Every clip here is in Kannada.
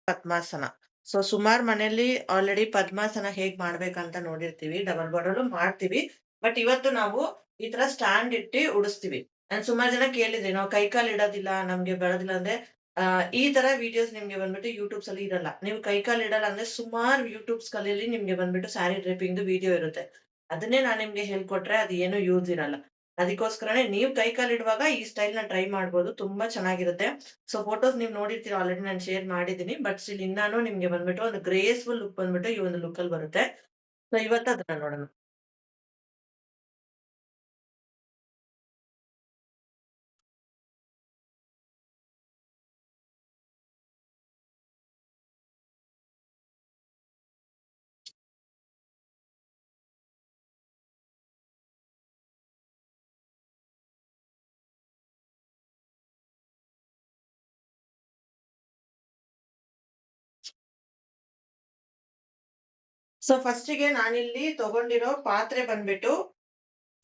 ಪದ್ಮಾಸನ. ಸೊ ಸುಮಾರ್ ಮನೇಲಿ ಆಲ್ರೆಡಿ ಪದ್ಮಾಸನ ಹೇಗ್ ಮಾಡ್ಬೇಕಂತ ನೋಡಿರ್ತೀವಿ. ಡಬಲ್ ಬಾರ್ಡರು ಮಾಡ್ತೀವಿ. ಬಟ್ ಇವತ್ತು ನಾವು ಈ ತರ ಸ್ಟ್ಯಾಂಡ್ ಇಟ್ಟಿ ಉಡಿಸ್ತೀವಿ. ಸುಮಾರ್ ಜನ ಕೇಳಿದ್ರಿ, ನಾವು ಕೈ ಕಾಲ್ ಇಡೋದಿಲ್ಲ, ನಮ್ಗೆ ಬರೋದಿಲ್ಲ ಅಂದ್ರೆ ಈ ತರ ವಿಡಿಯೋಸ್ ನಿಮ್ಗೆ ಬಂದ್ಬಿಟ್ಟು ಯೂಟ್ಯೂಬ್ಸ್ ಅಲ್ಲಿ ಇರಲ್ಲ. ನೀವು ಕೈ ಕಾಲ್ ಇಡಲ್ಲ ಅಂದ್ರೆ ಸುಮಾರ್ ಯೂಟ್ಯೂಬ್ಸ್ ಕಲಿಯಲ್ಲಿ ನಿಮ್ಗೆ ಬಂದ್ಬಿಟ್ಟು ಸ್ಯಾರಿ ಡ್ರೇಪಿಂಗ್‌ದು ವಿಡಿಯೋ ಇರುತ್ತೆ. ಅದನ್ನೇ ನಾನ್ ನಿಮ್ಗೆ ಹೇಳ್ಕೊಟ್ರೆ ಅದು ಏನು ಯೂಸ್ ಇರಲ್ಲ. ಅದಕ್ಕೋಸ್ಕರನೇ ನೀವು ಕೈ ಕಾಲ್ ಇಡುವಾಗ ಈ ಸ್ಟೈಲ್‌ನ ಟ್ರೈ ಮಾಡ್ಬೋದು. ತುಂಬಾ ಚೆನ್ನಾಗಿರುತ್ತೆ. ಸೊ ಫೋಟೋಸ್ ನೀವು ನೋಡಿರ್ತೀರ ಆಲ್ರೆಡಿ ನಾನು ಶೇರ್ ಮಾಡಿದ್ದೀನಿ. ಬಟ್ ಸ್ಟಿಲ್ ಇನ್ನಾನು ನಿಮ್ಗೆ ಬಂದ್ಬಿಟ್ಟು ಒಂದು ಗ್ರೇಸ್‌ಫುಲ್ ಲುಕ್ ಬಂದ್ಬಿಟ್ಟು ಈ ಒಂದು ಲುಕ್ ಅಲ್ಲಿ ಬರುತ್ತೆ. ಸೊ ಇವತ್ತು ಅದನ್ನ ನೋಡೋಣ. ಸೊ ಫಸ್ಟಿಗೆ ನಾನಿಲ್ಲಿ ತಗೊಂಡಿರೋ ಪಾತ್ರೆ ಬಂದ್ಬಿಟ್ಟು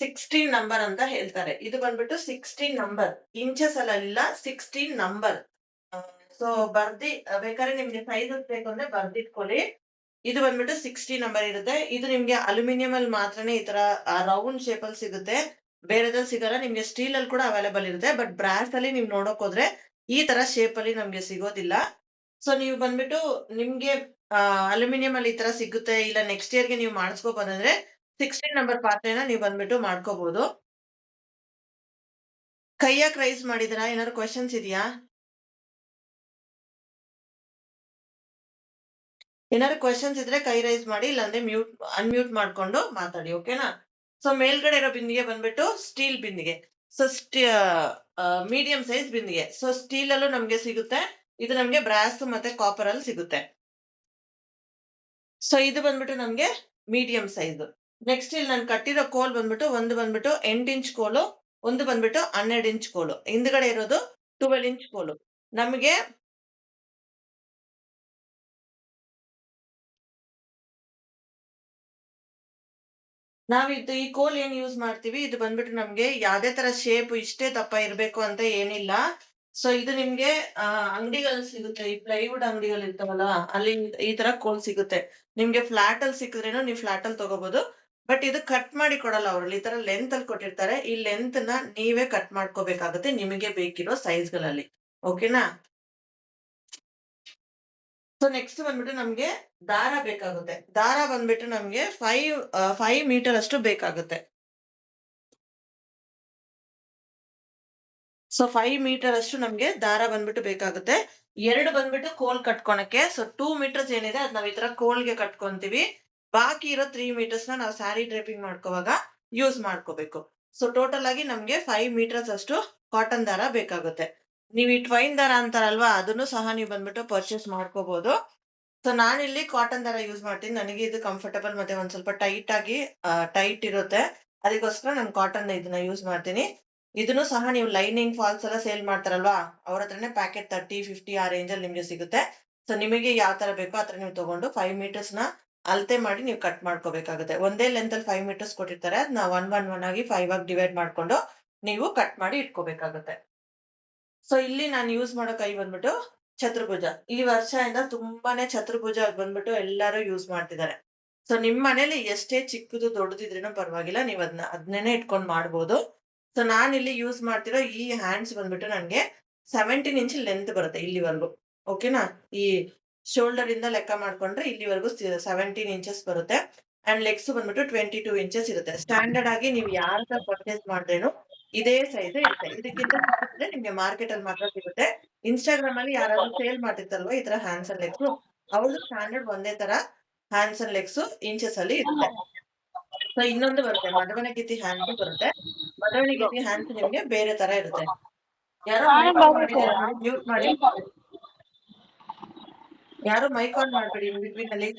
16 ನಂಬರ್ ಅಂತ ಹೇಳ್ತಾರೆ. ಇದು ಬಂದ್ಬಿಟ್ಟು 16 ನಂಬರ್. ಇಂಚಸ್ ಅಲ್ಲಲ್ಲ, 16 ನಂಬರ್. ಅ ಸೊ ಬೇಕಾದ್ರೆ ನಿಮ್ಗೆ ಸೈಜಸ್ ಬೇಕು ಅಂದ್ರೆ ಬರ್ದಿಟ್ಕೊಳ್ಳಿ. ಇದು ಬಂದ್ಬಿಟ್ಟು 60 ನಂಬರ್ ಇರುತ್ತೆ. ಇದು ನಿಮ್ಗೆ ಅಲ್ಯೂಮಿನಿಯಂ ಅಲ್ಲಿ ಮಾತ್ರನೇ ಈ ತರ ರೌಂಡ್ ಶೇಪ್ ಅಲ್ಲಿ ಸಿಗುತ್ತೆ. ಬೇರೆದ್ರಲ್ಲಿ ಸಿಗಲ್ಲ. ನಿಮ್ಗೆ ಸ್ಟೀಲ್ ಅಲ್ಲಿ ಕೂಡ ಅವೈಲಬಲ್ ಇರುತ್ತೆ. ಬಟ್ ಬ್ರಾಸ್ ಅಲ್ಲಿ ನೀವು ನೋಡೋಕ್ ಹೋದ್ರೆ ಈ ತರ ಶೇಪ್ ಅಲ್ಲಿ ನಮ್ಗೆ ಸಿಗೋದಿಲ್ಲ. ಸೊ ನೀವು ಬಂದ್ಬಿಟ್ಟು ನಿಮ್ಗೆ ಅಲ್ಯೂಮಿನಿಯಂ ಅಲ್ಲಿ ಈ ತರ ಸಿಗುತ್ತೆ. ಇಲ್ಲ ನೆಕ್ಸ್ಟ್ ಇಯರ್‌ಗೆ ನೀವು ಮಾಡಿಸ್ಕೋಬೋದಂದ್ರೆ 16 ನಂಬರ್ ಪಾತ್ರೆನ ನೀವು ಬಂದ್ಬಿಟ್ಟು ಮಾಡ್ಕೋಬಹುದು. ಕೈ ಯಾಕ್ ರೈಸ್ ಮಾಡಿದಿರಾ? ಏನಾದ್ರು ಕ್ವೆಷನ್ಸ್ ಇದೆಯಾ? ಏನಾದ್ರು ಕ್ವೆಷನ್ಸ್ ಇದ್ರೆ ಕೈ ರೈಸ್ ಮಾಡಿ, ಇಲ್ಲಾಂದ್ರೆ ಅನ್‌ಮ್ಯೂಟ್ ಮಾಡ್ಕೊಂಡು ಮಾತಾಡಿ. ಓಕೆನಾ? ಸೊ ಮೇಲ್ಗಡೆ ಇರೋ ಬಿಂದಿಗೆ ಬಂದ್ಬಿಟ್ಟು ಸ್ಟೀಲ್ ಬಿಂದಿಗೆ. ಸೊ ಮೀಡಿಯಂ ಸೈಜ್ ಬಿಂದಿಗೆ. ಸೊ ಸ್ಟೀಲ್ ಅಲ್ಲೂ ನಮ್ಗೆ ಸಿಗುತ್ತೆ. ಇದು ನಮ್ಗೆ ಬ್ರಾಸ್ ಮತ್ತೆ ಕಾಪರ್ ಅಲ್ಲಿ ಸಿಗುತ್ತೆ. ಸೊ ಇದು ಬಂದ್ಬಿಟ್ಟು ನಮ್ಗೆ ಮೀಡಿಯಂ ಸೈಜ್. ನೆಕ್ಸ್ಟ್ ಇಲ್ಲಿ ನಾನು ಕಟ್ಟಿರೋ ಕೋಲ್ ಬಂದ್ಬಿಟ್ಟು, ಒಂದು ಬಂದ್ಬಿಟ್ಟು 8 ಇಂಚ್ ಕೋಲು, ಒಂದು ಬಂದ್ಬಿಟ್ಟು 12 ಇಂಚ್ ಕೋಲು. ಹಿಂದ್ಗಡೆ ಇರೋದು 12 ಇಂಚ್ ಕೋಲು. ನಮ್ಗೆ ಈ ಕೋಲ್ ಏನ್ ಯೂಸ್ ಮಾಡ್ತೀವಿ, ಇದು ಬಂದ್ಬಿಟ್ಟು ನಮ್ಗೆ ಯಾವ್ದೇ ತರ ಶೇಪ್ ಇಷ್ಟೇ ದಪ್ಪ ಇರ್ಬೇಕು ಅಂತ ಏನಿಲ್ಲ. ಸೊ ಇದು ನಿಮ್ಗೆ ಅಂಗಡಿಗಳಲ್ಲಿ ಸಿಗುತ್ತೆ. ಈ ಪ್ಲೈವುಡ್ ಅಂಗಡಿಗಳು ಇರ್ತಾವಲ್ಲ, ಅಲ್ಲಿ ಈ ತರ ಕೋಲ್ ಸಿಗುತ್ತೆ. ನಿಮ್ಗೆ ಫ್ಲಾಟ್ ಅಲ್ಲಿ ಸಿಕ್ಕಿದ್ರೇನು ನೀವು ಫ್ಲಾಟ್ ಅಲ್ಲಿ ತಗೋಬಹುದು. ಬಟ್ ಇದು ಕಟ್ ಮಾಡಿ ಕೊಡಲ್ಲ ಅವ್ರು. ಈ ತರ ಲೆಂತ್ ಅಲ್ಲಿ ಕೊಟ್ಟಿರ್ತಾರೆ. ಈ ಲೆಂತ್‌ನ ನೀವೇ ಕಟ್ ಮಾಡ್ಕೋಬೇಕಾಗುತ್ತೆ ನಿಮಗೆ ಬೇಕಿರೋ ಸೈಜ್‌ಗಳಲ್ಲಿ. ಓಕೆನಾ? ಸೊ ನೆಕ್ಸ್ಟ್ ಬಂದ್ಬಿಟ್ಟು ನಮ್ಗೆ ದಾರ ಬೇಕಾಗುತ್ತೆ. ದಾರ ಬಂದ್ಬಿಟ್ಟು ನಮ್ಗೆ 5 ಮೀಟರ್ ಅಷ್ಟು ಬೇಕಾಗುತ್ತೆ. ಸೊ 5 ಮೀಟರ್ ಅಷ್ಟು ನಮ್ಗೆ ದಾರ ಬಂದ್ಬಿಟ್ಟು ಬೇಕಾಗುತ್ತೆ. 2 ಬಂದ್ಬಿಟ್ಟು ಕೋಲ್ ಕಟ್ಕೊಳಕ್ಕೆ. ಸೊ 2 ಮೀಟರ್ಸ್ ಏನಿದೆ ಅದ್ ನಾವ್ ಈ ತರ ಕೋಲ್‌ಗೆ ಕಟ್ಕೊಂತೀವಿ. ಬಾಕಿ ಇರೋ 3 ಮೀಟರ್ಸ್‌ನ ನಾವು ಸ್ಯಾರಿ ಡ್ರೇಪಿಂಗ್ ಮಾಡ್ಕೋವಾಗ ಯೂಸ್ ಮಾಡ್ಕೋಬೇಕು. ಸೊ ಟೋಟಲ್ ಆಗಿ ನಮ್ಗೆ 5 ಮೀಟರ್ಸ್ ಅಷ್ಟು ಕಾಟನ್ ದಾರ ಬೇಕಾಗುತ್ತೆ. ನೀವು ಈ ಟ್ವೈನ್ ದಾರ ಅಂತಾರಲ್ವಾ, ಅದನ್ನು ಸಹ ನೀವು ಬಂದ್ಬಿಟ್ಟು ಪರ್ಚೇಸ್ ಮಾಡ್ಕೋಬಹುದು. ಸೊ ನಾನಿಲ್ಲಿ ಕಾಟನ್ ದಾರ ಯೂಸ್ ಮಾಡ್ತೀನಿ. ನನಗೆ ಇದು ಕಂಫರ್ಟಬಲ್ ಮತ್ತೆ ಒಂದ್ ಸ್ವಲ್ಪ ಟೈಟ್ ಇರುತ್ತೆ. ಅದಕ್ಕೋಸ್ಕರ ನಾನು ಕಾಟನ್ ಇದನ್ನ ಯೂಸ್ ಮಾಡ್ತೀನಿ. ಇದನ್ನು ಸಹ ನೀವು ಲೈನಿಂಗ್, ಫಾಲ್ಸ್ ಎಲ್ಲ ಸೇಲ್ ಮಾಡ್ತಾರಲ್ವಾ, ಅವ್ರ ಹತ್ರನೇ ಪ್ಯಾಕೆಟ್ 30, 50 ಆ ರೇಂಜ್ ಅಲ್ಲಿ ನಿಮ್ಗೆ ಸಿಗುತ್ತೆ. ಸೊ ನಿಮಗೆ ಯಾವ ತರ ಬೇಕೋ ಆ ತರ ನೀವು ತಗೊಂಡು 5 ಮೀಟರ್ಸ್‌ನ ಅಳತೆ ಮಾಡಿ ನೀವು ಕಟ್ ಮಾಡ್ಕೋಬೇಕಾಗುತ್ತೆ. ಒಂದೇ ಲೆಂತ್ ಅಲ್ಲಿ 5 ಮೀಟರ್ಸ್ ಕೊಟ್ಟಿರ್ತಾರೆ. ಅದನ್ನ 1, 1, 1 ಆಗಿ 5 ಆಗಿ ಡಿವೈಡ್ ಮಾಡ್ಕೊಂಡು ನೀವು ಕಟ್ ಮಾಡಿ ಇಟ್ಕೋಬೇಕಾಗುತ್ತೆ. ಸೊ ಇಲ್ಲಿ ನಾನು ಯೂಸ್ ಮಾಡೋ ಕೈ ಬಂದ್ಬಿಟ್ಟು ಚತುರ್ಭುಜ. ಈ ವರ್ಷದಿಂದ ತುಂಬಾನೇ ಚತುರ್ಭುಜ ಬಂದ್ಬಿಟ್ಟು ಎಲ್ಲರೂ ಯೂಸ್ ಮಾಡ್ತಿದ್ದಾರೆ. ಸೊ ನಿಮ್ ಮನೇಲಿ ಎಷ್ಟೇ ಚಿಕ್ಕದು ದೊಡ್ಡದಿದ್ರೇನು ಪರವಾಗಿಲ್ಲ. ನೀವು ಅದನ್ನೇನೆ ಇಟ್ಕೊಂಡ್ ಮಾಡ್ಬೋದು. ಸೊ ನಾನಿಲ್ಲಿ ಯೂಸ್ ಮಾಡ್ತಿರೋ ಈ ಹ್ಯಾಂಡ್ಸ್ ಬಂದ್ಬಿಟ್ಟು ನನ್ಗೆ 17 ಇಂಚ್ ಲೆಂತ್ ಬರುತ್ತೆ ಇಲ್ಲಿವರೆಗೂ. ಓಕೆನಾ? ಈ ಶೋಲ್ಡರ್ ಇಂದ ಲೆಕ್ಕ ಮಾಡ್ಕೊಂಡ್ರೆ ಇಲ್ಲಿವರೆಗೂ 17 ಇಂಚಸ್ ಬರುತ್ತೆ. ಅಂಡ್ ಲೆಗ್ಸ್ ಬಂದ್ಬಿಟ್ಟು 22 ಇಂಚಸ್ ಇರುತ್ತೆ. ಸ್ಟ್ಯಾಂಡರ್ಡ್ ಆಗಿ ನೀವು ಯಾರ್ ಪರ್ಚೇಸ್ ಮಾಡಿದ್ರೇನು ಇದೇ ಸೈಜ್ ಇರುತ್ತೆ. ಇದಕ್ಕಿಂತ ಚಿಕ್ಕದಿದ್ರೆ ನಿಮ್ಗೆ ಮಾರ್ಕೆಟ್ ಅಲ್ಲಿ ಮಾತ್ರ ಸಿಗುತ್ತೆ. ಇನ್‌ಸ್ಟಾಗ್ರಾಮ್ ಅಲ್ಲಿ ಯಾರಾದ್ರೂ ಸೇಲ್ ಮಾಡ್ತಿರ್ತಾರಲ್ವಾ ಈ ತರ ಹ್ಯಾಂಡ್ಸ್ ಅಂಡ್ ಲೆಗ್ಸು, ಅವ್ರದ್ದು ಸ್ಟ್ಯಾಂಡರ್ಡ್ ಒಂದೇ ತರ ಹ್ಯಾಂಡ್ಸ್ ಅಂಡ್ ಲೆಗ್ಸು ಇಂಚಸ್ ಅಲ್ಲಿ ಇರುತ್ತೆ. ಸೊ ಇನ್ನೊಂದು ಬರುತ್ತೆ, ಮಡವಣಗಿತ್ತಿ ಹ್ಯಾಂಡ್ಸ್ ಬರುತ್ತೆ. ಮಡವಣಗಿತ್ತಿ ಹ್ಯಾಂಡ್ಸ್ ನಿಮ್ಗೆ ಬೇರೆ ತರ ಇರುತ್ತೆ. ಯಾರೋ ಮೈಕ್ ಆನ್ ಮಾಡಿದ್ದಾರೆ ನೋಡಿ, ಮ್ಯೂಟ್ ಮಾಡಿ. ಯಾರು ಮೈಕ್ ಆನ್ ಮಾಡ್ಬೇಡಿ ಇನ್ ಬಿಟ್ವೀನ್ ಅಲ್ಲಿ.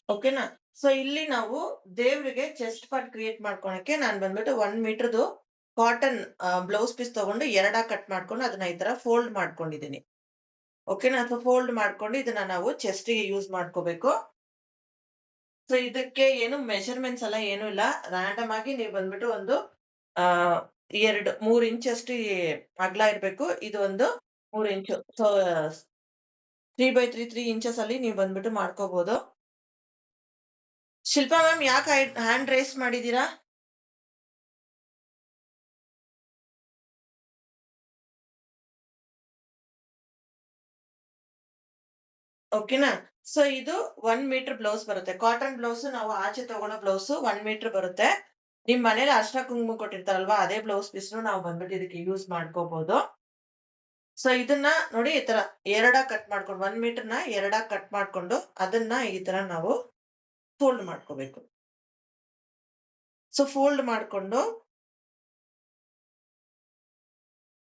ಓಕೆನಾ? ಸೊ ಇಲ್ಲಿ ನಾವು ದೇವ್ರಿಗೆ ಚೆಸ್ಟ್ ಪಾರ್ಟ್ ಕ್ರಿಯೇಟ್ ಮಾಡ್ಕೊಳಕ್ಕೆ ನಾನ್ ಬಂದ್ಬಿಟ್ಟು 1 ಮೀಟರ್‌ದು ಕಾಟನ್ ಬ್ಲೌಸ್ ಪೀಸ್ ತಗೊಂಡು ಎರಡಾಗಿ ಕಟ್ ಮಾಡ್ಕೊಂಡು ಅದನ್ನ ಈ ತರ ಫೋಲ್ಡ್ ಮಾಡ್ಕೊಂಡಿದ್ದೀನಿ. ಓಕೆನಾ? ಸೊ ಫೋಲ್ಡ್ ಮಾಡ್ಕೊಂಡು ಇದನ್ನ ನಾವು ಚೆಸ್ಟ್‌ಗೆ ಯೂಸ್ ಮಾಡ್ಕೋಬೇಕು. ಸೊ ಇದಕ್ಕೆ ಏನು ಮೆಜರ್‌ಮೆಂಟ್ಸ್ ಎಲ್ಲ ಏನೂ ಇಲ್ಲ. ರಾಂಡಮ್ ಆಗಿ ನೀವು ಬಂದ್ಬಿಟ್ಟು ಒಂದು ಆಹ್, 2, 3 ಇಂಚಷ್ಟು ಅಗಲ ಇರ್ಬೇಕು. ಇದು ಒಂದು 3 ಇಂಚು. ಸೊ 3/3 3 ಇಂಚಸ್ ಅಲ್ಲಿ ನೀವು ಬಂದ್ಬಿಟ್ಟು ಮಾಡ್ಕೋಬಹುದು. ಶಿಲ್ಪಾ ಮ್ಯಾಮ್ ಯಾಕೆ ಹ್ಯಾಂಡ್ ರೈಸ್ ಮಾಡಿದೀರಾ? ಓಕೆನಾ? ಸೊ ಇದು 1 ಮೀಟರ್ ಬ್ಲೌಸ್ ಬರುತ್ತೆ. ಕಾಟನ್ ಬ್ಲೌಸ್ ನಾವು ಆಚೆ ತಗೊಳ್ಳೋ ಬ್ಲೌಸ್ 1 ಮೀಟರ್ ಬರುತ್ತೆ. ನಿಮ್ ಮನೇಲಿ ಅರ್ಶಿನ ಕುಂಕುಮ ಕೊಟ್ಟಿರ್ತಾರಲ್ವಾ, ಅದೇ ಬ್ಲೌಸ್ ಪೀಸ್‌ನು ನಾವು ಬಂದ್ಬಿಟ್ಟು ಇದಕ್ಕೆ ಯೂಸ್ ಮಾಡ್ಕೋಬಹುದು. ಸೊ ಇದನ್ನ ನೋಡಿ ಈ ತರ ಎರಡಾಗಿ ಕಟ್ ಮಾಡ್ಕೊಂಡು 1 ಮೀಟರ್‌ನ ಎರಡಾಗಿ ಕಟ್ ಮಾಡ್ಕೊಂಡು ಅದನ್ನ ಈ ತರ ನಾವು ಫೋಲ್ಡ್ ಮಾಡ್ಕೋಬೇಕು. ಸೊ ಫೋಲ್ಡ್ ಮಾಡ್ಕೊಂಡು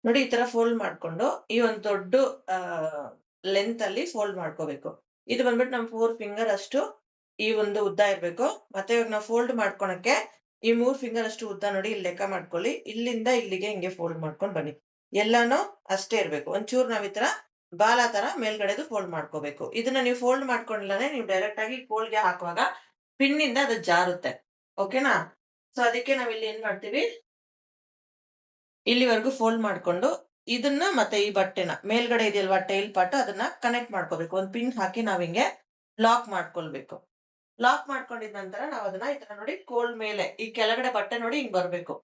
ನೋಡಿ ಈ ತರ ಫೋಲ್ಡ್ ಮಾಡ್ಕೊಂಡು ಈ ಒಂದು ದೊಡ್ಡ ಲೆಂತ್ ಅಲ್ಲಿ ಫೋಲ್ಡ್ ಮಾಡ್ಕೋಬೇಕು. ಇದು ಬಂದ್ಬಿಟ್ಟು ನಮ್ 4 ಫಿಂಗರ್ ಅಷ್ಟು ಈ ಒಂದು ಉದ್ದ ಇರ್ಬೇಕು. ಮತ್ತೆ ಇವಾಗ ನಾವು ಫೋಲ್ಡ್ ಮಾಡ್ಕೊಳಕ್ಕೆ ಈ 3 ಫಿಂಗರ್ ಅಷ್ಟು ಉದ್ದ ನೋಡಿ ಇಲ್ಲಿ ಲೆಕ್ಕ ಮಾಡ್ಕೊಳ್ಳಿ. ಇಲ್ಲಿಂದ ಇಲ್ಲಿಗೆ ಹಿಂಗೆ ಫೋಲ್ಡ್ ಮಾಡ್ಕೊಂಡ್ ಬನ್ನಿ. ಎಲ್ಲಾನು ಅಷ್ಟೇ ಇರ್ಬೇಕು. ಒಂಚೂರು ನಾವ್ ಈ ತರ ಬಾಲ ತರ ಮೇಲ್ಗಡೆದು ಫೋಲ್ಡ್ ಮಾಡ್ಕೋಬೇಕು. ಇದನ್ನ ನೀವು ಫೋಲ್ಡ್ ಮಾಡ್ಕೊಂಡಿಲ್ಲನೆ ನೀವು ಡೈರೆಕ್ಟ್ ಆಗಿ ಕೋಲ್‌ಗೆ ಹಾಕುವಾಗ ಪಿನ್ನಿಂದ ಅದು ಜಾರುತ್ತೆ. ಓಕೆನಾ? ಸೊ ಅದಕ್ಕೆ ನಾವಿಲ್ಲಿ ಏನ್ ಮಾಡ್ತೀವಿ ಇಲ್ಲಿವರೆಗೂ ಫೋಲ್ಡ್ ಮಾಡ್ಕೊಂಡು, ಇದನ್ನ ಮತ್ತೆ ಈ ಬಟ್ಟೆನ ಮೇಲ್ಗಡೆ ಇದೆಯಲ್ವಾ ಟೈಲ್ ಪಾರ್ಟ್ ಅದನ್ನ ಕನೆಕ್ಟ್ ಮಾಡ್ಕೋಬೇಕು. ಒಂದ್ ಪಿನ್ ಹಾಕಿ ನಾವಿಂಗೆ ಲಾಕ್ ಮಾಡ್ಕೊಳ್ಬೇಕು. ಲಾಕ್ ಮಾಡ್ಕೊಂಡಿದ ನಂತರ ನಾವ್ ಅದನ್ನ ಈ ತರ ನೋಡಿ ಕೋಲ್ ಮೇಲೆ ಈ ಕೆಳಗಡೆ ಬಟ್ಟೆ ನೋಡಿ ಹಿಂಗ್ ಬರ್ಬೇಕು.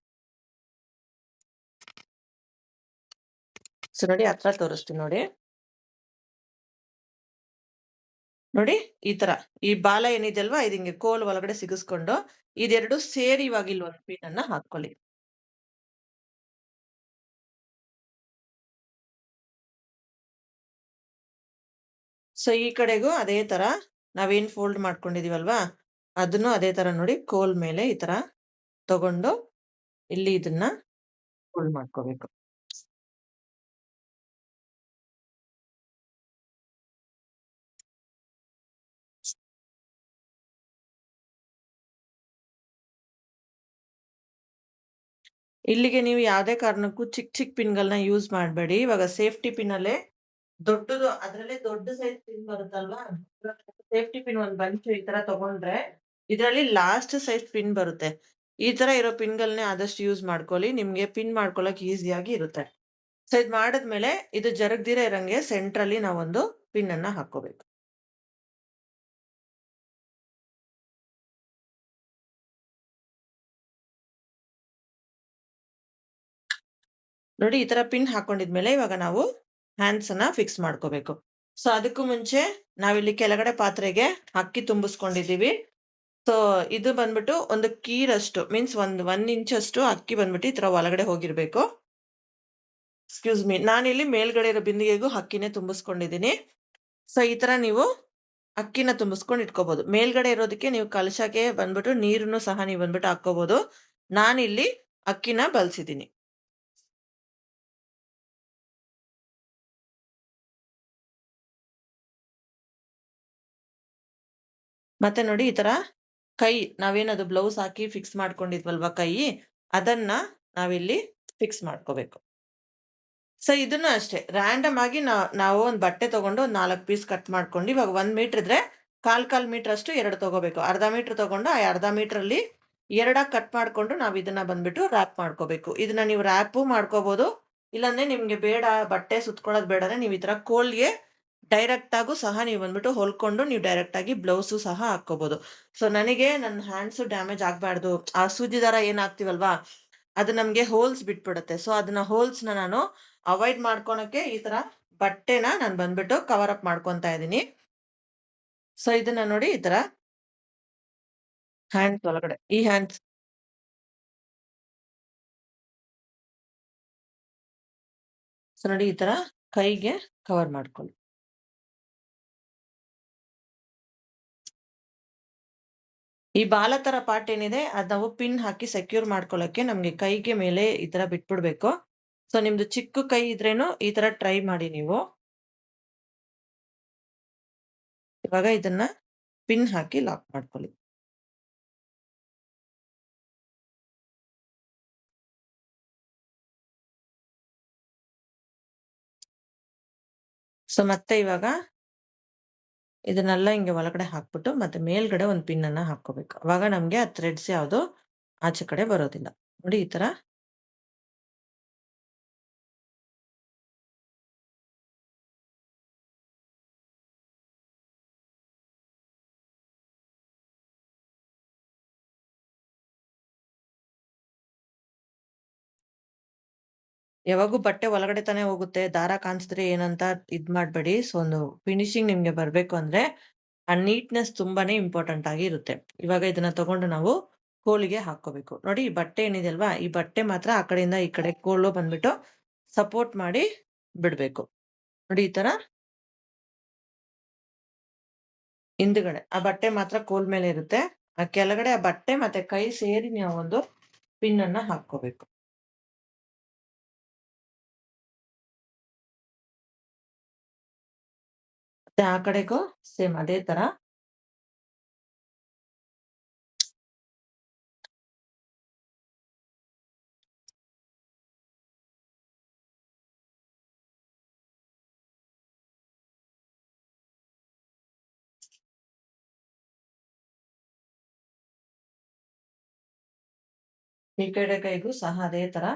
ಸೊ ನೋಡಿ ಹತ್ರ ತೋರಿಸ್ತೀನಿ ನೋಡಿ. ನೋಡಿ ಈ ತರ. ಈ ಬಾಲ ಏನಿದೆಯಲ್ವಾ ಇದು ಹಿಂಗೆ ಕೋಲ್ ಒಳಗಡೆ ಸಿಗಿಸ್ಕೊಂಡು, ಇದೆರಡು ಸೇರಿ ಇವಾಗ ಇಲ್ಲಿ ಒಂದು ಪಿನ್ ಅನ್ನ ಹಾಕೊಳ್ಳಿ. ಸೊ ಈ ಕಡೆಗೂ ಅದೇ ತರ ನಾವೇನ್ ಫೋಲ್ಡ್ ಮಾಡ್ಕೊಂಡಿದೀವಲ್ವಾ, ಅದನ್ನು ಅದೇ ತರ ನೋಡಿ ಕೋಲ್ ಮೇಲೆ ಈ ತರ ತಗೊಂಡು ಇಲ್ಲಿ ಇದನ್ನ ಫೋಲ್ಡ್ ಮಾಡ್ಕೋಬೇಕು. ಇಲ್ಲಿಗೆ ನೀವು ಯಾವುದೇ ಕಾರಣಕ್ಕೂ ಚಿಕ್ಕ ಚಿಕ್ಕ ಪಿನ್‌ಗಳನ್ನ ಯೂಸ್ ಮಾಡ್ಬೇಡಿ. ಇವಾಗ ಸೇಫ್ಟಿ ಪಿನ್ ಅಲ್ಲೇ ದೊಡ್ಡದು ಅದ್ರಲ್ಲೇ ದೊಡ್ಡ ಸೈಜ್ ಪಿನ್ ಬರುತ್ತಲ್ವಾ? ಸೇಫ್ಟಿ ಪಿನ್ ಒಂದು ಬಂಚು ಈ ತರ ತಗೊಂಡ್ರೆ, ಇದ್ರಲ್ಲಿ ಲಾಸ್ಟ್ ಸೈಜ್ ಪಿನ್ ಬರುತ್ತೆ. ಈ ತರ ಇರೋ ಪಿನ್‌ಗಳನ್ನೇ ಆದಷ್ಟು ಯೂಸ್ ಮಾಡ್ಕೊಳ್ಳಿ. ನಿಮ್ಗೆ ಪಿನ್ ಮಾಡ್ಕೊಳ್ಳೋಕೆ ಈಸಿಯಾಗಿ ಇರುತ್ತೆ. ಸೊ ಇದ್ ಮಾಡಿದ್ಮೇಲೆ ಇದು ಜರಗ್ದಿರ ಇರಂಗೆ ಸೆಂಟ್ರಲ್ಲಿ ನಾವೊಂದು ಪಿನ್ ಅನ್ನ ಹಾಕ್ಕೋಬೇಕು. ನೋಡಿ ಈ ತರ ಪಿನ್ ಹಾಕೊಂಡಿದ್ಮೇಲೆ ಇವಾಗ ನಾವು ಹ್ಯಾಂಡ್ಸ್ ಅನ್ನ ಫಿಕ್ಸ್ ಮಾಡ್ಕೋಬೇಕು. ಸೊ ಅದಕ್ಕೂ ಮುಂಚೆ ನಾವಿಲ್ಲಿ ಕೆಳಗಡೆ ಪಾತ್ರೆಗೆ ಅಕ್ಕಿ ತುಂಬಿಸ್ಕೊಂಡಿದೀವಿ. ಸೊ ಇದು ಬಂದ್ಬಿಟ್ಟು ಒಂದು ಕೀರಷ್ಟು ಮೀನ್ಸ್ ಒಂದು 1 ಇಂಚಷ್ಟು ಅಕ್ಕಿ ಬಂದ್ಬಿಟ್ಟು ಈ ತರ ಒಳಗಡೆ ಹೋಗಿರ್ಬೇಕು. Excuse me. ನಾನಿಲ್ಲಿ ಮೇಲ್ಗಡೆ ಇರೋ ಬಿಂದಿಗೆಗೂ ಅಕ್ಕಿನೇ ತುಂಬಿಸ್ಕೊಂಡಿದೀನಿ. ಸೊ ಈ ತರ ನೀವು ಅಕ್ಕಿನ ತುಂಬಿಸ್ಕೊಂಡು ಇಟ್ಕೋಬಹುದು. ಮೇಲ್ಗಡೆ ಇರೋದಕ್ಕೆ ನೀವು ಕಲಶಕ್ಕೆ ಬಂದ್ಬಿಟ್ಟು ನೀರನ್ನು ಸಹ ನೀವು ಬಂದ್ಬಿಟ್ಟು ಹಾಕ್ಕೋಬಹುದು. ನಾನಿಲ್ಲಿ ಅಕ್ಕಿನ ಬಲ್ಸಿದೀನಿ. ಮತ್ತೆ ನೋಡಿ ಈ ತರ ಕೈ ನಾವೇನದು ಬ್ಲೌಸ್ ಹಾಕಿ ಫಿಕ್ಸ್ ಮಾಡ್ಕೊಂಡಿದ್ವಲ್ವಾ ಕೈ, ಅದನ್ನ ನಾವಿಲ್ಲಿ ಫಿಕ್ಸ್ ಮಾಡ್ಕೋಬೇಕು. ಸೊ ಇದನ್ನು ಅಷ್ಟೇ ರಾಂಡಮ್ ಆಗಿ ನಾವು ಒಂದು ಬಟ್ಟೆ ತಗೊಂಡು ಒಂದು 4 ಪೀಸ್ ಕಟ್ ಮಾಡ್ಕೊಂಡು ಇವಾಗ 1 ಮೀಟರ್ ಇದ್ರೆ ಕಾಲ್ ಮೀಟರ್ ಅಷ್ಟು 2 ತಗೋಬೇಕು. ಅರ್ಧ ಮೀಟರ್ ತಗೊಂಡು ಆ ಅರ್ಧ ಮೀಟರಲ್ಲಿ ಎರಡಾಗಿ ಕಟ್ ಮಾಡ್ಕೊಂಡು ನಾವು ಇದನ್ನ ಬಂದ್ಬಿಟ್ಟು ರ್ಯಾಪ್ ಮಾಡ್ಕೋಬೇಕು. ಇದನ್ನ ನೀವು ರ್ಯಾಪು ಮಾಡ್ಕೋಬಹುದು. ಇಲ್ಲಾಂದ್ರೆ ನಿಮ್ಗೆ ಬೇಡ ಬಟ್ಟೆ ಸುತ್ಕೊಳ್ಳೋದು ಬೇಡ ಅಂದ್ರೆ ನೀವು ಈ ತರ ಕೋಲ್‌ಗೆ ಡೈರೆಕ್ಟ್ ಆಗೂ ಸಹ ನೀವು ಬಂದ್ಬಿಟ್ಟು ಹೊಲ್ಕೊಂಡು ನೀವು ಡೈರೆಕ್ಟ್ ಆಗಿ ಬ್ಲೌಸು ಸಹ ಹಾಕ್ಕೋಬಹುದು. ಸೊ ನನಗೆ ನನ್ನ ಹ್ಯಾಂಡ್ಸ್ ಡ್ಯಾಮೇಜ್ ಆಗ್ಬಾರ್ದು. ಆ ಸೂಜಿ ದಾರ ಏನ್ ಹಾಕ್ತಿವಲ್ವಾ ಅದು ನಮ್ಗೆ ಹೋಲ್ಸ್ ಬಿಟ್ಬಿಡುತ್ತೆ. ಸೊ ಅದನ್ನ ಹೋಲ್ಸ್‌ನ ನಾನು ಅವಾಯ್ಡ್ ಮಾಡ್ಕೊಳಕ್ಕೆ ಈ ತರ ಬಟ್ಟೆನ ನಾನು ಬಂದ್ಬಿಟ್ಟು ಕವರ್ ಅಪ್ ಮಾಡ್ಕೊಂತಾ ಇದೀನಿ. ಸೊ ಇದನ್ನ ನೋಡಿ ಈ ತರ ಹ್ಯಾಂಡ್ಸ್ ಒಳಗಡೆ ಈ ಹ್ಯಾಂಡ್ಸ್ ಸೊ ನೋಡಿ ಈ ತರ ಕೈಗೆ ಕವರ್ ಮಾಡ್ಕೊಳ್ಳಿ. ಈ ಬಾಲ ತರ ಪಾರ್ಟ್ ಏನಿದೆ ಅದ್ ನಾವು ಪಿನ್ ಹಾಕಿ ಸೆಕ್ಯೂರ್ ಮಾಡ್ಕೊಳ್ಳಕ್ಕೆ ನಮ್ಗೆ ಕೈಗೆ ಮೇಲೆ ಈ ತರ ಬಿಟ್ಬಿಡ್ಬೇಕು. ಸೊ ನಿಮ್ದು ಚಿಕ್ಕ ಕೈ ಇದ್ರೇನು ಈ ತರ ಟ್ರೈ ಮಾಡಿ ನೀವು. ಇವಾಗ ಇದನ್ನ ಪಿನ್ ಹಾಕಿ ಲಾಕ್ ಮಾಡ್ಕೊಳ್ಳಿ. ಸೊ ಮತ್ತೆ ಇವಾಗ ಇದನ್ನೆಲ್ಲ ಹಿಂಗೆ ಒಳಗಡೆ ಹಾಕ್ಬಿಟ್ಟು ಮತ್ತೆ ಮೇಲ್ಗಡೆ ಒಂದು ಪಿನ್ ಅನ್ನ ಹಾಕ್ಕೋಬೇಕು. ಅವಾಗ ನಮ್ಗೆ ಆ ಥ್ರೆಡ್ಸ್ ಯಾವುದು ಆಚೆ ಕಡೆ ಬರೋದಿಲ್ಲ. ನೋಡಿ ಈ ತರ ಯಾವಾಗೂ ಬಟ್ಟೆ ಒಳಗಡೆ ತಾನೇ ಹೋಗುತ್ತೆ. ದಾರ ಕಾಣಿಸಿದ್ರೆ ಏನಂತ ಮಾಡ್ಬೇಡಿ. ಸೊ ಒಂದು ಫಿನಿಶಿಂಗ್ ನಿಮ್ಗೆ ಬರ್ಬೇಕು ಅಂದ್ರೆ ಆ ನೀಟ್‌ನೆಸ್ ತುಂಬಾನೇ ಇಂಪಾರ್ಟೆಂಟ್ ಆಗಿ ಇರುತ್ತೆ. ಇವಾಗ ಇದನ್ನ ತಗೊಂಡು ನಾವು ಕೋಲಿಗೆ ಹಾಕ್ಕೋಬೇಕು. ನೋಡಿ ಈ ಬಟ್ಟೆ ಏನಿದೆ ಅಲ್ವಾ? ಈ ಬಟ್ಟೆ ಮಾತ್ರ ಆ ಕಡೆಯಿಂದ ಈ ಕಡೆ ಕೋಲು ಬಂದ್ಬಿಟ್ಟು ಸಪೋರ್ಟ್ ಮಾಡಿ ಬಿಡ್ಬೇಕು. ನೋಡಿ ಈ ತರ ಹಿಂದ್ಗಡೆ ಆ ಬಟ್ಟೆ ಮಾತ್ರ ಕೋಲ್ ಮೇಲೆ ಇರುತ್ತೆ. ಆ ಕೆಳಗಡೆ ಆ ಬಟ್ಟೆ ಮತ್ತೆ ಕೈ ಸೇರಿ ನಾವು ಒಂದು ಪಿನ್ ಅನ್ನ ಹಾಕ್ಕೋಬೇಕು. ಮತ್ತೆ ಆ ಕಡೆಗೂ ಸೇಮ್ ಅದೇ ತರ ಈ ಕಡೆ ಕೈಗೂ ಸಹ ಅದೇ ತರ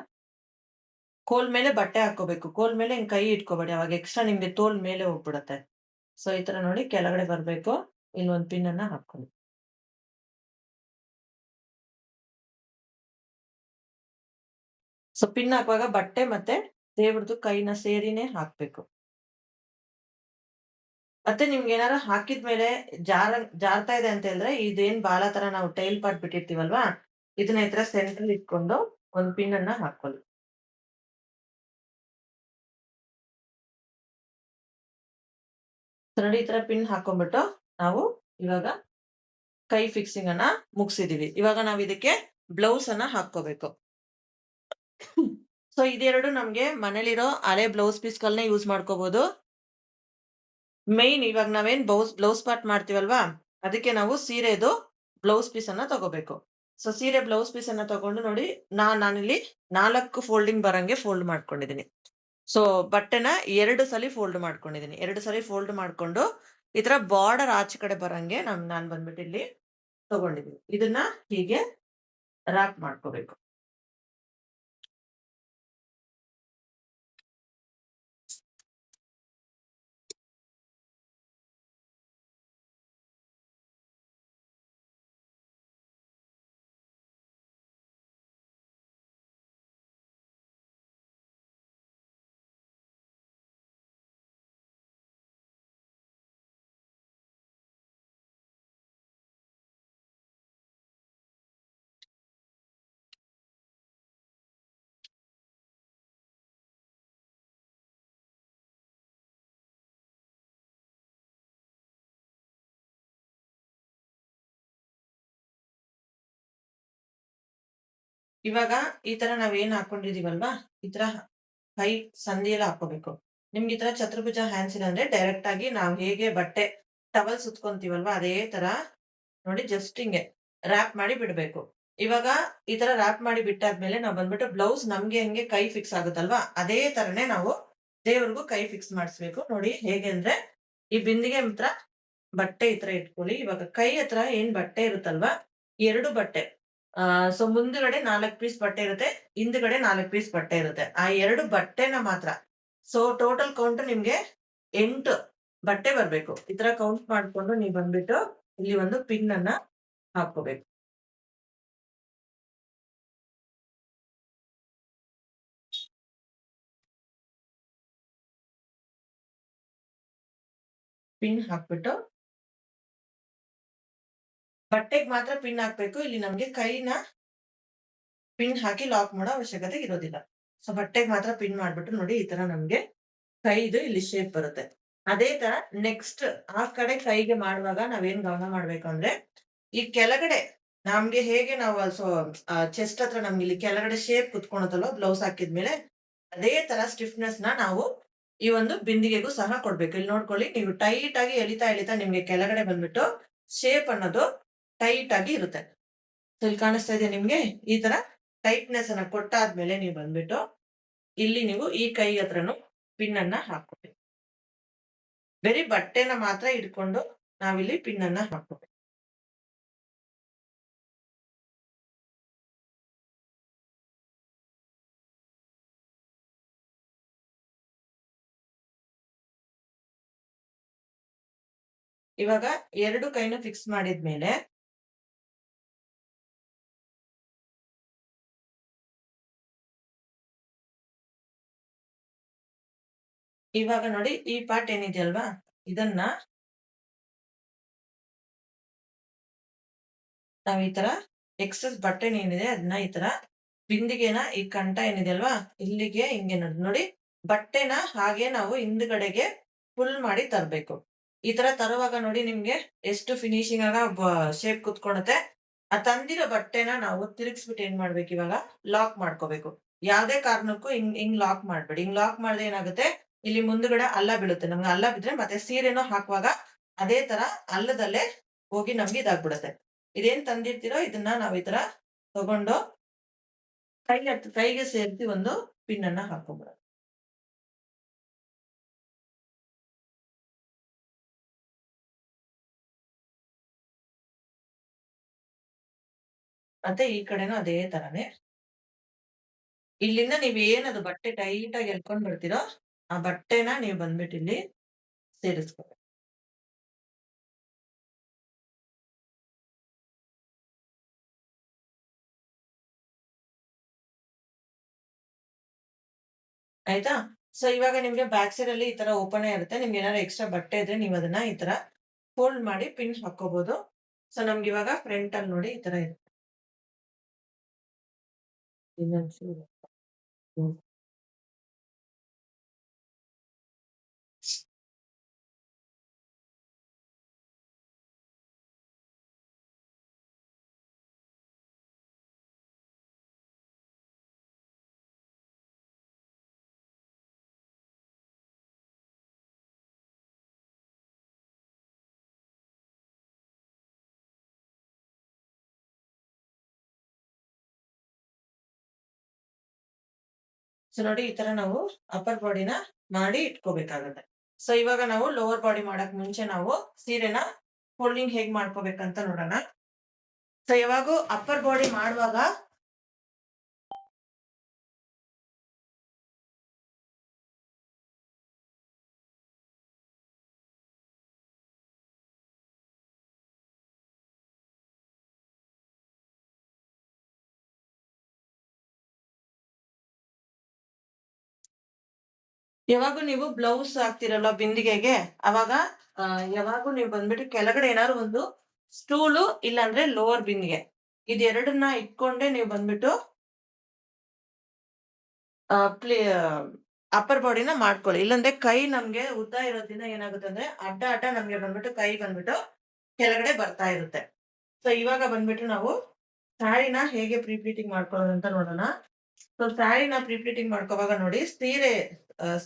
ಕೋಲ್ ಮೇಲೆ ಬಟ್ಟೆ ಹಾಕ್ಕೋಬೇಕು. ಕೋಲ್ ಮೇಲೆ ಹಿಂಗ್ ಕೈ ಇಟ್ಕೋಬೇಡಿ. ಅವಾಗ ಎಕ್ಸ್ಟ್ರಾ ನಿಮ್ಗೆ ತೋಲ್ ಮೇಲೆ ಹೋಗ್ಬಿಡತ್ತೆ. ಸೊ ಈ ತರ ನೋಡಿ ಕೆಳಗಡೆ ಬರ್ಬೇಕು. ಇಲ್ಲೊಂದ್ ಪಿನ್ ಅನ್ನ ಹಾಕ್ಕೊಳ್ಳಿ. ಸೊ ಪಿನ್ ಹಾಕುವಾಗ ಬಟ್ಟೆ ಮತ್ತೆ ದೇವ್ರದ್ದು ಕೈನ ಸೇರಿನೇ ಹಾಕ್ಬೇಕು. ಮತ್ತೆ ನಿಮ್ಗೇನಾರ ಹಾಕಿದ್ಮೇಲೆ ಜಾರ್ತಾ ಇದೆ ಅಂತ ಹೇಳಿದ್ರೆ ಇದೇನ್ ಬಾಲ ತರ ನಾವು ಟೈಲ್ ಪಾರ್ಟ್ ಬಿಟ್ಟಿರ್ತೀವಲ್ವಾ? ಇದನ್ನ ಈ ತರ ಸೆಂಟ್ರಲ್ ಇಟ್ಕೊಂಡು ಒಂದ್ ಪಿನ್ ಅನ್ನ ಹಾಕೊಳ್ಳಿ. ಸೊ ನೋಡಿ ಈ ತರ ಪಿನ್ ಹಾಕೊಂಡ್ಬಿಟ್ಟು ನಾವು ಇವಾಗ ಕೈ ಫಿಕ್ಸಿಂಗ್ ಅನ್ನ ಮುಗ್ಸಿದೀವಿ. ಇವಾಗ ನಾವ್ ಇದಕ್ಕೆ ಬ್ಲೌಸ್ ಅನ್ನ ಹಾಕ್ಕೋಬೇಕು. ಸೊ ಇದೆರಡು ನಮ್ಗೆ ಮನೇಲಿರೋ ಹಳೆ ಬ್ಲೌಸ್ ಪೀಸ್‌ಗಳನ್ನೇ ಯೂಸ್ ಮಾಡ್ಕೋಬಹುದು. ಇವಾಗ ನಾವೇನ್ ಬ್ಲೌಸ್ ಪಾರ್ಟ್ ಮಾಡ್ತೀವಲ್ವಾ? ಅದಕ್ಕೆ ನಾವು ಸೀರೆದು ಬ್ಲೌಸ್ ಪೀಸ್ ಅನ್ನ ತಗೋಬೇಕು. ಸೊ ಸೀರೆ ಬ್ಲೌಸ್ ಪೀಸ್ ಅನ್ನ ತಗೊಂಡು ನೋಡಿ ನಾನಿಲ್ಲಿ 4 ಫೋಲ್ಡಿಂಗ್ ಬರಂಗೆ ಫೋಲ್ಡ್ ಮಾಡ್ಕೊಂಡಿದೀನಿ. ಸೊ ಬಟ್ಟೆನ 2 ಸಲಿ ಫೋಲ್ಡ್ ಮಾಡ್ಕೊಂಡಿದೀನಿ. 2 ಸಲಿ ಫೋಲ್ಡ್ ಮಾಡ್ಕೊಂಡು ಈ ತರ ಬಾರ್ಡರ್ ಆಚೆ ಕಡೆ ಬರಂಗೆ ನಾನ್ ಬಂದ್ಬಿಟ್ಟು ಇಲ್ಲಿ ತಗೊಂಡಿದೀನಿ. ಇದನ್ನ ಹೀಗೆ ರ್ಯಾಪ್ ಮಾಡ್ಕೋಬೇಕು. ಇವಾಗ ಈ ತರ ನಾವೇನ್ ಹಾಕೊಂಡಿದೀವಲ್ವಾ? ಈ ತರ ಕೈ ಸಂದಿಯೆಲ್ಲ ಹಾಕೋಬೇಕು. ನಿಮ್ಗೆ ಈ ತರ ಚತುರ್ಭುಜ ಹ್ಯಾಂಡ್ಸ್ ಇಲ್ಲ ಅಂದ್ರೆ ಡೈರೆಕ್ಟ್ ಆಗಿ ನಾವ್ ಹೇಗೆ ಬಟ್ಟೆ ಟವಲ್ ಸುತ್ಕೊಂತೀವಲ್ವಾ? ಅದೇ ತರ ನೋಡಿ ಜಸ್ಟ್ ಹಿಂಗೆ ರ್ಯಾಪ್ ಮಾಡಿ ಬಿಡ್ಬೇಕು. ಇವಾಗ ಈ ತರ ರ್ಯಾಪ್ ಮಾಡಿ ಬಿಟ್ಟಾದ್ಮೇಲೆ ನಾವ್ ಬಂದ್ಬಿಟ್ಟು ಬ್ಲೌಸ್ ನಮ್ಗೆ ಹೆಂಗೆ ಕೈ ಫಿಕ್ಸ್ ಆಗುತ್ತಲ್ವಾ? ಅದೇ ತರನೇ ನಾವು ದೇವ್ರಿಗೂ ಕೈ ಫಿಕ್ಸ್ ಮಾಡಿಸ್ಬೇಕು. ನೋಡಿ ಹೇಗೆ ಅಂದ್ರೆ ಈ ಬಿಂದಿಗೆ ಹತ್ರ ಬಟ್ಟೆ ಈ ತರ ಇಟ್ಕೊಳ್ಳಿ. ಇವಾಗ ಕೈ ಹತ್ರ ಏನ್ ಬಟ್ಟೆ ಇರುತ್ತಲ್ವಾ? 2 ಬಟ್ಟೆ ಸೊ ಮುಂದ್ಗಡೆ 4 ಪೀಸ್ ಬಟ್ಟೆ ಇರುತ್ತೆ. ಹಿಂದ್ಗಡೆ 4 ಪೀಸ್ ಬಟ್ಟೆ ಇರುತ್ತೆ. ಆ 2 ಬಟ್ಟೆನ ಮಾತ್ರ ಸೊ ಟೋಟಲ್ ಕೌಂಟ್ ನಿಮ್ಗೆ 8 ಬಟ್ಟೆ ಬರ್ಬೇಕು. ಈ ತರ ಕೌಂಟ್ ಮಾಡ್ಕೊಂಡು ನೀವ್ ಬಂದ್ಬಿಟ್ಟು ಇಲ್ಲಿ ಒಂದು ಪಿನ್ ಅನ್ನ ಹಾಕ್ಕೋಬೇಕು. ಪಿನ್ ಹಾಕ್ಬಿಟ್ಟು ಬಟ್ಟೆಗ್ ಮಾತ್ರ ಪಿನ್ ಹಾಕ್ಬೇಕು. ಇಲ್ಲಿ ನಮ್ಗೆ ಕೈನ ಪಿನ್ ಹಾಕಿ ಲಾಕ್ ಮಾಡೋ ಅವಶ್ಯಕತೆ ಇರೋದಿಲ್ಲ. ಸೊ ಬಟ್ಟೆಗ್ ಮಾತ್ರ ಪಿನ್ ಮಾಡ್ಬಿಟ್ಟು ನೋಡಿ ಈ ತರ ನಮ್ಗೆ ಕೈದು ಇಲ್ಲಿ ಶೇಪ್ ಬರುತ್ತೆ. ಅದೇ ತರ ನೆಕ್ಸ್ಟ್ ಆ ಕಡೆ ಕೈಗೆ ಮಾಡುವಾಗ ನಾವೇನ್ ಗಮನ ಮಾಡ್ಬೇಕು ಅಂದ್ರೆ, ಈ ಕೆಳಗಡೆ ನಮ್ಗೆ ಹೇಗೆ ನಾವು ಚೆಸ್ಟ್ ಹತ್ರ ನಮ್ಗೆ ಇಲ್ಲಿ ಕೆಳಗಡೆ ಶೇಪ್ ಕುತ್ಕೊಳತ್ತಲ್ವಾ ಬ್ಲೌಸ್ ಹಾಕಿದ್ಮೇಲೆ, ಅದೇ ತರ ಸ್ಟಿಫ್ನೆಸ್‌ನ ನಾವು ಈ ಒಂದು ಬಿಂದಿಗೆಗೂ ಸಹ ಕೊಡ್ಬೇಕು. ಇಲ್ಲಿ ನೋಡ್ಕೊಳ್ಳಿ ನೀವು ಟೈಟ್ ಆಗಿ ಎಳಿತಾ, ಎಳಿತಾ ನಿಮ್ಗೆ ಕೆಳಗಡೆ ಬಂದ್ಬಿಟ್ಟು ಶೇಪ್ ಅನ್ನೋದು ಟೈಟ್ ಆಗಿ ಇರುತ್ತೆ. ಸೊ ಇಲ್ಲಿ ಕಾಣಿಸ್ತಾ ಇದೆಯಾ ನಿಮ್ಗೆ? ಈ ತರ ಟೈಟ್‌ನೆಸ್ ಅನ್ನ ಕೊಟ್ಟಾದ್ಮೇಲೆ ನೀವು ಬಂದ್ಬಿಟ್ಟು, ಇಲ್ಲಿ ನೀವು ಈ ಕೈ ಹತ್ರನು ಪಿನ್ ಅನ್ನ ಹಾಕ್ಕೊಬೇಕು. ಬರೀ ಬಟ್ಟೆನ ಮಾತ್ರ ಇಟ್ಕೊಂಡು ನಾವಿಲ್ಲಿ ಪಿನ್ ಅನ್ನ ಹಾಕ್ಬೇಕು. ಇವಾಗ 2 ಕೈನು ಫಿಕ್ಸ್ ಮಾಡಿದ್ಮೇಲೆ ಇವಾಗ ನೋಡಿ ಈ ಪಾರ್ಟ್ ಏನಿದೆಯಲ್ವಾ? ಇದನ್ನ ನಾವ್ ಈ ತರ ಎಕ್ಸೆಸ್ ಬಟ್ಟೆನೇನಿದೆ ಅದನ್ನ ಈ ತರ ಬಿಂದಿಗೆನ ಈ ಕಂಠ ಏನಿದೆ ಅಲ್ವಾ? ಇಲ್ಲಿಗೆ ಹಿಂಗೆ ನೋಡಿ ಬಟ್ಟೆನ ಹಾಗೆ ನಾವು ಹಿಂದ್ಗಡೆಗೆ ಫುಲ್ ಮಾಡಿ ತರ್ಬೇಕು. ಈ ತರ ತರುವಾಗ ನೋಡಿ ನಿಮ್ಗೆ ಎಷ್ಟು ಫಿನಿಶಿಂಗ್ ಆಗ ಶೇಪ್ ಕುತ್ಕೊಳುತ್ತೆ. ಆ ತಂದಿರೋ ಬಟ್ಟೆನ ನಾವು ತಿರುಗಿಸ್ಬಿಟ್ಟು ಏನ್ ಮಾಡ್ಬೇಕಿವಾಗ ಲಾಕ್ ಮಾಡ್ಕೋಬೇಕು. ಯಾವ್ದೇ ಕಾರಣಕ್ಕೂ ಹಿಂಗ್ ಹಿಂಗ್ ಲಾಕ್ ಮಾಡ್ಬೇಡಿ. ಹಿಂಗ್ ಲಾಕ್ ಮಾಡಿದ್ರೆ ಏನಾಗುತ್ತೆ, ಇಲ್ಲಿ ಮುಂದುಗಡೆ ಹಲ್ಲ ಬೀಳುತ್ತೆ. ನಮ್ಗೆ ಹಲ್ಲ ಬಿದ್ರೆ ಮತ್ತೆ ಸೀರೆನೂ ಹಾಕುವಾಗ ಅದೇ ತರ ಹಲ್ಲದಲ್ಲೇ ಹೋಗಿ ನಮ್ಗೆ ಇದಾಗ್ಬಿಡುತ್ತೆ. ಇದೇನ್ ತಂದಿರ್ತೀರೋ ಇದನ್ನ ನಾವ್ ಈ ತರ ತಗೊಂಡು ಕೈಗೆ ಸೇರಿಸಿ ಒಂದು ಪಿನ್ ಅನ್ನ ಹಾಕೊಂಡ್ಬಿಡೋದು. ಮತ್ತೆ ಈ ಕಡೆನೂ ಅದೇ ತರಾನೇ. ಇಲ್ಲಿಂದ ನೀವ್ ಏನದು ಬಟ್ಟೆ ಟೈಟ್ ಆಗಿ ಎಳ್ಕೊಂಡ್ ಬರ್ತೀರೋ, ಆ ಬಟ್ಟೆನ ನೀವು ಬಂದ್ಬಿಟ್ಟು ಇಲ್ಲಿ ಸೇರಿಸ್ಕೊಬೇಕು. ಆಯ್ತಾ? ಸೊ ಇವಾಗ ನಿಮ್ಗೆ ಬ್ಯಾಕ್ ಸೈಡ್ ಅಲ್ಲಿ ಈ ತರ ಓಪನೇ ಇರುತ್ತೆ. ನಿಮ್ಗೆ ಏನಾದ್ರು ಎಕ್ಸ್ಟ್ರಾ ಬಟ್ಟೆ ಇದ್ರೆ ನೀವ್ ಅದನ್ನ ಈ ತರ ಫೋಲ್ಡ್ ಮಾಡಿ ಪಿನ್ ಹಾಕೋಬಹುದು. ಸೊ ನಮ್ಗೆ ಇವಾಗ ಫ್ರಂಟ್ ಅಲ್ಲಿ ನೋಡಿ ಈ ತರ ಇದೆ. ಇನ್ನೊಂಚೂರು. ಹ್ಮ್. ಸೊ ನೋಡಿ ಈ ತರ ನಾವು ಅಪ್ಪರ್ ಬಾಡಿನ ಮಾಡಿ ಇಟ್ಕೋಬೇಕಾಗುತ್ತೆ. ಸೊ ಇವಾಗ ನಾವು ಲೋವರ್ ಬಾಡಿ ಮಾಡಕ್ ಮುಂಚೆ ನಾವು ಸೀರೆನ ಫೋಲ್ಡಿಂಗ್ ಹೇಗ್ ಮಾಡ್ಕೋಬೇಕಂತ ನೋಡೋಣ. ಸೊ ಯಾವಾಗೂ ಅಪ್ಪರ್ ಬಾಡಿ ಮಾಡುವಾಗ ಯಾವಾಗೂ ನೀವು ಬ್ಲೌಸ್ ಹಾಕ್ತಿರಲ್ವಾ ಬಿಂದಿಗೆಗೆ, ಅವಾಗ ಯಾವಾಗೂ ನೀವು ಬಂದ್ಬಿಟ್ಟು ಕೆಳಗಡೆ ಏನಾದ್ರು ಒಂದು ಸ್ಟೂಲು ಇಲ್ಲಾಂದ್ರೆ ಲೋವರ್ ಬಿಂದಿಗೆ ಇದೆರಡನ್ನ ಇಟ್ಕೊಂಡೇ ನೀವು ಬಂದ್ಬಿಟ್ಟು ಆ ಪ್ಲೇ ಅಪ್ಪರ್ ಬಾಡಿನ ಮಾಡ್ಕೊಳ್ಳಿ. ಇಲ್ಲಾಂದ್ರೆ ಕೈ ನಮ್ಗೆ ಉದ್ದ ಇರೋದ್ರಿಂದ ಏನಾಗುತ್ತೆ ಅಂದ್ರೆ ಅಡ್ಡ ಅಡ್ಡ ನಮ್ಗೆ ಬಂದ್ಬಿಟ್ಟು ಕೈ ಬಂದ್ಬಿಟ್ಟು ಕೆಳಗಡೆ ಬರ್ತಾ ಇರುತ್ತೆ. ಸೊ ಇವಾಗ ಬಂದ್ಬಿಟ್ಟು ನಾವು ಸ್ಯಾರಿನ ಹೇಗೆ ಪ್ರೀ ಪ್ಲೀಟಿಂಗ್ ಮಾಡ್ಕೊಳ್ಳೋದು ಅಂತ ನೋಡೋಣ. ಸೊ ಸ್ಯಾರಿನ ಪ್ರೀ ಪ್ಲೀಟಿಂಗ್ ಮಾಡ್ಕೋವಾಗ ನೋಡಿ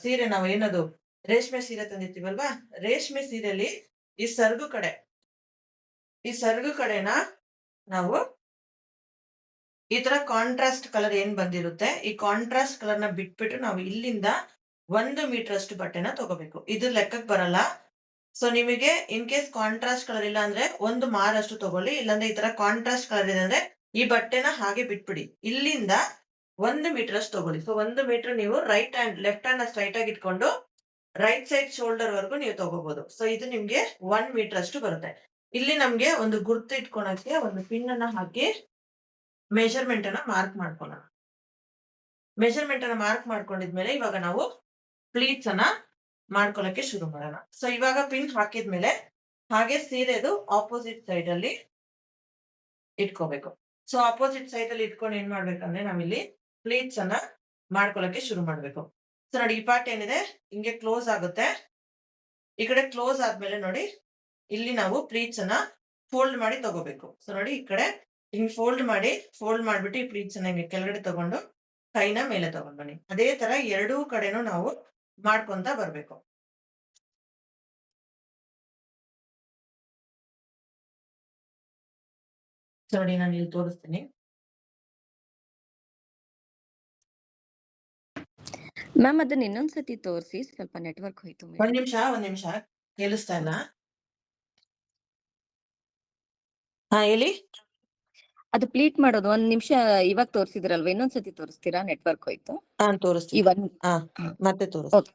ಸೀರೆ ನಾವು ಏನದು ರೇಷ್ಮೆ ಸೀರೆ ತಂದಿರ್ತೀವಲ್ವಾ? ರೇಷ್ಮೆ ಸೀರೆಲಿ ಈ ಸೆರಗು ಕಡೆ ಈ ಸೆರಗು ಕಡೆನ ನಾವು ಈ ತರ ಕಾಂಟ್ರಾಸ್ಟ್ ಕಲರ್ ಏನ್ ಬಂದಿರುತ್ತೆ, ಈ ಕಾಂಟ್ರಾಸ್ಟ್ ಕಲರ್‌ನ ಬಿಟ್ಬಿಟ್ಟು ನಾವು ಇಲ್ಲಿಂದ 1 ಮೀಟರ್ ಅಷ್ಟು ಬಟ್ಟೆನ ತಗೋಬೇಕು. ಇದು ಲೆಕ್ಕಕ್ಕೆ ಬರಲ್ಲ. ಸೊ ನಿಮಗೆ ಇನ್ ಕೇಸ್ ಕಾಂಟ್ರಾಸ್ಟ್ ಕಲರ್ ಇಲ್ಲ ಅಂದ್ರೆ 1 ಮಾರಷ್ಟು ತಗೊಳ್ಳಿ. ಇಲ್ಲಾಂದ್ರೆ ಈ ತರ ಕಾಂಟ್ರಾಸ್ಟ್ ಕಲರ್ ಇದೆ ಅಂದ್ರೆ ಈ ಬಟ್ಟೆನ ಹಾಗೆ ಬಿಟ್ಬಿಡಿ. ಇಲ್ಲಿಂದ 1 ಮೀಟರ್ ಅಷ್ಟು ತಗೊಳ್ಳಿ. ಸೊ 1 ಮೀಟರ್ ನೀವು ಲೆಫ್ಟ್ ಹ್ಯಾಂಡ್‌ನ ಸ್ಟ್ರೈಟ್ ಆಗಿ ಇಟ್ಕೊಂಡು ರೈಟ್ ಸೈಡ್ ಶೋಲ್ಡರ್ ವರೆಗೂ ನೀವು ತಗೋಬಹುದು. ಸೊ ಇದು ನಿಮ್ಗೆ 1 ಮೀಟರ್ ಅಷ್ಟು ಬರುತ್ತೆ. ಇಲ್ಲಿ ನಮ್ಗೆ ಒಂದು ಗುರ್ತು ಇಟ್ಕೊಳಕ್ಕೆ ಒಂದು ಪಿನ್ ಅನ್ನ ಹಾಕಿ ಮೆಜರ್‌ಮೆಂಟ್ ಅನ್ನ ಮಾರ್ಕ್ ಮಾಡ್ಕೊಳ್ಳೋಣ. ಮೆಜರ್‌ಮೆಂಟ್ ಅನ್ನ ಮಾರ್ಕ್ ಮಾಡ್ಕೊಂಡಿದ್ಮೇಲೆ ಇವಾಗ ನಾವು ಪ್ಲೀಟ್ಸ್ ಅನ್ನ ಮಾಡ್ಕೊಳ್ಳಕ್ಕೆ ಶುರು ಮಾಡೋಣ. ಸೊ ಇವಾಗ ಪಿನ್ ಹಾಕಿದ್ಮೇಲೆ ಹಾಗೆ ಸೀರೆದು ಅಪೋಸಿಟ್ ಸೈಡ್ ಅಲ್ಲಿ ಇಟ್ಕೋಬೇಕು. ಸೊ ಅಪೋಸಿಟ್ ಸೈಡ್ ಅಲ್ಲಿ ಇಟ್ಕೊಂಡು ಏನ್ ಮಾಡ್ಬೇಕಂದ್ರೆ ನಾವಿಲ್ಲಿ ಪ್ಲೀಟ್ಸ್ ಅನ್ನ ಮಾಡ್ಕೊಳ್ಳಕ್ಕೆ ಶುರು ಮಾಡ್ಬೇಕು. ಸೊ ನೋಡಿ ಈ ಪಾರ್ಟ್ ಏನಿದೆ ಹಿಂಗೆ ಕ್ಲೋಸ್ ಆಗುತ್ತೆ. ಈ ಕಡೆ ಕ್ಲೋಸ್ ಆದ್ಮೇಲೆ ನೋಡಿ ಇಲ್ಲಿ ನಾವು ಪ್ಲೀಟ್ಸ್ ಅನ್ನ ಫೋಲ್ಡ್ ಮಾಡಿ ತಗೋಬೇಕು. ಸೊ ನೋಡಿ ಈ ಕಡೆ ಹಿಂಗ್ ಫೋಲ್ಡ್ ಮಾಡ್ಬಿಟ್ಟು ಈ ಪ್ಲೀಟ್ಸ್ ಅನ್ನ ಹಿಂಗೆ ಕೆಳಗಡೆ ತಗೊಂಡು ಕೈನ ಮೇಲೆ ತಗೊಂಡ್ ಬನ್ನಿ. ಅದೇ ತರ ಎರಡೂ ಕಡೆನೂ ನಾವು ಮಾಡ್ಕೊಂತ ಬರ್ಬೇಕು. ಸೊ ನೋಡಿ ನಾನು ಇಲ್ಲಿ ತೋರಿಸ್ತೀನಿ. ಮ್ಯಾಮ್ ಅದನ್ನ ಇನ್ನೊಂದ್ಸತಿ ತೋರಿಸಿ ಸ್ವಲ್ಪ ನೆಟ್ವರ್ಕ್ ಹೋಯ್ತು ಒಂದ್ ಮೇಬಿ. ನಿಮಿಷ ಕೇಳಿಸ್ತಾ ಇಲ್ಲ? ಹಾ, ಹೇಳಿ. ಅದು ಪ್ಲೀಟ್ ಮಾಡೋದು ಒಂದ್ ನಿಮಿಷ. ಇವಾಗ ತೋರಿಸಿದ್ರಲ್ವಾ, ಇನ್ನೊಂದ್ಸತಿ ತೋರಿಸ್ತೀರಾ? ನೆಟ್ವರ್ಕ್ ಹೋಯ್ತು. ಈ ತೋರಿಸ್ತೀನಿ. ಒಂದ್ ಹಾ, ಮತ್ತೆ ತೋರಿಸ್ತೀನಿ. ಓಕೆ.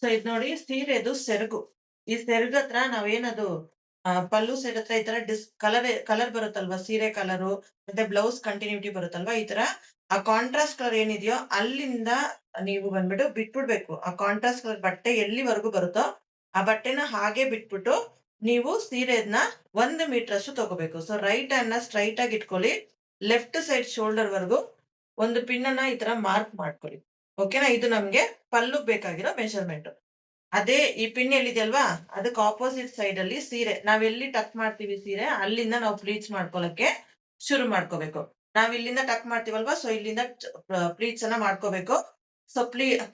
ಸೊ ಇದ್ ನೋಡಿ, ಸೀರೆದು ಸೆರಗು. ಈ ಸೆರಗ್ ಹತ್ರ ನಾವೇನದು ಪಲ್ಲು ಸೈಡ್ ಹತ್ರ ಈ ತರ ಕಲರ್ ಬರುತ್ತಲ್ವಾ, ಸೀರೆ ಕಲರು ಮತ್ತೆ ಬ್ಲೌಸ್ ಕಂಟಿನ್ಯೂಟಿ ಬರುತ್ತಲ್ವಾ, ಈ ತರ ಆ ಕಾಂಟ್ರಾಸ್ಟ್ ಕಲರ್ ಏನಿದೆಯೋ ಅಲ್ಲಿಂದ ನೀವು ಬಂದ್ಬಿಟ್ಟು ಬಿಟ್ಬಿಡ್ಬೇಕು. ಆ ಕಾಂಟ್ರಾಸ್ಟ್ ಕಲರ್ ಬಟ್ಟೆ ಎಲ್ಲಿವರೆಗೂ ಬರುತ್ತೋ ಆ ಬಟ್ಟೆನ ಹಾಗೆ ಬಿಟ್ಬಿಟ್ಟು ನೀವು ಸೀರೆದ್ನ 1 ಮೀಟರ್ ಅಷ್ಟು ತಗೋಬೇಕು. ಸೊ ರೈಟ್ ಹ್ಯಾಂಡ್ ನ ಸ್ಟ್ರೈಟ್ ಆಗಿ ಇಟ್ಕೊಳ್ಳಿ. ಲೆಫ್ಟ್ ಸೈಡ್ ಶೋಲ್ಡರ್ ವರೆಗೂ ಒಂದು ಪಿನ್ ಅನ್ನ ಈ ತರ ಮಾರ್ಕ್ ಮಾಡ್ಕೊಳ್ಳಿ. ಓಕೆನಾ? ಇದು ನಮ್ಗೆ ಪಲ್ಲುಗ್ ಬೇಕಾಗಿರೋ ಮೆಷರ್‌ಮೆಂಟ್. ಅದೇ ಈ ಪಿನ್ ಎಲ್ಲಿದೆಯಲ್ವಾ, ಅದಕ್ಕೆ ಅಪೋಸಿಟ್ ಸೈಡ್ ಅಲ್ಲಿ ಸೀರೆ ನಾವೆಲ್ಲಿ ಟಕ್ ಮಾಡ್ತೀವಿ ಸೀರೆ, ಅಲ್ಲಿಂದ ನಾವು ಪ್ಲೀಟ್ಸ್ ಮಾಡ್ಕೊಳಕ್ಕೆ ಶುರು ಮಾಡ್ಕೋಬೇಕು. ನಾವ್ ಇಲ್ಲಿಂದ ಟಕ್ ಮಾಡ್ತೀವಲ್ವಾ, ಸೊ ಇಲ್ಲಿಂದ ಪ್ಲೀಟ್ಸ್ ಅನ್ನ ಮಾಡ್ಕೋಬೇಕು. ಸೊ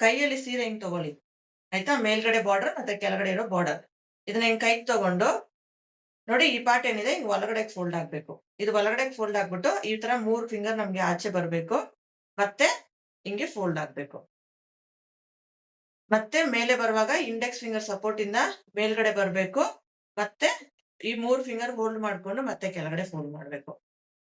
ಕೈಯಲ್ಲಿ ಸೀರೆ ಹಿಂಗ್ ತಗೊಳ್ಳಿ. ಆಯ್ತಾ? ಮೇಲ್ಗಡೆ ಬಾರ್ಡರ್ ಮತ್ತೆ ಕೆಳಗಡೆ ಇರೋ ಬಾರ್ಡರ್. ಇದನ್ನ ಹಿಂಗ್ ಕೈಗೆ ತಗೊಂಡು ನೋಡಿ, ಈ ಪಾರ್ಟ್ ಏನಿದೆ ಹಿಂಗ್ ಒಳಗಡೆಗೆ ಫೋಲ್ಡ್ ಆಗ್ಬೇಕು. ಇದು ಒಳಗಡೆಗೆ ಫೋಲ್ಡ್ ಆಗ್ಬಿಟ್ಟು ಈ ತರ 3 ಫಿಂಗರ್ ನಮ್ಗೆ ಆಚೆ ಬರ್ಬೇಕು. ಮತ್ತೆ ಹಿಂಗೆ ಫೋಲ್ಡ್ ಆಗ್ಬೇಕು. ಮತ್ತೆ ಮೇಲೆ ಬರುವಾಗ ಇಂಡೆಕ್ಸ್ ಫಿಂಗರ್ ಸಪೋರ್ಟ್ ಇಂದ ಮೇಲ್ಗಡೆ ಬರ್ಬೇಕು. ಮತ್ತೆ ಈ 3 ಫಿಂಗರ್ ಹೋಲ್ಡ್ ಮಾಡ್ಕೊಂಡು ಮತ್ತೆ ಕೆಳಗಡೆ ಫೋಲ್ಡ್ ಮಾಡ್ಬೇಕು.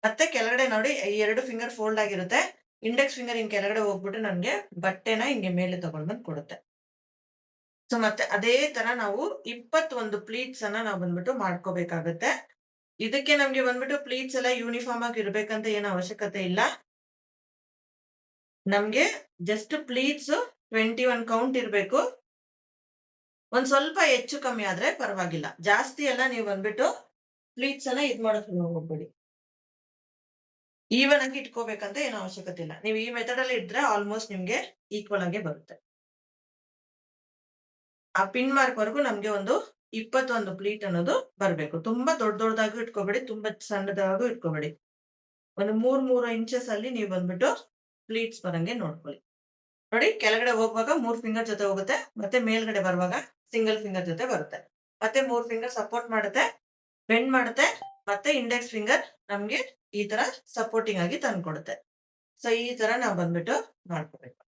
ಮತ್ತೆ ಕೆಳಗಡೆ ನೋಡಿ, ಈ 2 ಫಿಂಗರ್ ಫೋಲ್ಡ್ ಆಗಿರುತ್ತೆ. ಇಂಡೆಕ್ಸ್ ಫಿಂಗರ್ ಹಿಂಗ್ ಕೆಳಗಡೆ ಹೋಗ್ಬಿಟ್ಟು ನಮ್ಗೆ ಬಟ್ಟೆನ ಹಿಂಗೆ ಮೇಲೆ ತಗೊಂಡ್ ಬಂದ್ ಕೊಡುತ್ತೆ. ಸೊ ಮತ್ತೆ ಅದೇ ತರ ನಾವು 21 ಪ್ಲೀಟ್ಸ್ ಅನ್ನ ನಾವು ಬಂದ್ಬಿಟ್ಟು ಮಾಡ್ಕೋಬೇಕಾಗುತ್ತೆ. ಇದಕ್ಕೆ ನಮ್ಗೆ ಬಂದ್ಬಿಟ್ಟು ಪ್ಲೀಟ್ಸ್ ಎಲ್ಲ ಯೂನಿಫಾರ್ಮ್ ಆಗಿ ಇರ್ಬೇಕಂತ ಏನು ಅವಶ್ಯಕತೆ ಇಲ್ಲ. ನಮ್ಗೆ ಜಸ್ಟ್ ಪ್ಲೀಟ್ಸ್ 21 ಕೌಂಟ್ ಇರ್ಬೇಕು. ಒಂದ್ ಸ್ವಲ್ಪ ಹೆಚ್ಚು ಕಮ್ಮಿ ಆದ್ರೆ ಪರವಾಗಿಲ್ಲ. ಜಾಸ್ತಿ ಎಲ್ಲ ನೀವು ಬಂದ್ಬಿಟ್ಟು ಪ್ಲೀಟ್ಸ್ ಅನ್ನ ಇದ್ ಮಾಡಕ್ ಹೋಗ್ಬೇಡಿ. ಈವನ್ ಆಗಿ ಇಟ್ಕೋಬೇಕಂತ ಏನು ಅವಶ್ಯಕತೆ ಇಲ್ಲ. ನೀವು ಈ ಮೆಥಡ್ ಅಲ್ಲಿ ಇದ್ರೆ ಆಲ್ಮೋಸ್ಟ್ ನಿಮ್ಗೆ ಈಕ್ವಲ್ ಆಗೇ ಬರುತ್ತೆ. ಆ ಪಿನ್ ಮಾರ್ಕ್ ವರೆಗೂ ನಮ್ಗೆ ಒಂದು 21 ಪ್ಲೀಟ್ ಅನ್ನೋದು ಬರ್ಬೇಕು. ತುಂಬಾ ದೊಡ್ಡದಾಗೂ ಇಟ್ಕೋಬೇಡಿ, ತುಂಬಾ ಸಣ್ಣದಾಗೂ ಇಟ್ಕೋಬೇಡಿ. ಒಂದು 3 ಇಂಚಸ್ ಅಲ್ಲಿ ನೀವು ಬಂದ್ಬಿಟ್ಟು ಪ್ಲೀಟ್ಸ್ ಬರಂಗೆ ನೋಡ್ಕೊಳ್ಳಿ. ನೋಡಿ, ಕೆಳಗಡೆ ಹೋಗುವಾಗ 3 ಫಿಂಗರ್ ಜೊತೆ ಹೋಗುತ್ತೆ. ಮತ್ತೆ ಮೇಲ್ಗಡೆ ಬರುವಾಗ ಸಿಂಗಲ್ ಫಿಂಗರ್ ಜೊತೆ ಬರುತ್ತೆ. ಮತ್ತೆ 3 ಫಿಂಗರ್ ಸಪೋರ್ಟ್ ಮಾಡುತ್ತೆ, ಬೆಂಡ್ ಮಾಡುತ್ತೆ. ಮತ್ತೆ ಇಂಡೆಕ್ಸ್ ಫಿಂಗರ್ ನಮ್ಗೆ ಈ ತರ ಸಪೋರ್ಟಿಂಗ್ ಆಗಿ ತಂದ್ಕೊಡುತ್ತೆ. ಸೊ ಈ ತರ ನಾವು ಬಂದ್ಬಿಟ್ಟು ಮಾಡ್ಕೋಬೇಕು.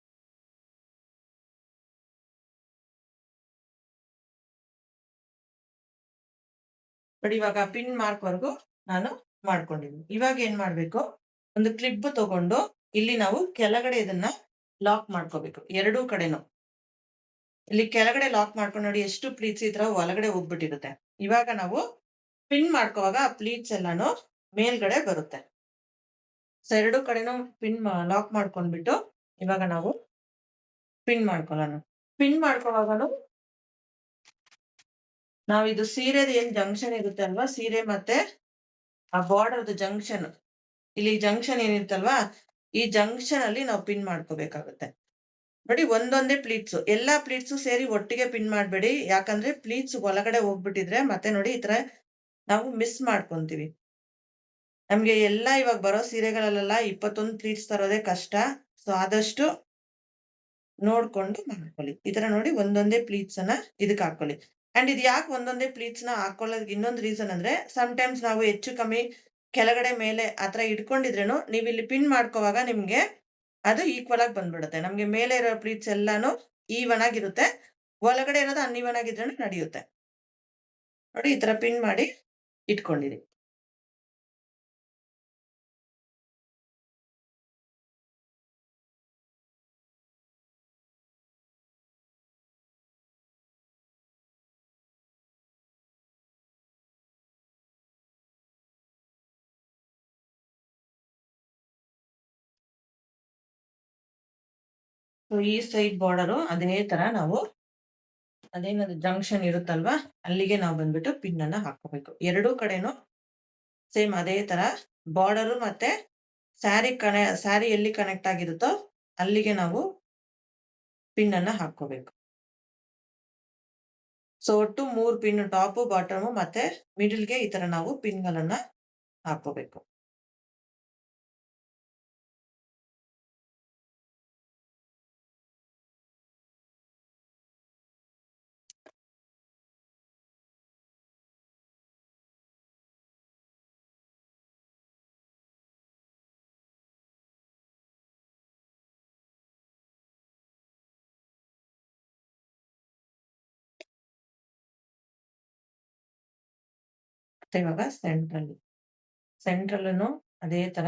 ನೋಡಿ, ಇವಾಗ ಪಿನ್ ಮಾರ್ಕ್ ವರೆಗೂ ನಾನು ಮಾಡ್ಕೊಂಡಿದ್ದೀನಿ. ಇವಾಗ ಏನ್ ಮಾಡ್ಬೇಕು, ಒಂದು ಕ್ಲಿಪ್ ತಗೊಂಡು ಇಲ್ಲಿ ನಾವು ಕೆಳಗಡೆ ಇದನ್ನ ಲಾಕ್ ಮಾಡ್ಕೋಬೇಕು. ಎರಡೂ ಕಡೆನೂ ಇಲ್ಲಿ ಕೆಳಗಡೆ ಲಾಕ್ ಮಾಡ್ಕೊಂಡು ನೋಡಿ, ಎಷ್ಟು ಪ್ಲೀಟ್ಸ್ ಈ ತರ ಒಳಗಡೆ ಹೋಗ್ಬಿಟ್ಟಿರುತ್ತೆ. ಇವಾಗ ನಾವು ಪಿನ್ ಮಾಡ್ಕೋವಾಗ ಆ ಪ್ಲೀಟ್ಸ್ ಎಲ್ಲಾನು ಮೇಲ್ಗಡೆ ಬರುತ್ತೆ. ಸೊ ಎರಡೂ ಕಡೆನೂ ಪಿನ್ ಲಾಕ್ ಮಾಡ್ಕೊಂಡ್ಬಿಟ್ಟು ಇವಾಗ ನಾವು ಪಿನ್ ಮಾಡ್ಕೊಳ್ಳೋಣ. ಪಿನ್ ಮಾಡ್ಕೊಳ್ಳೋವಾಗನು ನಾವು ಇದು ಸೀರೆದು ಏನ್ ಜಂಕ್ಷನ್ ಇರುತ್ತೆ ಅಲ್ವಾ, ಸೀರೆ ಮತ್ತೆ ಆ ಬಾರ್ಡರ್‌ದು ಜಂಕ್ಷನ್, ಇಲ್ಲಿ ಜಂಕ್ಷನ್ ಏನಿರುತ್ತಲ್ವಾ, ಈ ಜಂಕ್ಷನ್ ಅಲ್ಲಿ ನಾವು ಪಿನ್ ಮಾಡ್ಕೋಬೇಕಾಗುತ್ತೆ. ನೋಡಿ, ಒಂದೊಂದೇ ಪ್ಲೀಟ್ಸು, ಎಲ್ಲಾ ಪ್ಲೀಟ್ಸು ಸೇರಿ ಒಟ್ಟಿಗೆ ಪಿನ್ ಮಾಡ್ಬೇಡಿ. ಯಾಕಂದ್ರೆ ಪ್ಲೀಟ್ಸ್ ಒಳಗಡೆ ಹೋಗ್ಬಿಟ್ಟಿದ್ರೆ ಮತ್ತೆ ನೋಡಿ ಈ ತರ ನಾವು ಮಿಸ್ ಮಾಡ್ಕೊಂತೀವಿ. ನಮ್ಗೆ ಎಲ್ಲಾ ಇವಾಗ ಬರೋ ಸೀರೆಗಳಲ್ಲೆಲ್ಲ 21 ಪ್ಲೀಟ್ಸ್ ತರೋದೇ ಕಷ್ಟ. ಸೊ ಆದಷ್ಟು ನೋಡ್ಕೊಂಡು ಮಾಡ್ಕೊಳ್ಳಿ. ಈ ತರ ನೋಡಿ ಒಂದೊಂದೇ ಪ್ಲೀಟ್ಸ್ ಅನ್ನ ಇದಕ್ಕೆ ಹಾಕೊಳ್ಳಿ. ಅಂಡ್ ಇದು ಯಾಕೆ ಒಂದೊಂದೇ ಪ್ಲೀಟ್ಸ್ ನ ಹಾಕೊಳ್ಳೋದಕ್ಕೆ ಇನ್ನೊಂದು ರೀಸನ್ ಅಂದ್ರೆ, ಸಮ್ ಟೈಮ್ಸ್ ನಾವು ಹೆಚ್ಚು ಕಮ್ಮಿ ಕೆಳಗಡೆ ಮೇಲೆ ಆತರ ಇಟ್ಕೊಂಡಿದ್ರೇನು ನೀವು ಇಲ್ಲಿ ಪಿನ್ ಮಾಡ್ಕೋವಾಗ ನಿಮ್ಗೆ ಅದು ಈಕ್ವಲ್ ಆಗಿ ಬಂದ್ಬಿಡುತ್ತೆ. ನಮ್ಗೆ ಮೇಲೆ ಇರೋ ಪ್ಲೀಟ್ಸ್ ಎಲ್ಲಾನು ಈವನ್ ಆಗಿರುತ್ತೆ. ಒಳಗಡೆ ಇರೋದು ಅನ್‌ಈವನ್ ಆಗಿದ್ರೇನು ನಡೆಯುತ್ತೆ. ನೋಡಿ, ಈ ತರ ಪಿನ್ ಮಾಡಿ ಇಟ್ಕೊಂಡಿರಿ. ಸೊ ಈ ಸೈಡ್ ಬಾರ್ಡರು ಅದೇ ತರ ನಾವು ಅದೇನದು ಜಂಕ್ಷನ್ ಇರುತ್ತಲ್ವಾ, ಅಲ್ಲಿಗೆ ನಾವು ಬಂದ್ಬಿಟ್ಟು ಪಿನ್ ಅನ್ನ ಹಾಕೋಬೇಕು. ಎರಡೂ ಕಡೆನೂ ಸೇಮ್ ಅದೇ ತರ ಬಾರ್ಡರು ಮತ್ತೆ ಸ್ಯಾರಿ ಎಲ್ಲಿ ಕನೆಕ್ಟ್ ಆಗಿರುತ್ತೋ ಅಲ್ಲಿಗೆ ನಾವು ಪಿನ್ ಅನ್ನ ಹಾಕೋಬೇಕು. ಸೊ ಒಟ್ಟು 3 ಪಿನ್, ಟಾಪ್, ಬಾಟಮ್ ಮತ್ತೆ ಮಿಡಲ್‌ಗೆ ಈ ತರ ನಾವು ಪಿನ್‌ಗಳನ್ನ ಹಾಕೋಬೇಕು. ಮತ್ತೆ ಇವಾಗ ಸೆಂಟ್ರಲ್ಲೂ ಅದೇ ತರ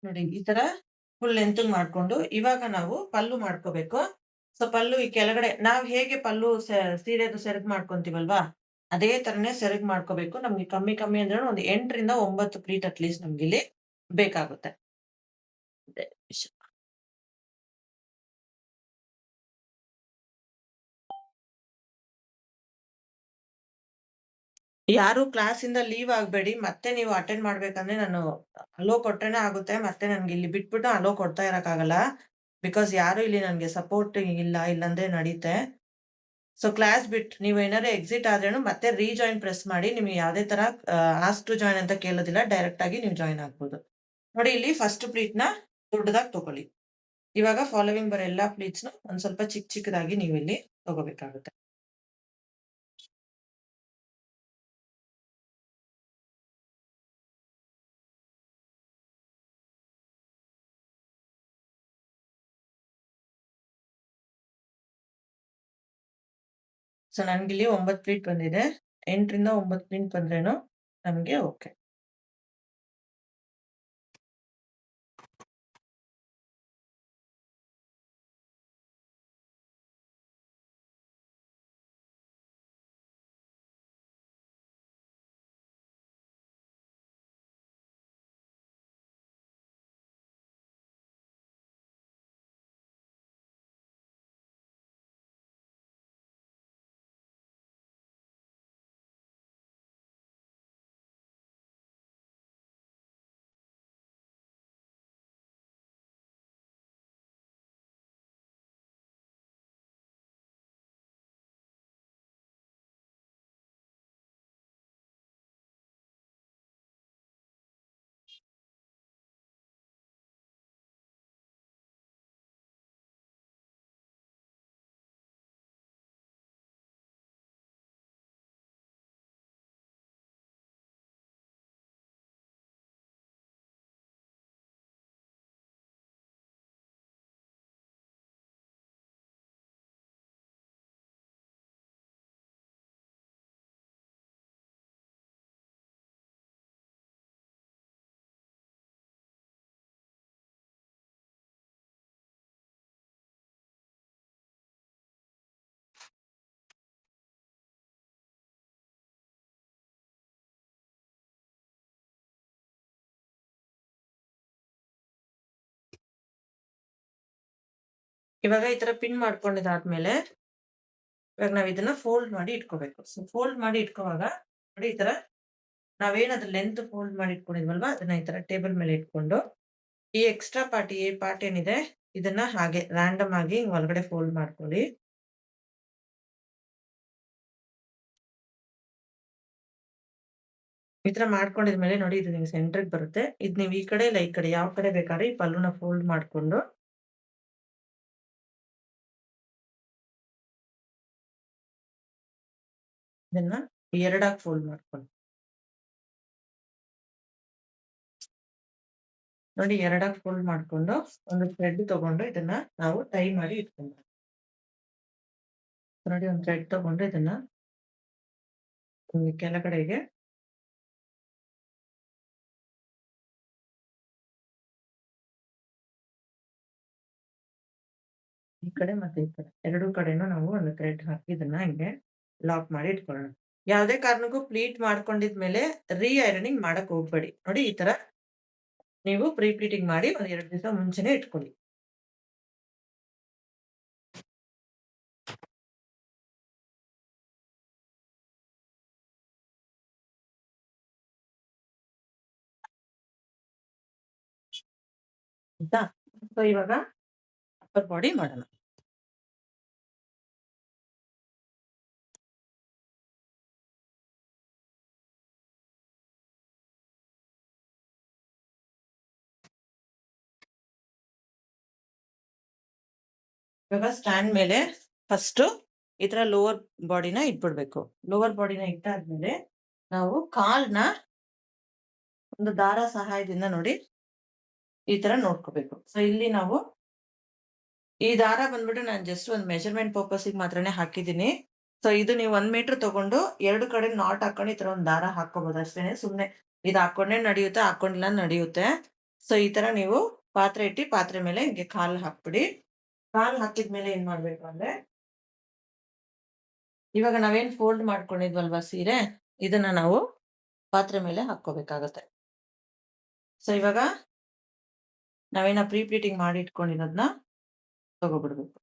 ನೋಡಿ ಈ ತರ ಫುಲ್ ಲೆಂತ್ ಮಾಡ್ಕೊಂಡು ಇವಾಗ ನಾವು ಪಲ್ಲು ಮಾಡ್ಕೋಬೇಕು. ಸೊ ಪಲ್ಲು ಈ ಕೆಳಗಡೆ ನಾವ್ ಹೇಗೆ ಪಲ್ಲು ಸೀರೆದು ಸೆರಗ್ ಮಾಡ್ಕೊಂತೀವಲ್ವಾ ಅದೇ ತರನೇ ಸೆರಗ್ ಮಾಡ್ಕೋಬೇಕು. ನಮ್ಗೆ ಕಮ್ಮಿ ಕಮ್ಮಿ ಅಂದ್ರೆ ಒಂದು 8 ರಿಂದ 9 ಪ್ಲೀಟ್ ಅಟ್ ಲೀಸ್ಟ್ ನಮ್ಗಿಲ್ಲಿ ಬೇಕಾಗುತ್ತೆ. ಅದೇ ವಿಷ. ಯಾರು ಕ್ಲಾಸಿಂದ ಲೀವ್ ಆಗ್ಬೇಡಿ. ಮತ್ತೆ ನೀವು ಅಟೆಂಡ್ ಮಾಡ್ಬೇಕಂದ್ರೆ ನಾನು ಅಲೋ ಕೊಟ್ರೇನೆ ಆಗುತ್ತೆ. ಮತ್ತೆ ನನ್ಗೆ ಇಲ್ಲಿ ಬಿಟ್ಬಿಟ್ಟು ಅಲೋ ಕೊಡ್ತಾ ಇರಕ್ಕಾಗಲ್ಲ. ಬಿಕಾಸ್ ಯಾರು ಇಲ್ಲಿ ನನ್ಗೆ ಸಪೋರ್ಟ್ ಇಲ್ಲ. ಇಲ್ಲಂದ್ರೆ ನಡೀತೆ. ಸೊ ಕ್ಲಾಸ್ ಬಿಟ್ಟು ನೀವು ಏನಾದ್ರು ಎಕ್ಸಿಟ್ ಆದ್ರೇನು ಮತ್ತೆ ರೀಜಾಯಿನ್ ಪ್ರೆಸ್ ಮಾಡಿ. ನಿಮ್ಗೆ ಯಾವುದೇ ತರ ಆಸ್ಕ್ ಟು ಜಾಯಿನ್ ಅಂತ ಕೇಳೋದಿಲ್ಲ. ಡೈರೆಕ್ಟ್ ಆಗಿ ನೀವು ಜಾಯಿನ್ ಆಗ್ಬೋದು. ನೋಡಿ ಇಲ್ಲಿ ಫಸ್ಟ್ ಪ್ಲೀಟ್‌ನ ದೊಡ್ಡದಾಗಿ ತಗೊಳ್ಳಿ. ಇವಾಗ ಫಾಲೋವಿಂಗ್ ಬರೋ ಎಲ್ಲಾ ಪ್ಲೀಟ್ಸ್‌ನು ಒಂದ್ ಸ್ವಲ್ಪ ಚಿಕ್ಕದಾಗಿ ನೀವಿಲ್ಲಿ ತಗೋಬೇಕಾಗುತ್ತೆ. ಸೊ ನನ್ಗಿಲ್ಲಿ 9 ಪ್ಲೀಟ್ ಬಂದಿದೆ. 8 ರಿಂದ 9 ಪ್ಲೀಟ್ ಬಂದ್ರೇನು ನಮ್ಗೆ ಓಕೆ. ಇವಾಗ ಈ ತರ ಪಿನ್ ಮಾಡ್ಕೊಂಡಿದ್ದಾದ್ಮೇಲೆ ಇವಾಗ ನಾವ್ ಇದನ್ನ ಫೋಲ್ಡ್ ಮಾಡಿ ಇಟ್ಕೋಬೇಕು. ಸೊ ಫೋಲ್ಡ್ ಮಾಡಿ ಇಟ್ಕೋವಾಗ ನೋಡಿ ಈ ತರ ನಾವೇನ್ ಅದ್ರ ಲೆಂತ್ ಫೋಲ್ಡ್ ಮಾಡಿ ಇಟ್ಕೊಂಡಿದ್ವಲ್ವಾ ಅದನ್ನ ಈ ತರ ಟೇಬಲ್ ಮೇಲೆ ಇಟ್ಕೊಂಡು ಈ ಎಕ್ಸ್ಟ್ರಾ ಪಾರ್ಟ್ ಏನಿದೆ ಇದನ್ನ ಹಾಗೆ ರಾಂಡಮ್ ಆಗಿ ಒಳಗಡೆ ಫೋಲ್ಡ್ ಮಾಡ್ಕೊಳ್ಳಿ. ಈ ತರ ಮಾಡ್ಕೊಂಡಿದ್ಮೇಲೆ ನೋಡಿ ಇದು ನಿಮ್ಗೆ ಸೆಂಟ್ರಿಗೆ ಬರುತ್ತೆ. ಇದ್ ನೀವು ಈ ಕಡೆ ಇಲ್ಲ ಈ ಕಡೆ ಯಾವ ಕಡೆ ಬೇಕಾದ್ರೆ ಈ ಪಲ್ಲುನ ಫೋಲ್ಡ್ ಮಾಡ್ಕೊಂಡು ಇದನ್ನ ಎರಡಾಗಿ ಫೋಲ್ಡ್ ಮಾಡ್ಕೊಳ್ಳಿ. ನೋಡಿ ಎರಡಾಗಿ ಫೋಲ್ಡ್ ಮಾಡ್ಕೊಂಡು ಒಂದು ಥ್ರೆಡ್ ತಗೊಂಡು ಇದನ್ನ ನಾವು ಟೈ ಮಾಡಿ ಇಟ್ಕೊಂಡ್ವಿ. ನೋಡಿ ಒಂದು ಥ್ರೆಡ್ ತಗೊಂಡು ಇದನ್ನ ಕೆಳಗಡೆಗೆ ಈ ಕಡೆ ಮತ್ತೆ ಈ ಕಡೆ ಎರಡೂ ಕಡೆನೂ ನಾವು ಒಂದು ಥ್ರೆಡ್ ಹಾಕಿ ಇದನ್ನ ಹಿಂಗೆ ಲಾಕ್ ಮಾಡಿ ಇಟ್ಕೊಳ್ಳೋಣ. ಯಾವುದೇ ಕಾರಣಕ್ಕೂ ಪ್ಲೀಟ್ ಮಾಡ್ಕೊಂಡಿದ್ಮೇಲೆ ಐರನಿಂಗ್ ಮಾಡಕ್ ಹೋಗ್ಬೇಡಿ. ನೋಡಿ ಈ ತರ ನೀವು ಪ್ರೀ ಪ್ಲೀಟಿಂಗ್ ಮಾಡಿ ಒಂದ್ 2 ದಿವಸ ಮುಂಚೆನೆ ಇಟ್ಕೊಳ್ಳಿ. ಆಯ್ತಾ? ಸೊ ಇವಾಗ ಅಪ್ಪರ್ ಬಾಡಿ ಮಾಡೋಣ. ಇವಾಗ ಸ್ಟ್ಯಾಂಡ್ ಮೇಲೆ ಫಸ್ಟ್ ಈ ತರ ಲೋವರ್ ಬಾಡಿನ ಇಟ್ಬಿಡ್ಬೇಕು. ಲೋವರ್ ಬಾಡಿನ ಇಟ್ಟಾದ್ಮೇಲೆ ನಾವು ಕಾಲ್ನ ಒಂದು ದಾರ ಸಹಾಯದಿಂದ ನೋಡಿ ಈ ತರ ನೋಡ್ಕೋಬೇಕು. ಸೊ ಇಲ್ಲಿ ನಾವು ಈ ದಾರ ಬಂದ್ಬಿಟ್ಟು ನಾನು ಜಸ್ಟ್ ಒಂದು ಮೆಜರ್ಮೆಂಟ್ ಪರ್ಪಸ್ಸಿಗೆ ಮಾತ್ರನೇ ಹಾಕಿದ್ದೀನಿ. ಸೊ ಇದು ನೀವು 1 ಮೀಟರ್ ತಗೊಂಡು 2 ಕಡೆ ನಾಟ್ ಹಾಕೊಂಡು ಈ ತರ ಒಂದು ದಾರ ಹಾಕೋಬಹುದು ಅಷ್ಟೇನೆ. ಸುಮ್ನೆ ಇದು ಹಾಕೊಂಡೇ ನಡೆಯುತ್ತೆ, ಹಾಕೊಂಡಿಲ್ಲ ನಡೆಯುತ್ತೆ. ಸೊ ಈ ತರ ನೀವು ಪಾತ್ರೆ ಇಟ್ಟು ಪಾತ್ರೆ ಮೇಲೆ ಹಿಂಗೆ ಕಾಲ್ ಹಾಕ್ಬಿಡಿ. ಕಾಲ್ ಹಾಕಿದ್ಮೇಲೆ ಏನ್ ಮಾಡ್ಬೇಕು ಅಂದ್ರೆ ಇವಾಗ ನಾವೇನ್ ಫೋಲ್ಡ್ ಮಾಡ್ಕೊಂಡಿದ್ವಲ್ವಾ ಸೀರೆ, ಇದನ್ನ ನಾವು ಪಾತ್ರೆ ಮೇಲೆ ಹಾಕೋಬೇಕಾಗತ್ತೆ. ಸೊ ಇವಾಗ ನಾವೇನ ಪ್ರೀ ಪ್ಲೀಟಿಂಗ್ ಮಾಡಿ ಇಟ್ಕೊಂಡಿರೋದನ್ನ ತಗೋಬಿಡ್ಬೇಕು.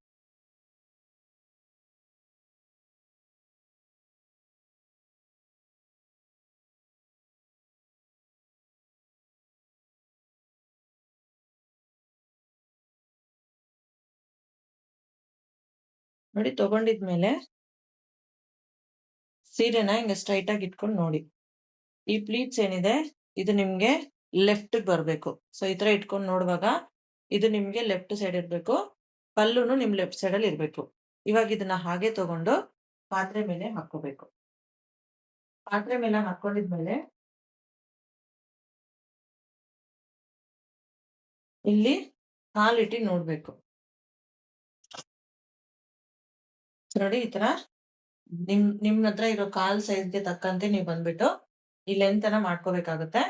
ನೋಡಿ ತಗೊಂಡಿದ್ಮೇಲೆ ಸೀರೆನ ಹಿಂಗೆ ಸ್ಟ್ರೈಟ್ ಆಗಿ ಇಟ್ಕೊಂಡು ನೋಡಿ. ಈ ಪ್ಲೀಟ್ಸ್ ಏನಿದೆ ಇದು ನಿಮ್ಗೆ ಲೆಫ್ಟ್ ಬರ್ಬೇಕು. ಸೊ ಈ ತರ ಇಟ್ಕೊಂಡು ನೋಡುವಾಗ ಇದು ನಿಮ್ಗೆ ಲೆಫ್ಟ್ ಸೈಡ್ ಇರ್ಬೇಕು. ಪಲ್ಲುನು ನಿಮ್ ಲೆಫ್ಟ್ ಸೈಡ್ ಅಲ್ಲಿ ಇರ್ಬೇಕು. ಇವಾಗ ಇದನ್ನ ಹಾಗೆ ತಗೊಂಡು ಪಾತ್ರೆ ಮೇಲೆ ಹಾಕೋಬೇಕು. ಪಾತ್ರೆ ಮೇಲೆ ಹಾಕೊಂಡಿದ್ಮೇಲೆ ಇಲ್ಲಿ ಕಾಲಿಟ್ಟು ನೋಡ್ಬೇಕು. ನೋಡಿ ಈ ತರ ನಿಮ್ ಹತ್ರ ಇರೋ ಕಾಲ್ ಸೈಜ್ಗೆ ತಕ್ಕಂತೆ ನೀವು ಬಂದ್ಬಿಟ್ಟು ಈ ಲೆಂತ್ ಅನ್ನ ಮಾಡ್ಕೋಬೇಕಾಗುತ್ತೆ.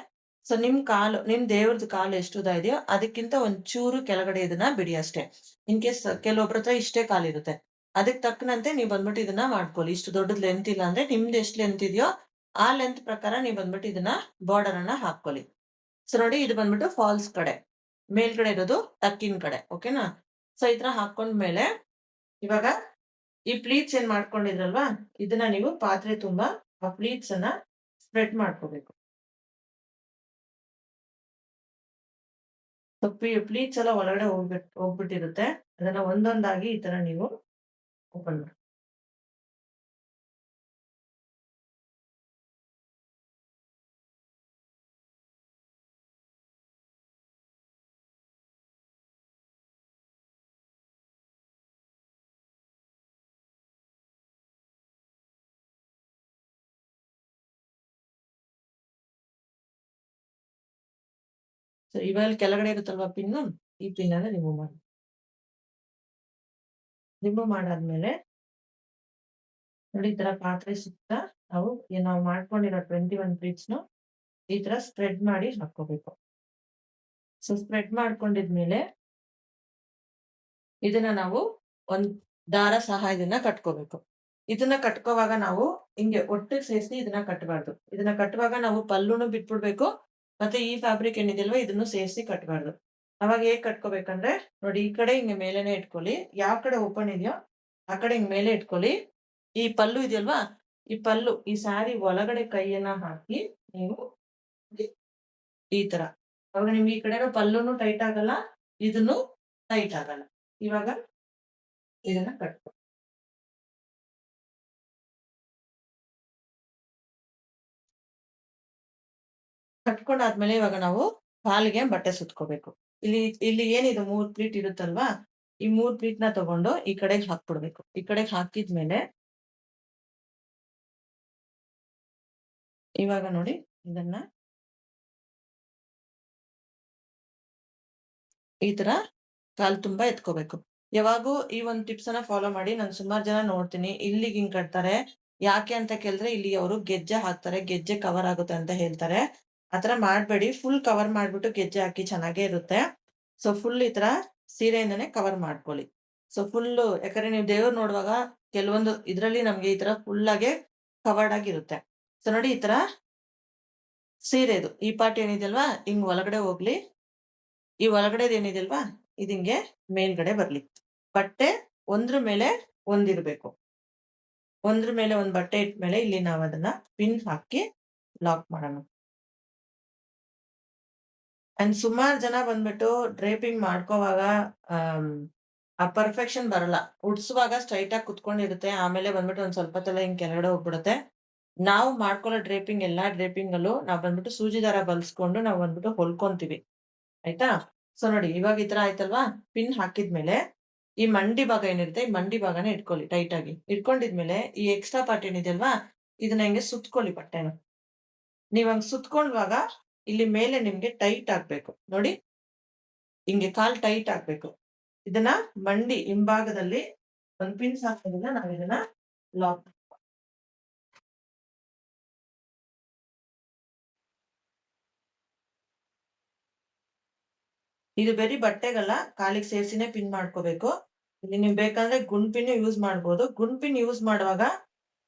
ಸೊ ನಿಮ್ ದೇವ್ರದ್ ಕಾಲು ಎಷ್ಟು ಉದ್ದ ಇದೆಯೋ ಅದಕ್ಕಿಂತ ಒಂಚೂರು ಕೆಳಗಡೆ ಇದನ್ನ ಬಿಡಿ ಅಷ್ಟೇ. ಇನ್ ಕೇಸ್ ಕೆಲವೊಬ್ರ ಹತ್ರ ಇಷ್ಟೇ ಕಾಲಿರುತ್ತೆ. ಅದಕ್ಕೆ ತಕ್ಕನಂತೆ ನೀವು ಬಂದ್ಬಿಟ್ಟು ಇದನ್ನ ಮಾಡ್ಕೊಳ್ಳಿ. ಇಷ್ಟು ದೊಡ್ಡದ್ ಲೆಂತ್ ಇಲ್ಲ ಅಂದ್ರೆ ನಿಮ್ದು ಎಷ್ಟು ಲೆಂತ್ ಇದೆಯೋ ಆ ಲೆಂತ್ ಪ್ರಕಾರ ನೀವು ಬಂದ್ಬಿಟ್ಟು ಇದನ್ನ ಬಾರ್ಡರ್ ಅನ್ನ ಹಾಕೊಳ್ಳಿ. ಸೊ ನೋಡಿ ಇದು ಬಂದ್ಬಿಟ್ಟು ಫಾಲ್ಸ್ ಕಡೆ, ಮೇಲ್ಗಡೆ ಇರೋದು ಟಕ್ಕಿನ ಕಡೆ. ಓಕೆನಾ? ಸೊ ಈ ತರ ಹಾಕೊಂಡ್ಮೇಲೆ ಇವಾಗ ಈ ಪ್ಲೀಟ್ಸ್ ಏನ್ ಮಾಡ್ಕೊಂಡಿದ್ರಲ್ವಾ, ಇದನ್ನ ನೀವು ಪಾತ್ರೆ ತುಂಬಾ ಆ ಪ್ಲೀಟ್ಸ್ ಅನ್ನ ಸ್ಪ್ರೆಡ್ ಮಾಡ್ಕೋಬೇಕು. ಪ್ಲೀಟ್ಸ್ ಎಲ್ಲ ಒಳಗಡೆ ಹೋಗ್ಬಿಟ್ಟಿರುತ್ತೆ. ಅದನ್ನ ಒಂದೊಂದಾಗಿ ಈ ತರ ನೀವು ಓಪನ್ ಮಾಡಿ. ಸೊ ಇವಾಗ ಕೆಳಗಡೆ ಇರುತ್ತಲ್ವಾ ಪಿನ್ನು, ಈ ಪಿನ್ ಅನ್ನ ರಿಮೂವ್ ಮಾಡಿ. ರಿಮೂವ್ ಮಾಡಾದ್ಮೇಲೆ ನೋಡಿ ಈ ತರ ಪಾತ್ರೆ ಸುತ್ತ ನಾವು ಮಾಡ್ಕೊಂಡಿರೋ 21 ಪ್ಲೀಟ್ಸ್ನು ಈ ತರ ಸ್ಪ್ರೆಡ್ ಮಾಡಿ ಹಾಕೋಬೇಕು. ಸೊ ಸ್ಪ್ರೆಡ್ ಮಾಡ್ಕೊಂಡಿದ್ಮೇಲೆ ಇದನ್ನ ನಾವು ಒಂದ್ ದಾರ ಸಹಾಯದಿಂದ ಕಟ್ಕೋಬೇಕು. ಇದನ್ನ ಕಟ್ಕೋವಾಗ ನಾವು ಹಿಂಗೆ ಒಟ್ಟಿಗೆ ಸೇರಿಸಿ ಇದನ್ನ ಕಟ್ಟಬಾರ್ದು. ಇದನ್ನ ಕಟ್ಟುವಾಗ ನಾವು ಪಲ್ಲುನು ಬಿಟ್ಬಿಡ್ಬೇಕು. ಮತ್ತೆ ಈ ಫ್ಯಾಬ್ರಿಕ್ ಏನಿದೆಯಲ್ವಾ ಇದನ್ನು ಸೇರಿಸಿ ಕಟ್ಟಬಾರ್ದು. ಅವಾಗ ಹೇಗ್ ಕಟ್ಕೋಬೇಕಂದ್ರೆ ನೋಡಿ ಈ ಕಡೆ ಹಿಂಗೆ ಮೇಲೆನೆ ಇಟ್ಕೊಳ್ಳಿ. ಯಾವ ಕಡೆ ಓಪನ್ ಇದೆಯೋ ಆ ಕಡೆ ಹಿಂಗ್ ಮೇಲೆ ಇಟ್ಕೊಳ್ಳಿ. ಈ ಪಲ್ಲು ಇದೆಯಲ್ವಾ, ಈ ಪಲ್ಲು ಈ ಸ್ಯಾರಿ ಒಳಗಡೆ ಕೈಯನ್ನ ಹಾಕಿ ನೀವು ಈ ತರ. ಅವಾಗ ನಿಮ್ಗೆ ಈ ಕಡೆನೂ ಪಲ್ಲುನು ಟೈಟ್ ಆಗಲ್ಲ, ಇದನ್ನು ಟೈಟ್ ಆಗಲ್ಲ. ಇವಾಗ ಇದನ್ನ ಕಟ್ಕೊ. ಕಟ್ಕೊಂಡಾದ್ಮೇಲೆ ಇವಾಗ ನಾವು ಕಾಲಿಗೆ ಬಟ್ಟೆ ಸುತ್ಕೋಬೇಕು. ಇಲ್ಲಿ ಏನಿದು 3 ಪ್ಲೀಟ್ ಇರುತ್ತಲ್ವಾ, ಈ 3 ಪ್ಲೀಟ್‌ನ ತಗೊಂಡು ಈ ಕಡೆಗೆ ಹಾಕ್ಬಿಡ್ಬೇಕು. ಈ ಕಡೆಗೆ ಹಾಕಿದ್ಮೇಲೆ ಇವಾಗ ನೋಡಿ ಇದನ್ನ ಈ ತರ ಕಾಲ್ ತುಂಬಾ ಎತ್ಕೋಬೇಕು. ಯಾವಾಗೂ ಈ ಒಂದು ಟಿಪ್ಸ್ ಅನ್ನ ಫಾಲೋ ಮಾಡಿ. ನಾನು ಸುಮಾರು ಜನ ನೋಡ್ತೀನಿ ಇಲ್ಲಿಗೆ ಹಿಂಗ್ ಕಟ್ತಾರೆ. ಯಾಕೆ ಅಂತ ಕೇಳಿದ್ರೆ ಇಲ್ಲಿ ಅವರು ಗೆಜ್ಜೆ ಹಾಕ್ತಾರೆ, ಗೆಜ್ಜೆ ಕವರ್ ಆಗುತ್ತೆ ಅಂತ ಹೇಳ್ತಾರೆ. ಆತರ ಮಾಡ್ಬೇಡಿ. ಫುಲ್ ಕವರ್ ಮಾಡ್ಬಿಟ್ಟು ಗೆಜ್ಜೆ ಹಾಕಿ ಚೆನ್ನಾಗೇ ಇರುತ್ತೆ. ಸೊ ಫುಲ್ ಈ ತರ ಸೀರೆಯಿಂದನೇ ಕವರ್ ಮಾಡ್ಕೊಳ್ಳಿ. ಸೊ ಫುಲ್ಲು ಯಾಕಂದ್ರೆ ನೀವು ದೇವ್ರು ನೋಡುವಾಗ ಕೆಲವೊಂದು ಇದ್ರಲ್ಲಿ ನಮ್ಗೆ ಈ ತರ ಫುಲ್ ಆಗಿ ಕವರ್ಡ್ ಆಗಿರುತ್ತೆ. ಸೊ ನೋಡಿ ಈ ತರ ಸೀರೆದು ಈ ಪಾರ್ಟ್ ಏನಿದೆಯಲ್ವಾ ಹಿಂಗ್ ಒಳಗಡೆ ಹೋಗ್ಲಿ. ಈ ಒಳಗಡೆದ್ ಏನಿದೆಯಲ್ವಾ ಇದ್ ಹಿಂಗೆ ಮೇಲ್ಗಡೆ ಬರ್ಲಿ. ಬಟ್ಟೆ ಒಂದ್ರ ಮೇಲೆ ಒಂದಿರ್ಬೇಕು. ಒಂದ್ರ ಮೇಲೆ ಒಂದ್ ಬಟ್ಟೆ ಇಟ್ಮೇಲೆ ಇಲ್ಲಿ ನಾವ್ ಅದನ್ನ ಪಿನ್ ಹಾಕಿ ಲಾಕ್ ಮಾಡೋಣ. ಅಂಡ್ ಸುಮಾರ್ ಜನ ಬಂದ್ಬಿಟ್ಟು ಡ್ರೇಪಿಂಗ್ ಮಾಡ್ಕೋವಾಗ ಆಮ್, ಆ ಪರ್ಫೆಕ್ಷನ್ ಬರಲ್ಲ. ಉಡ್ಸುವಾಗ ಸ್ಟ್ರೈಟ್ ಆಗಿ ಕುತ್ಕೊಂಡಿರುತ್ತೆ. ಆಮೇಲೆ ಬಂದ್ಬಿಟ್ಟು ಒಂದ್ ಸ್ವಲ್ಪ ಹೊತ್ತೆಲ್ಲ ಹಿಂಗ್ ಕೆಳಗಡೆ ಹೋಗ್ಬಿಡುತ್ತೆ. ನಾವು ಮಾಡ್ಕೊಳ್ಳೋ ಡ್ರೇಪಿಂಗ್ ಎಲ್ಲಾ ಡ್ರೇಪಿಂಗ್ ಅಲ್ಲೂ ನಾವ್ ಬಂದ್ಬಿಟ್ಟು ಸೂಜಿ ದಾರ ಬಲ್ಸ್ಕೊಂಡು ನಾವ್ ಬಂದ್ಬಿಟ್ಟು ಹೊಲ್ಕೊಂತೀವಿ. ಆಯ್ತಾ? ಸೊ ನೋಡಿ ಇವಾಗ ಈ ತರ ಆಯ್ತಲ್ವಾ? ಪಿನ್ ಹಾಕಿದ್ಮೇಲೆ ಈ ಮಂಡಿ ಭಾಗ ಏನಿರುತ್ತೆ, ಈ ಮಂಡಿ ಭಾಗನ ಇಟ್ಕೊಳ್ಳಿ ಟೈಟ್ ಆಗಿ. ಇಟ್ಕೊಂಡಿದ್ಮೇಲೆ ಈ ಎಕ್ಸ್ಟ್ರಾ ಪಾರ್ಟ್ ಏನಿದೆಯಲ್ವಾ? ಇದನ್ನ ಹಿಂಗೆ ಸುತ್ಕೊಳ್ಳಿ ಬಟ್ಟೆನ. ನೀವ್ ಹಂಗ್ ಸುತ್ಕೊಂಡ್ವಾಗ ಇಲ್ಲಿ ಮೇಲೆ ನಿಮ್ಗೆ ಟೈಟ್ ಆಗ್ಬೇಕು. ನೋಡಿ ಹಿಂಗೆ ಕಾಲ್ ಟೈಟ್ ಆಗ್ಬೇಕು. ಇದನ್ನ ಮಂಡಿ ಹಿಂಭಾಗದಲ್ಲಿ ಒಂದ್ ಪಿನ್ಸ್ ಹಾಕೋದ್ರಿಂದ ನಾವ್ ಇದನ್ನ ಲಾಕ್ ಇದು ಬರೀ ಬಟ್ಟೆಗಲ್ಲ, ಕಾಲಿಗೆ ಸೇರ್ಸಿನೇ ಪಿನ್ ಮಾಡ್ಕೋಬೇಕು. ಇಲ್ಲಿ ನೀವು ಬೇಕಂದ್ರೆ ಗುಂಡ್ ಪಿನ್ ಯೂಸ್ ಮಾಡ್ಬೋದು. ಗುಂಡ್ ಪಿನ್ ಯೂಸ್ ಮಾಡುವಾಗ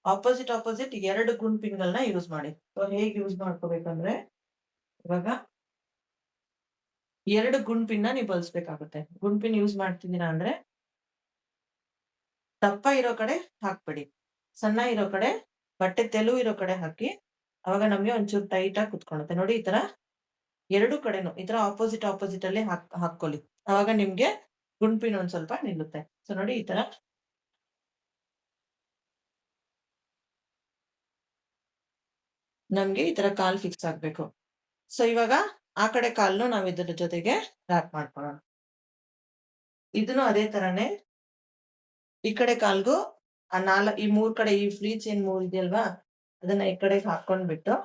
ಅಪೋಸಿಟ್ 2 ಗುಂಡ್ ಪಿನ್‌ಗಳನ್ನ ಯೂಸ್ ಮಾಡಿ. ಸೊ ಹೇಗ್ ಯೂಸ್ ಮಾಡ್ಕೋಬೇಕಂದ್ರೆ, ಇವಾಗ 2 ಗುಂಡ್ ಪಿನ್‌ನ ನೀವು ಬಳಸ್ಬೇಕಾಗುತ್ತೆ. ಗುಂಡ್ ಪಿನ್ ಯೂಸ್ ಮಾಡ್ತಿದ್ದೀರಾ ಅಂದ್ರೆ ದಪ್ಪ ಇರೋ ಕಡೆ ಹಾಕ್ಬೇಡಿ. ಸಣ್ಣ ಇರೋ ಕಡೆ, ಬಟ್ಟೆ ತೆಳು ಇರೋ ಕಡೆ ಹಾಕಿ. ಅವಾಗ ನಮ್ಗೆ ಒಂಚೂರು ಟೈಟ್ ಆಗಿ ಕುತ್ಕೊಳ್ಳುತ್ತೆ. ನೋಡಿ ಈ ತರ 2 ಕಡೆನೂ ಈ ತರ ಅಪೋಸಿಟ್ ಅಲ್ಲಿ ಹಾಕ್ಕೊಳ್ಳಿ. ಅವಾಗ ನಿಮ್ಗೆ ಗುಂಡ್ ಪಿನ್ ಒಂದ್ ಸ್ವಲ್ಪ ನಿಲ್ಲುತ್ತೆ. ಸೊ ನೋಡಿ ಈ ತರ ನಮ್ಗೆ ಈ ತರ ಕಾಲ್ ಫಿಕ್ಸ್ ಆಗ್ಬೇಕು. ಸೊ ಇವಾಗ ಆ ಕಡೆ ಕಾಲ್ನು ನಾವ್ ಇದ್ರ ಜೊತೆಗೆ ರ್ಯಾಪ್ ಮಾಡ್ಕೊಳ್ಳೋಣ. ಇದನ್ನು ಅದೇ ತರಾನೇ ಈ ಕಡೆ ಕಾಲ್ಗೂ ಈ 3 ಕಡೆ ಈ ಫ್ಲೀಟ್ಸ್ ಏನ್ 3 ಇದೆಯಲ್ವಾ? ಅದನ್ನ ಈ ಕಡೆಗೆ ಹಾಕೊಂಡ್ಬಿಟ್ಟು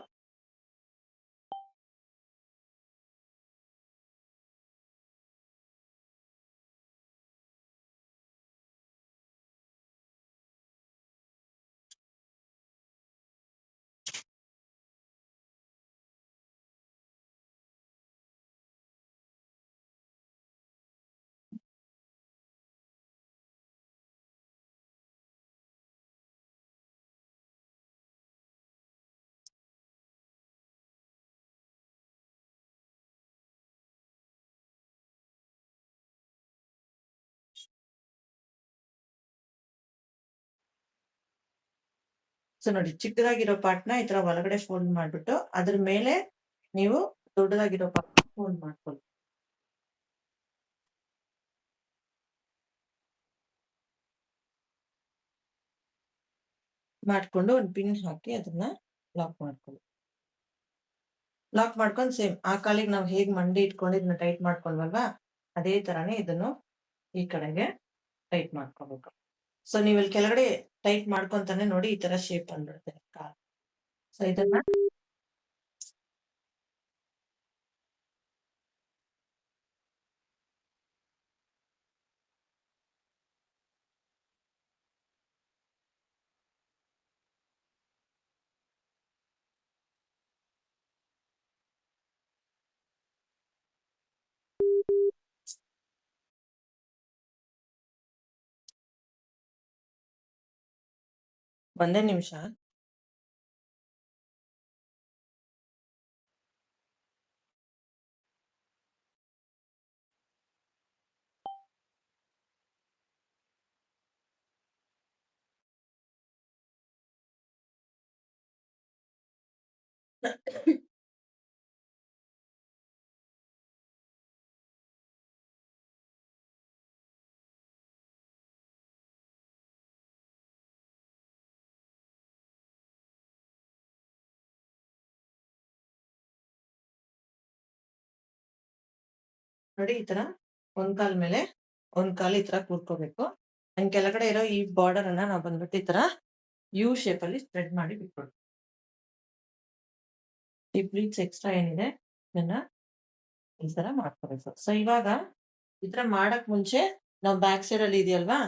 ಸೊ ನೋಡಿ ಚಿಕ್ಕದಾಗಿರೋ ಪಾರ್ಟ್‌ನ ಈ ತರ ಒಳಗಡೆ ಫೋಲ್ಡ್ ಮಾಡ್ಬಿಟ್ಟು, ಅದ್ರ ಮೇಲೆ ನೀವು ದೊಡ್ಡದಾಗಿರೋ ಪಾರ್ಟ್‌ನ ಫೋಲ್ಡ್ ಮಾಡ್ಕೊಳ್ಳಿ. ಮಾಡ್ಕೊಂಡು ಒಂದು ಪಿನ್ ಹಾಕಿ ಅದನ್ನ ಲಾಕ್ ಮಾಡ್ಕೊಳ್ಳಿ. ಲಾಕ್ ಮಾಡ್ಕೊಂಡು ಸೇಮ್ ಆ ಕಾಲಿಗೆ ನಾವು ಹೇಗ್ ಮಂಡಿ ಇಟ್ಕೊಂಡು ಇದನ್ನ ಟೈಟ್ ಮಾಡ್ಕೊಂಡ್ವಲ್ವಾ? ಅದೇ ತರಾನೇ ಇದನ್ನು ಈ ಕಡೆಗೆ ಟೈಟ್ ಮಾಡ್ಕೋಬೇಕು. ಸೊ ನೀವಿಲ್ಲಿ ಕೆಳಗಡೆ ಟೈಟ್ ಮಾಡ್ಕೊಂತಾನೆ ನೋಡಿ ಈ ತರ ಶೇಪ್ ಬಂದ್ಬಿಡುತ್ತೆ ಕಾಲು. ಸೊ ಇದನ್ನ ಒಂದೇ ನಿಮಿಷ. ನೋಡಿ ಈ ತರ ಒಂದ್ ಕಾಲ್ ಮೇಲೆ ಒಂದ್ ಕಾಲ್ ಈ ತರ ಕೂರ್ಕೋಬೇಕು. ಅಂಡ್ ಕೆಳಗಡೆ ಇರೋ ಈ ಬಾರ್ಡರ್ ಅನ್ನ ನಾವು ಬಂದ್ಬಿಟ್ಟು ಈ ತರ ಯು ಶೇಪ್ ಅಲ್ಲಿ ಸ್ಪ್ರೆಡ್ ಮಾಡಿ ಬಿಟ್ಕೊಳ್ತೀವಿ. ಈ ಪ್ಲೀಟ್ಸ್ ಎಕ್ಸ್ಟ್ರಾ ಏನಿದೆ ಇದನ್ನ ಈ ತರ ಮಾಡ್ಕೋಬೇಕು. ಸೊ ಇವಾಗ ಈ ತರ ಮಾಡಕ್ ಮುಂಚೆ ನಾವು ಬ್ಯಾಕ್ ಸೈಡ್ ಅಲ್ಲಿ ಇದೆಯಲ್ವಾ?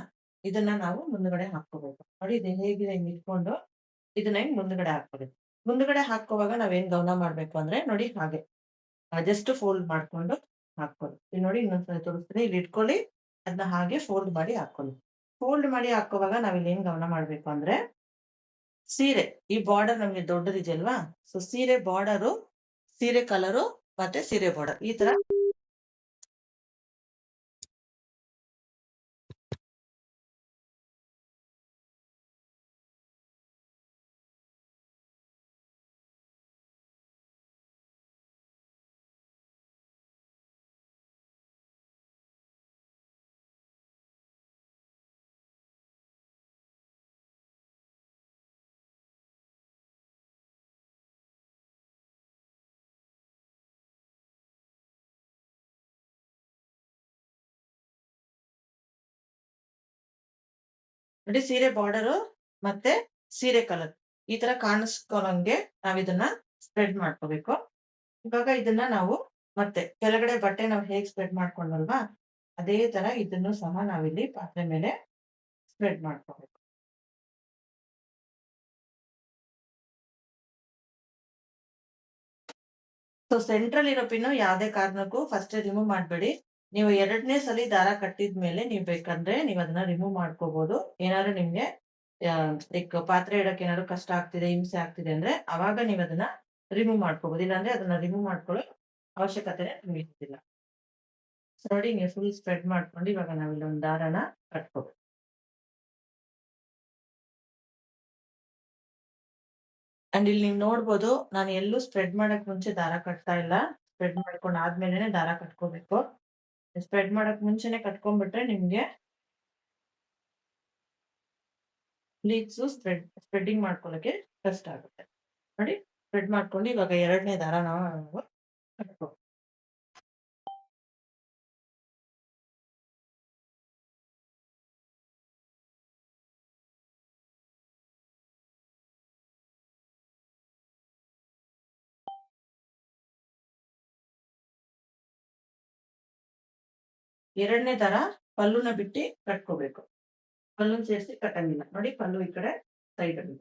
ಇದನ್ನ ನಾವು ಮುಂದ್ಗಡೆ ಹಾಕ್ಕೋಬೇಕು. ನೋಡಿ ಇದು ಹೇಗಿದೆ ಹಿಂಗ್ ಇಟ್ಕೊಂಡು ಇದನ್ನ ಹಿಂಗ್ ಮುಂದ್ಗಡೆ ಹಾಕ್ಕೋಬೇಕು. ಮುಂದ್ಗಡೆ ಹಾಕೋವಾಗ ನಾವೇನ್ ಗಮನ ಮಾಡ್ಬೇಕು ಅಂದ್ರೆ ನೋಡಿ ಹಾಗೆ ಜಸ್ಟ್ ಫೋಲ್ಡ್ ಮಾಡ್ಕೊಂಡು ಹಾಕ್ಕೊಳ್ಳಿ. ಇಲ್ಲಿ ನೋಡಿ ಇನ್ನೊಂದ್ಸಲ ತೋರಿಸ್ತೀನಿ. ಇಲ್ಲಿ ಇಟ್ಕೊಳ್ಳಿ. ಅದನ್ನ ಹಾಗೆ ಫೋಲ್ಡ್ ಮಾಡಿ ಹಾಕೊಳ್ಳಿ. ಫೋಲ್ಡ್ ಮಾಡಿ ಹಾಕುವಾಗ ನಾವಿಲ್ಲಿ ಏನ್ ಗಮನ ಮಾಡ್ಬೇಕು ಅಂದ್ರೆ, ಸೀರೆ ಈ ಬಾರ್ಡರ್ ನಮ್ಗೆ ದೊಡ್ಡದಿದೆಯಲ್ವಾ? ಸೊ ಸೀರೆ ಬಾರ್ಡರು, ಸೀರೆ ಕಲರು ಮತ್ತೆ ಸೀರೆ ಬಾರ್ಡರ್ ಈ ತರ ನೋಡಿ ಸೀರೆ ಬಾರ್ಡರು ಮತ್ತೆ ಸೀರೆ ಕಲರ್ ಈ ತರ ಕಾಣಿಸ್ಕೊಳಂಗೆ ನಾವಿದನ್ನ ಸ್ಪ್ರೆಡ್ ಮಾಡ್ಕೋಬೇಕು. ಇವಾಗ ಇದನ್ನ ನಾವು ಮತ್ತೆ ಕೆಳಗಡೆ ಬಟ್ಟೆ ನಾವು ಹೇಗ್ ಸ್ಪ್ರೆಡ್ ಮಾಡ್ಕೊಂಡ್ವಲ್ವಾ? ಅದೇ ತರ ಇದನ್ನು ಸಹ ನಾವಿಲ್ಲಿ ಪಾತ್ರೆ ಮೇಲೆ ಸ್ಪ್ರೆಡ್ ಮಾಡ್ಕೋಬೇಕು. ಸೊ ಸೆಂಟ್ರಲ್ ಇರೋ ಪಿನ್ನು ಯಾವ್ದೇ ಕಾರಣಕ್ಕೂ ಫಸ್ಟ್ ರಿಮೂವ್ ಮಾಡ್ಬೇಡಿ. ನೀವು 2ನೇ ಸಲಿ ದಾರ ಕಟ್ಟಿದ್ಮೇಲೆ ನೀವ್ ಬೇಕಂದ್ರೆ ನೀವ್ ಅದನ್ನ ರಿಮೂವ್ ಮಾಡ್ಕೋಬಹುದು. ಏನಾದ್ರು ನಿಮ್ಗೆ ಲೈಕ್ ಪಾತ್ರೆ ಇಡಕ್ಕೆ ಏನಾದ್ರು ಕಷ್ಟ ಆಗ್ತಿದೆ, ಹಿಂಸೆ ಆಗ್ತಿದೆ ಅಂದ್ರೆ ಅವಾಗ ನೀವ್ ಅದನ್ನ ರಿಮೂವ್ ಮಾಡ್ಕೋಬಹುದು. ಇಲ್ಲಾಂದ್ರೆ ಅದನ್ನ ರಿಮೂವ್ ಮಾಡ್ಕೊಳ್ಳೋ ಅವಶ್ಯಕತೆನೆ ನಿಮ್ಗೆ ಇರೋದಿಲ್ಲ. ಸೊ ನೋಡಿ ನೀವು ಫುಲ್ ಸ್ಪ್ರೆಡ್ ಮಾಡ್ಕೊಂಡು ಇವಾಗ ನಾವಿಲ್ಲೊಂದ್ ದಾರನ ಕಟ್ಕೋಬೇಕು. ಅಂಡ್ ಇಲ್ಲಿ ನೀವ್ ನೋಡ್ಬೋದು ನಾನು ಎಲ್ಲೂ ಸ್ಪ್ರೆಡ್ ಮಾಡಕ್ ಮುಂಚೆ ದಾರ ಕಟ್ತಾ ಇಲ್ಲ. ಸ್ಪ್ರೆಡ್ ಮಾಡ್ಕೊಂಡ್ ಆದ್ಮೇಲೆನೆ ದಾರ ಕಟ್ಕೋಬೇಕು. ಸ್ಪ್ರೆಡ್ ಮಾಡಕ್ ಮುಂಚೆನೆ ಕಟ್ಕೊಂಡ್ಬಿಟ್ರೆ ನಿಮ್ಗೆ ಪ್ಲೀಟ್ಸು ಸ್ಪ್ರೆಡ್ಡಿಂಗ್ ಮಾಡ್ಕೊಳ್ಳಕ್ಕೆ ಕಷ್ಟ ಆಗುತ್ತೆ. ನೋಡಿ ಸ್ಪ್ರೆಡ್ ಮಾಡ್ಕೊಂಡು ಇವಾಗ 2ನೇ ದಾರನ ನಾವು ಕಟ್ಕೋ. ಎರಡನೇ ದಾರ ಪಲ್ಲುನ ಬಿಟ್ಟು ಕಟ್ಕೋಬೇಕು. ಪಲ್ಲುನ್ ಸೇರ್ಸಿ ಕಟ್ಟಂಗಿಲ್ಲ. ನೋಡಿ ಪಲ್ಲು ಈ ಕಡೆ ಸೈಡಲ್ಲಿ.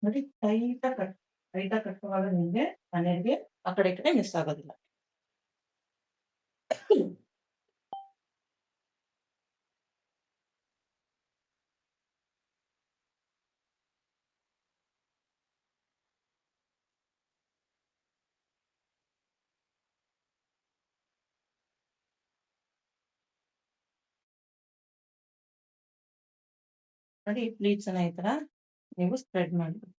ನೋಡಿ ಟೈಟಾಗ್ ಕಟ್ಟುವಾಗ ನಿಮ್ಗೆ ಮನೆಗೆ ಆ ಕಡೆ ಈ ಕಡೆ ಮಿಸ್ ಆಗೋದಿಲ್ಲ. ನೋಡಿ ಪ್ಲೀಟ್ಸ್ ಅನ್ನ ಈ ತರ ನೀವು ಸ್ಪ್ರೆಡ್ ಮಾಡ್ಬೇಕು.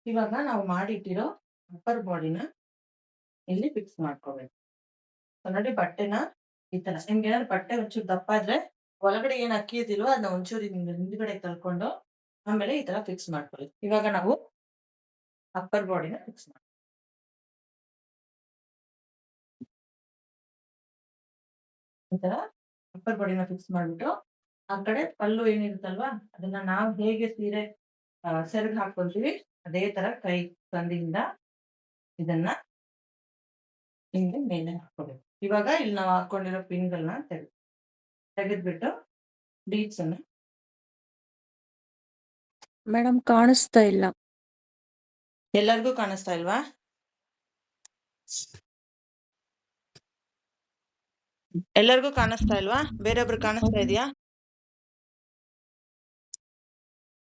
ಇವಾಗ ನಾವು ಮಾಡಿಟ್ಟಿರೋ ಅಪ್ಪರ್ ಬಾಡಿನ ಇಲ್ಲಿ ಫಿಕ್ಸ್ ಮಾಡ್ಕೋಬೇಕು. ಸೊ ನೋಡಿ ಬಟ್ಟೆನ ಈ ತರ ನಿಮ್ಗೇನಾದ್ರು ಬಟ್ಟೆ ಒಂಚೂರು ದಪ್ಪ ಇದ್ರೆ ಒಳಗಡೆ ಏನ್ ಅಕ್ಕಿ ಇದಿಲ್ವೋ ಅದನ್ನ ಒಂಚೂರು ಹಿಂದ್ಗಡೆ ತಳ್ಕೊಂಡು ಆಮೇಲೆ ಈ ತರ ಫಿಕ್ಸ್ ಮಾಡ್ಕೊಳ್ಳಿ. ಇವಾಗ ನಾವು ಅಪ್ಪರ್ ಬಾಡಿನ ಫಿಕ್ಸ್ ಮಾಡ್ತೀವಿ. ಈ ತರ ಅಪ್ಪರ್ ಬಾಡಿನ ಫಿಕ್ಸ್ ಮಾಡ್ಬಿಟ್ಟು ಆ ಕಡೆ ಪಲ್ಲು ಏನಿರುತ್ತಲ್ವಾ ಅದನ್ನ ನಾವು ಹೇಗೆ ಸೀರೆ ಸೆರಗ್ ಹಾಕೊಳ್ತೀವಿ ಅದೇ ತರ ಕೈ ಸಂದಿಯಿಂದ ಇದನ್ನ ಹಿಂಗೆ ಮೇಲೆ ಹಾಕೋಬೇಕು. ಇವಾಗ ಇಲ್ಲಿ ನಾವು ಹಾಕೊಂಡಿರೋ ಪಿನ್‌ಗಳನ್ನ ತೆಗೆದ್ಬಿಟ್ಟು ಬೀಡ್ಸ್ ಅನ್ನ ಮೇಡಮ್ ಕಾಣಿಸ್ತಾ ಇಲ್ಲ. ಎಲ್ಲರಿಗೂ ಕಾಣಿಸ್ತಾ ಇಲ್ವಾ? ಎಲ್ಲರಿಗೂ ಕಾಣಿಸ್ತಾ ಇಲ್ವಾ? ಬೇರೊಬ್ರು ಕಾಣಿಸ್ತಾ ಇದೆಯಾ?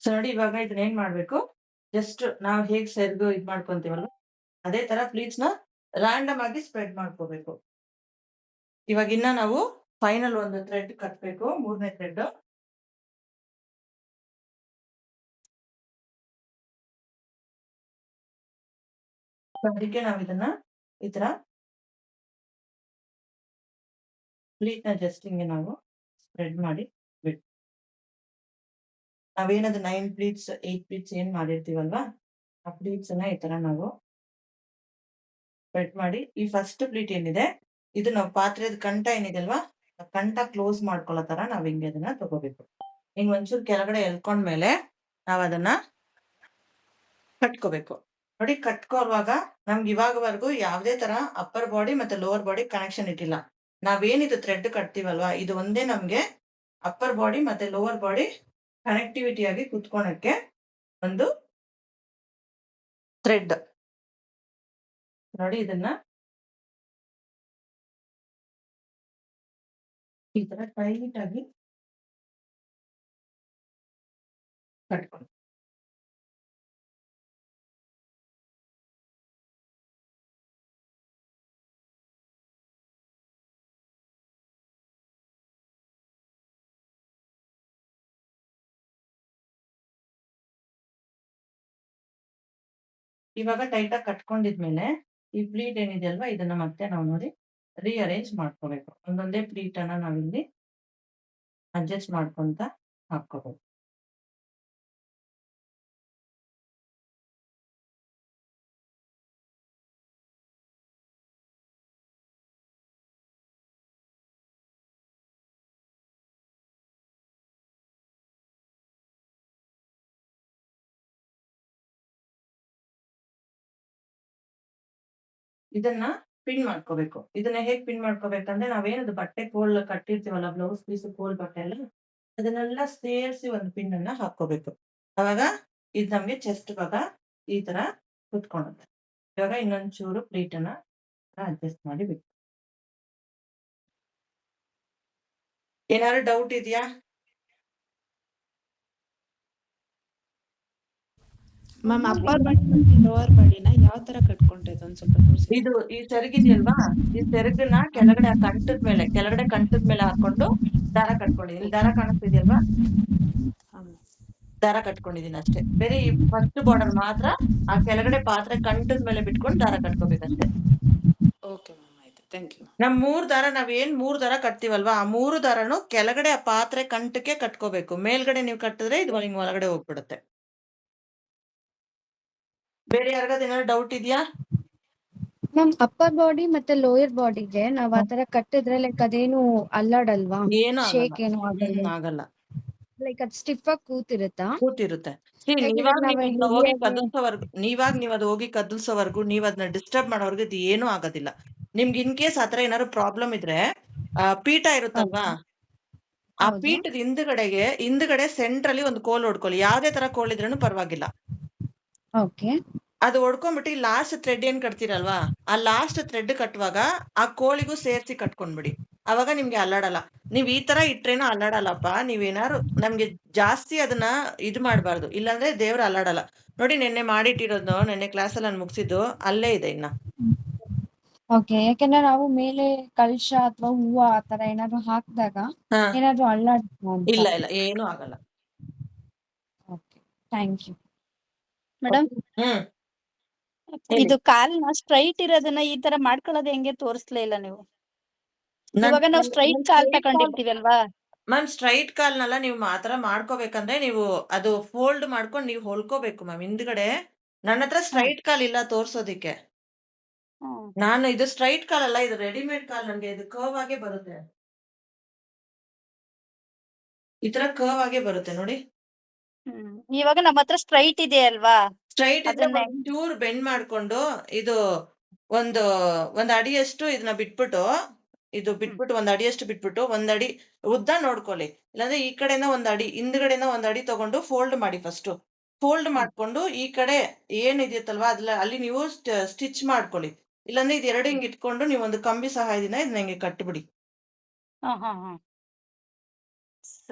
ಸೊ ನೋಡಿ ಇವಾಗ ಇದನ್ನ ಏನ್ ಮಾಡ್ಬೇಕು, ಜಸ್ಟ್ ನಾವು ಹೇಗ್ ಸೆರಗು ಇದ್ ಮಾಡ್ಕೊಂತೀವಲ್ವಾ ಅದೇ ತರ ಪ್ಲೀಟ್ಸ್ ನ ರಾಂಡಮ್ ಆಗಿ ಸ್ಪ್ರೆಡ್ ಮಾಡ್ಕೋಬೇಕು. ಇವಾಗ ಇನ್ನ ನಾವು ಫೈನಲ್ ಒಂದು ಥ್ರೆಡ್ ಕಟ್ಬೇಕು, 3ನೇ ಥ್ರೆಡ್. ಅದಕ್ಕೆ ನಾವು ಇದನ್ನ ಈ ತರ ಪ್ಲೀಟ್ ನ ಜಸ್ಟ್ ಹಿಂಗೆ ನಾವು ಸ್ಪ್ರೆಡ್ ಮಾಡಿ ಬಿಟ್ಟು ನಾವೇನದು 9 ಪ್ಲೀಟ್ಸ್ 8 ಪ್ಲೀಟ್ಸ್ ಏನ್ ಮಾಡಿರ್ತೀವಲ್ವಾ ಆ ಪ್ಲೀಟ್ಸ್ ಅನ್ನ ಈ ತರ ನಾವು ಸ್ಪ್ರೆಡ್ ಮಾಡಿ ಈ ಫಸ್ಟ್ ಪ್ಲೀಟ್ ಏನಿದೆ ಇದು ನಾವು ಪಾತ್ರೆದ ಕಂಠ ಏನಿದೆ ಅಲ್ವಾ ಕಂಠ ಕ್ಲೋಸ್ ಮಾಡ್ಕೊಳ್ಳೋ ತರ ನಾವ್ ಹಿಂಗೆ ಅದನ್ನ ತಗೋಬೇಕು. ಹಿಂಗ್ ಒಂಚೂರು ಕೆಳಗಡೆ ಎಳ್ಕೊಂಡ್ಮೇಲೆ ನಾವ್ ಅದನ್ನ ಕಟ್ಕೋಬೇಕು. ನೋಡಿ ಕಟ್ಕೊಳ್ಳುವಾಗ ನಮ್ಗೆ ಇವಾಗವರೆಗೂ ಯಾವ್ದೇ ತರ ಅಪ್ಪರ್ ಬಾಡಿ ಮತ್ತೆ ಲೋವರ್ ಬಾಡಿ ಕನೆಕ್ಷನ್ ಇಟ್ಟಿಲ್ಲ. ನಾವೇನಿದು ಥ್ರೆಡ್ ಕಟ್ತೀವಲ್ವಾ ಇದು ಒಂದೇ ನಮ್ಗೆ ಅಪ್ಪರ್ ಬಾಡಿ ಮತ್ತೆ ಲೋವರ್ ಬಾಡಿ ಕನೆಕ್ಟಿವಿಟಿ ಆಗಿ ಕುತ್ಕೊಳಕ್ಕೆ ಒಂದು ಥ್ರೆಡ್. ನೋಡಿ ಇದನ್ನ ಈ ತರ ಟೈಟ್ ಆಗಿ ಕಟ್ಕೊಳ್ಳಿ. ಇವಾಗ ಟೈಟ್ ಆಗಿ ಕಟ್ಕೊಂಡಿದ್ಮೇಲೆ ಈ ಪ್ಲೀಟ್ ಏನಿದೆ ಅಲ್ವಾ ಇದನ್ನ ಮತ್ತೆ ನಾವು ನೋಡಿ ರೀಅರೇಂಜ್ ಮಾಡ್ಕೋಬೇಕು. ಒಂದೊಂದೇ ಪ್ಲೀಟ್ ಅನ್ನ ನಾವಿಲ್ಲಿ ಅಡ್ಜಸ್ಟ್ ಮಾಡ್ಕೊಂತ ಹಾಕೋಬೇಕು. ಇದನ್ನ ಪಿನ್ ಮಾಡ್ಕೋಬೇಕು. ಇದನ್ನ ಹೇಗ್ ಪಿನ್ ಮಾಡ್ಕೋಬೇಕಂದ್ರೆ ನಾವೇನದು ಬಟ್ಟೆ ಕೋಲ್ ಕಟ್ಟಿರ್ತೀವಲ್ಲ ಬ್ಲೌಸ್ ಪೀಸ್ ಕೋಲ್ ಬಟ್ಟೆ ಎಲ್ಲ ಅದನ್ನೆಲ್ಲ ಸೇರಿಸಿ ಒಂದು ಪಿನ್ ಅನ್ನ ಹಾಕೋಬೇಕು. ಅವಾಗ ಇದು ನಮ್ಗೆ ಚೆಸ್ಟ್ ಭಾಗ ಈ ತರ ಕುತ್ಕೊಳ್ಳುತ್ತೆ. ಇವಾಗ ಇನ್ನೊಂದ್ ಚೂರು ಪ್ಲೀಟ್ ಅನ್ನ ಅಡ್ಜಸ್ಟ್ ಮಾಡಿ ಬಿಟ್ಟು. ಏನಾದ್ರು ಡೌಟ್ ಇದೆಯಾ? ಮ್ಯಾಮ್ ಅಪ್ಪರ್ ಬಾಡಿ ಮತ್ತೆ ಲೋವರ್ ಬಾಡಿನ ಯಾವ ತರ ಕಟ್ಕೊಂಡ್ರೆ ಒಂದ್ ಸ್ವಲ್ಪ ತೋರಿಸಿ. ಇದು ಈ ಸೆರಗಿದೆಯಲ್ವಾ ಈ ಸೆರಗನ್ನ ಕೆಳಗಡೆ ಕೆಳಗಡೆ ಕಂಠದ ಮೇಲೆ ಹಾಕೊಂಡು ದಾರ ಕಟ್ಕೊಂಡಿದ್ದೀನಿ. ಇಲ್ಲಿ ದಾರ ಕಾಣಿಸ್ತಿದ್ಯಲ್ವಾ ದಾರ ಕಟ್ಕೊಂಡಿದೀನಿ ಅಷ್ಟೇ. ಬೇರೆ ಈ ಫಸ್ಟ್ ಬಾರ್ಡರ್ ಮಾತ್ರ ಆ ಕೆಳಗಡೆ ಪಾತ್ರೆ ಕಂಠದ ಮೇಲೆ ಬಿಟ್ಕೊಂಡು ದಾರ ಕಟ್ಕೋಬೇಕಷ್ಟೇ. ಓಕೆ ಮ್ಯಾಮ್ ಆಯ್ತು ಥ್ಯಾಂಕ್ ಯು. ನಮ್ 3 ದಾರ ನಾವೇನ್ 3 ದಾರ ಕಟ್ತೀವಲ್ವಾ ಆ 3 ದಾರನು ಕೆಳಗಡೆ ಆ ಪಾತ್ರೆ ಕಂಠಕ್ಕೆ ಕಟ್ಕೋಬೇಕು. ಮೇಲ್ಗಡೆ ನೀವು ಕಟ್ಟಿದ್ರೆ ಇದು ಹಿಂಗ್ ಒಳಗಡೆ ಹೋಗ್ಬಿಡುತ್ತೆ. ಬೇರೆ ಯಾರಿಗಾದ್ರು ಏನಾದ್ರು ಡೌಟ್ ಇದೆಯಾ? ಮ್ಯಾಮ್ ಅಪ್ಪರ್ ಬಾಡಿ ಮತ್ತೆ ಲೋಯರ್ ಬಾಡಿಗೆ ನಾವ್ ಆತರ ಕಟ್ಟಿದ್ರೆ ಲೈಕ್ ಅದೇನು ಅಲ್ಲಾಡಲ್ವಾ? ಏನೂ ಆಗಲ್ಲ. ಶೇಕ್ ಏನು ಆಗಲ್ಲ? ಆಗಲ್ಲ. ಲೈಕ್ ಅದ್ ಸ್ಟಿಫ್ ಆಗಿ ಕೂತಿರುತ್ತಾ? ಕೂತಿರುತ್ತೆ. ಯಾಕಂದ್ರೆ ನೀವಾಗ್ ನಾವ್ ನೀವ್ ಅದನ್ನ ಹೋಗಿ ಹೆವಿಯಾಗಿ ನೀವ್ ಅದು ಹೋಗಿ ಕದಲ್ಸೋವರ್ಗು ನೀವ್ ಅದನ್ನ ಡಿಸ್ಟರ್ಬ್ ಮಾಡೋವರ್ಗು ಇದು ಏನೂ ಆಗೋದಿಲ್ಲ. ನಿಮ್ಗೆ ಇನ್ ಕೇಸ್ ಆತರ ಏನಾದ್ರು ಪ್ರಾಬ್ಲಮ್ ಇದ್ರೆ ಪೀಠ ಇರುತ್ತಲ್ವಾ ಆ ಹೌದು. ಪೀಠದ ಹಿಂದ್ಗಡೆ ಸೆಂಟ್ರಲ್ಲಿ ಒಂದು ಕೋಲ್ ಹೊಡ್ಕೊಳ್ಳಿ. ಯಾವ್ದೇ ತರ ಕೋಲ್ ಇದ್ರೂನು ಪರವಾಗಿಲ್ಲ. ಓಕೆ. ಅದು ಹೊಡ್ಕೊಂಡ್ಬಿಟ್ಟು ಲಾಸ್ಟ್ ಥ್ರೆಡ್ ಏನ್ ಕಟ್ತೀರಲ್ವಾ ಆ ಲಾಸ್ಟ್ ಥ್ರೆಡ್ ಕಟ್ಟುವಾಗ ಆ ಕೋಳಿಗೂ ಸೇರ್ಸಿ ಕಟ್ಕೊಂಡ್ಬಿಡಿ. ಅವಾಗ ನಿಮ್ಗೆ ಅಲ್ಲಾಡಲ್ಲ. ನೀವ್ ಈ ತರ ಇಟ್ರೇನು ಅಲ್ಲಾಡಲ್ಲಪ್ಪ. ನೀವೇನಾದ್ರು ನಮ್ಗೆ ಜಾಸ್ತಿ ಅದನ್ನ ಇದು ಮಾಡ್ಬಾರ್ದು. ಇಲ್ಲಾಂದ್ರೆ ದೇವ್ರು ಅಲ್ಲಾಡಲ್ಲ. ನೋಡಿ ನೆನ್ನೆ ಮಾಡಿಟ್ಟಿರೋದು ನೆನ್ನೆ ಕ್ಲಾಸಲ್ಲಿ ನಾನು ಮುಗಿಸಿದ್ದು ಅಲ್ಲೇ ಇದೆ ಇನ್ನ. ಓಕೆ. ಯಾಕಂದ್ರೆ ನಾವು ಮೇಲೆ ಕಲಶ ಅಥವಾ ಹೂವ ಆತರ ಏನಾದ್ರು ಹಾಕಿದಾಗ ಹಾ ಏನಾದ್ರು ಅಲ್ಲಾಡುತ್ತಾ ಅಂತ. ಇಲ್ಲ ಏನೂ ಆಗಲ್ಲ. ಓಕೆ. Thank you. ಮೇಡಮ್ ಹ್ಮ್ ಹೇಳಿ. ಇದು ಕಾಲ್ನ ಸ್ಟ್ರೈಟ್ ಇರೋದನ್ನ ಈ ತರ ಮಾಡ್ಕೊಳ್ಳೋದು ಹೆಂಗೆ ತೋರಿಸ್ಲೇ ಇಲ್ಲ ನೀವು. ಇವಾಗ ನಾವು ಸ್ಟ್ರೈಟ್ ಕಾಲ್ ತಕೊಂಡಿರ್ತೀವಿ ಅಲ್ವಾ. ಮ್ಯಾಮ್ ಸ್ಟ್ರೈಟ್ ಕಾಲ್ನೆಲ್ಲ ನೀವು ಆತರ ಮಾಡ್ಕೋಬೇಕಂದ್ರೆ ನೀವು ಅದು ಫೋಲ್ಡ್ ಮಾಡ್ಕೊಂಡು ನೀವು ಹೊಲ್ಕೋಬೇಕು ಮ್ಯಾಮ್ ಹಿಂದ್ಗಡೆ. ನನ್ನ ಹತ್ರ ಸ್ಟ್ರೈಟ್ ಕಾಲ್ ಇಲ್ಲ ತೋರ್ಸೋದಿಕ್ಕೆ. ನಾನು ಇದು ಸ್ಟ್ರೈಟ್ ಕಾಲ್ ಅಲ್ಲ ಇದು ರೆಡಿಮೇಡ್ ಕಾಲ್. ನನ್ಗೆ ಇದು ಕರ್ವ್ ಆಗೇ ಬರುತ್ತೆ. ಈ ತರ ಕರ್ವ್ ಆಗೇ ಬರುತ್ತೆ ನೋಡಿ. ಇವಾಗ ನಮ್ಮ ಹತ್ರ ಸ್ಟ್ರೈಟ್ ಇದೆ ಅಲ್ವಾ. ಸ್ಟ್ರೈಟ್ ಇದ್ರೆ ಅದನ್ನೇ ಒಂಚೂರು ಬೆಂಡ್ ಮಾಡ್ಕೊಂಡು ಇದು ಒಂದ್ ಅಡಿಯಷ್ಟು ಇದನ್ನ ಬಿಟ್ಬಿಟ್ಟು ಒಂದ್ ಅಡಿಯಷ್ಟು ಬಿಟ್ಬಿಟ್ಟು ಒಂದ್ ಅಡಿ ಉದ್ದ ನೋಡ್ಕೊಳ್ಳಿ. ಇಲ್ಲಾಂದ್ರೆ ಈ ಕಡೆಯಿಂದ ಒಂದ್ ಅಡಿ ಹಿಂದ್ಗಡೆಯಿಂದ ಒಂದ್ ಅಡಿ ತಗೊಂಡು ಫೋಲ್ಡ್ ಮಾಡಿ. ಫಸ್ಟ್ ಫೋಲ್ಡ್ ಮಾಡ್ಕೊಂಡು ಈ ಕಡೆ ಏನಿದೆಯತ್ತಲ್ವಾ ಅಲ್ಲಿ ನೀವು ಸ್ಟಿಚ್ ಮಾಡ್ಕೊಳ್ಳಿ. ಇಲ್ಲಾಂದ್ರೆ ಇದು ಎರಡು ಹಿಂಗ್ ಇಟ್ಕೊಂಡು ನೀವು ಒಂದು ಕಂಬಿ ಸಹಾಯದಿಂದ ಇದನ್ನ ಹಿಂಗೆ ಕಟ್ಬಿಡಿ.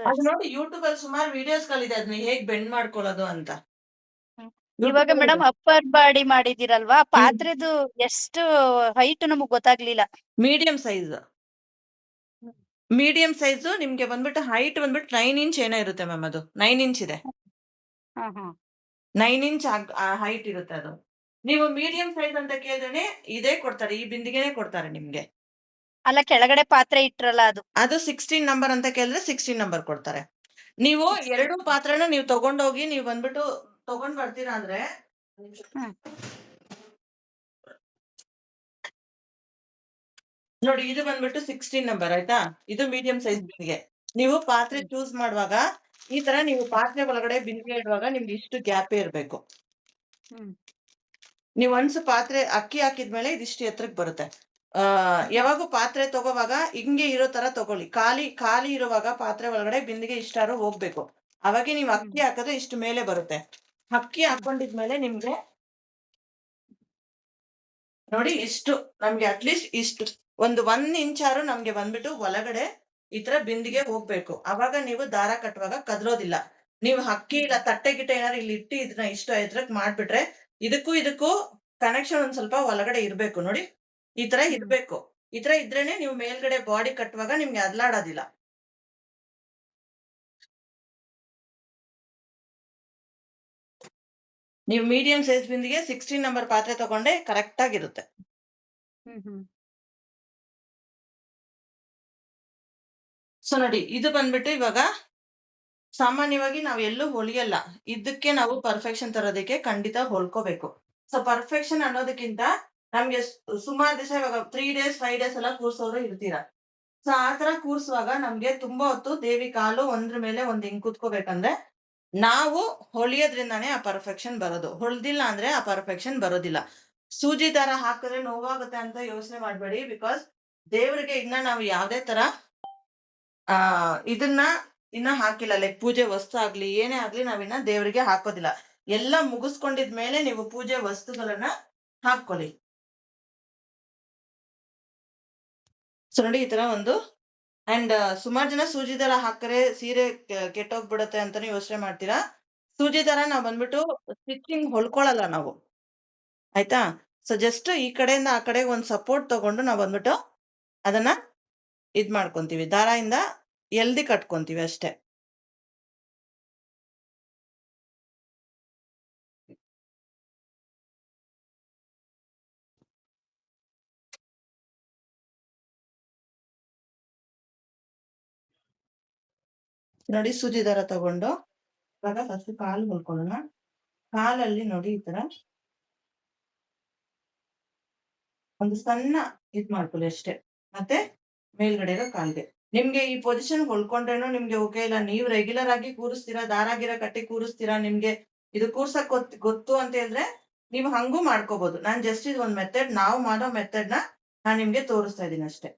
ಅದು ನೋಡಿ ಯೂಟ್ಯೂಬ್ ಅಲ್ಲಿ ಸುಮಾರು ವಿಡಿಯೋಸ್ ಗಳಿದೆ ಅದನ್ನ ಹೇಗ್ ಬೆಂಡ್ ಮಾಡ್ಕೊಳ್ಳೋದು ಅಂತ. ಇವಾಗ ಮೇಡಮ್ ಅಪ್ಪರ್ ಬಾಡಿ ಮಾಡಿದಿರಲ್ವಾ ಪಾತ್ರೆದು ಎಷ್ಟು ಹೈಟ್ ನಮಗ್ ಗೊತ್ತಾಗ್ಲಿಲ್ಲ. ಮೀಡಿಯಂ ಸೈಜ್ ನಿಮ್ಗೆ ಬಂದ್ಬಿಟ್ಟು ಹೈಟ್ ಬಂದ್ಬಿಟ್ಟು 9 ಇಂಚ್ ಏನೋ ಇರುತ್ತೆ ಮ್ಯಾಮ್. ಅದು 9 ಇಂಚ್ ಇದೆ. 9 ಇಂಚ್ ಹೈಟ್ ಇರುತ್ತೆ ಅದು. ನೀವು ಮೀಡಿಯಂ ಸೈಜ್ ಅಂತ ಕೇಳಿದ್ರೆ ಇದೇ ಕೊಡ್ತಾರೆ. ಈ ಬಿಂದಿಗೆನೆ ಕೊಡ್ತಾರೆ ನಿಮ್ಗೆ. ಅಲ್ಲ ಕೆಳಗಡೆ ಪಾತ್ರೆ ಇಟ್ರಲ್ಲ ಅದು 16 ನಂಬರ್ ಅಂತ ಕೇಳಿದ್ರೆ 16 ನಂಬರ್ ಕೊಡ್ತಾರೆ. ನೀವು 2 ಪಾತ್ರೆನ ನೀವು ತಗೊಂಡೋಗಿ ನೀವು ಬಂದ್ಬಿಟ್ಟು ತಗೊಂಡ್ ಬರ್ತೀರಾ ಅಂದ್ರೆ ನೋಡಿ ಇದು ಬಂದ್ಬಿಟ್ಟು 16 ನಂಬರ್ ಆಯ್ತಾ? ಇದು ಮೀಡಿಯಂ ಸೈಜ್ ಬಿಂದಿಗೆ. ನೀವು ಪಾತ್ರೆ ಚೂಸ್ ಮಾಡುವಾಗ ಈ ತರ ನೀವು ಪಾತ್ರೆ ಒಳಗಡೆ ಬಿಂದಿಗೆ ಇಡುವಾಗ ನಿಮ್ಗೆ ಇಷ್ಟು ಗ್ಯಾಪೇ ಇರ್ಬೇಕು. ನೀವು ಒನ್ಸ್ ಪಾತ್ರೆ ಅಕ್ಕಿ ಹಾಕಿದ್ಮೇಲೆ ಇದಿಷ್ಟು ಎತ್ತರಕ್ಕೆ ಬರುತ್ತೆ. ಯಾವಾಗೂ ಪಾತ್ರೆ ತಗೋವಾಗ ಹಿಂಗೆ ಇರೋ ತರ ತಗೊಳ್ಳಿ. ಖಾಲಿ ಇರುವಾಗ ಪಾತ್ರೆ ಒಳಗಡೆ ಬಿಂದಿಗೆ ಇಷ್ಟಾರು ಹೋಗ್ಬೇಕು. ಅವಾಗೆ ನೀವು ಅಕ್ಕಿ ಹಾಕಿದ್ರೆ ಇಷ್ಟು ಮೇಲೆ ಬರುತ್ತೆ. ಅಕ್ಕಿ ಹಾಕೊಂಡಿದ್ಮೇಲೆ ನಿಮ್ಗೆ ನೋಡಿ ಇಷ್ಟು ನಮ್ಗೆ ಅಟ್ಲೀಸ್ಟ್ ಇಷ್ಟು ಒಂದು 1 ಇಂಚಾರು ನಮ್ಗೆ ಬಂದ್ಬಿಟ್ಟು ಒಳಗಡೆ ಈ ತರ ಬಿಂದಿಗೆ ಹೋಗ್ಬೇಕು. ಅವಾಗ ನೀವು ದಾರ ಕಟ್ಟುವಾಗ ಕದಲೋದಿಲ್ಲ. ನೀವು ಅಕ್ಕಿ ಇಲ್ಲ ತಟ್ಟೆ ಗಿಟ್ಟೆ ಏನಾದ್ರು ಇಲ್ಲಿ ಇಟ್ಟು ಇದನ್ನ ಇಷ್ಟು ಎತ್ತರಕ್ಕೆ ಮಾಡ್ಬಿಟ್ರೆ ಇದಕ್ಕೂ ಕನೆಕ್ಷನ್ ಒಂದ್ ಸ್ವಲ್ಪ ಒಳಗಡೆ ಇರ್ಬೇಕು ನೋಡಿ. ಈ ತರ ಇರ್ಬೇಕು. ಈ ತರ ಇದ್ರೇನೆ ನೀವು ಮೇಲ್ಗಡೆ ಬಾಡಿ ಕಟ್ಟುವಾಗ ನಿಮ್ಗೆ ಅದ್ಲಾಡೋದಿಲ್ಲ. ನೀವು ಮೀಡಿಯಂ ಸೈಜ್ ಬಿಂದಿಗೆ 16 ನಂಬರ್ ಪಾತ್ರೆ ತಗೊಂಡೆ ಕರೆಕ್ಟ್ ಆಗಿರುತ್ತೆ. ಸೊ ನೋಡಿ ಇದು ಬಂದ್ಬಿಟ್ಟು ಇವಾಗ ಸಾಮಾನ್ಯವಾಗಿ ನಾವು ಎಲ್ಲೂ ಹೊಲಿಯಲ್ಲ. ಇದಕ್ಕೆ ನಾವು ಪರ್ಫೆಕ್ಷನ್ ತರೋದಕ್ಕೆ ಖಂಡಿತ ಹೊಲ್ಕೋಬೇಕು. ಸೊ ಪರ್ಫೆಕ್ಷನ್ ಅನ್ನೋದಕ್ಕಿಂತ ನಮ್ಗೆ ಸುಮಾರು ದಿವಸ ಇವಾಗ 3 ಡೇಸ್ 5 ಡೇಸ್ ಎಲ್ಲ ಕೂರ್ಸೋರು ಇರ್ತೀರಾ. ಸೊ ಆ ತರ ಕೂರ್ಸುವಾಗ ನಮ್ಗೆ ತುಂಬಾ ಹೊತ್ತು ದೇವಿ ಕಾಲು ಒಂದ್ರ ಮೇಲೆ ಒಂದ್ ಹಿಂಗ್ ಕೂತ್ಕೋಬೇಕಂದ್ರೆ ನಾವು ಹೊಲಿಯೋದ್ರಿಂದಾನೇ ಆ ಪರ್ಫೆಕ್ಷನ್ ಬರೋದು. ಹೊಲ್ದಿಲ್ಲ ಅಂದ್ರೆ ಆ ಪರ್ಫೆಕ್ಷನ್ ಬರೋದಿಲ್ಲ. ಸೂಜಿ ದಾರ ಹಾಕಿದ್ರೆ ನೋವಾಗುತ್ತೆ ಅಂತ ಯೋಚನೆ ಮಾಡ್ಬೇಡಿ. ಬಿಕಾಸ್ ದೇವರಿಗೆ ಇನ್ನ ನಾವು ಯಾವ್ದೇ ತರ ಇದನ್ನ ಇನ್ನ ಹಾಕಿಲ್ಲ. ಲೈಕ್ ಪೂಜೆ ವಸ್ತು ಆಗ್ಲಿ ಏನೇ ಆಗ್ಲಿ ನಾವಿನ್ನ ದೇವರಿಗೆ ಹಾಕೋದಿಲ್ಲ. ಎಲ್ಲ ಮುಗಿಸ್ಕೊಂಡಿದ್ಮೇಲೆ ನೀವು ಪೂಜೆ ವಸ್ತುಗಳನ್ನ ಹಾಕೊಳ್ಳಿ. ಸೊ ನೋಡಿ ಈ ತರ ಒಂದು ಅಂಡ್ ಸುಮಾರು ಜನ ಸೂಜಿ ದಾರ ಹಾಕರೆ ಸೀರೆ ಕೆಟ್ಟೋಗ್ಬಿಡತ್ತೆ ಅಂತಾನೆ ಯೋಚನೆ ಮಾಡ್ತೀರಾ. ಸೂಜಿ ದಾರ ನಾವ್ ಬಂದ್ಬಿಟ್ಟು ಸ್ಟಿಚಿಂಗ್ ಹೊಲ್ಕೊಳಲ್ಲ ನಾವು ಆಯ್ತಾ. ಸೊ ಜಸ್ಟ್ ಈ ಕಡೆಯಿಂದ ಆ ಕಡೆ ಒಂದ್ ಸಪೋರ್ಟ್ ತಗೊಂಡು ನಾವ್ ಬಂದ್ಬಿಟ್ಟು ಅದನ್ನ ಇದ್ ಮಾಡ್ಕೊಂತೀವಿ. ದಾರದಿಂದ ಎಲ್ದಿ ಕಟ್ಕೊಂತೀವಿ ಅಷ್ಟೇ. ನೋಡಿ ಸೂಜಿ ದಾರ ತಗೊಂಡು ಇವಾಗ ಫಸ್ಟ್ ಕಾಲು ಹೊಲ್ಕೊಳ್ಳೋಣ. ಕಾಲಲ್ಲಿ ನೋಡಿ ಈ ತರ ಒಂದು ಸಣ್ಣ ಇದ್ ಮಾಡ್ಕೊಳ್ಳಿ ಅಷ್ಟೇ. ಮತ್ತೆ ಮೇಲ್ಗಡೆ ಇರೋ ಕಾಲ್ಗೆ ನಿಮ್ಗೆ ಈ ಪೊಸಿಷನ್ ಹೊಲ್ಕೊಂಡ್ರೇನು ನಿಮ್ಗೆ ಓಕೆ ಇಲ್ಲ. ನೀವು ರೆಗ್ಯುಲರ್ ಆಗಿ ಕೂರಿಸ್ತೀರಾ, ದಾರ ಗಿರ ಕಟ್ಟಿ ಕೂರಿಸ್ತೀರಾ, ನಿಮ್ಗೆ ಇದು ಕೂರ್ಸಕ್ ಗೊತ್ತು ಅಂತ ಹೇಳಿದ್ರೆ ನೀವು ಹಂಗೂ ಮಾಡ್ಕೋಬಹುದು. ನಾನ್ ಜಸ್ಟ್ ಇದು ಒಂದ್ ಮೆಥಡ್, ನಾವು ಮಾಡೋ ಮೆಥಡ್ ನ ನಾನ್ ನಿಮ್ಗೆ ತೋರಿಸ್ತಾ ಇದೀನಿ ಅಷ್ಟೇ.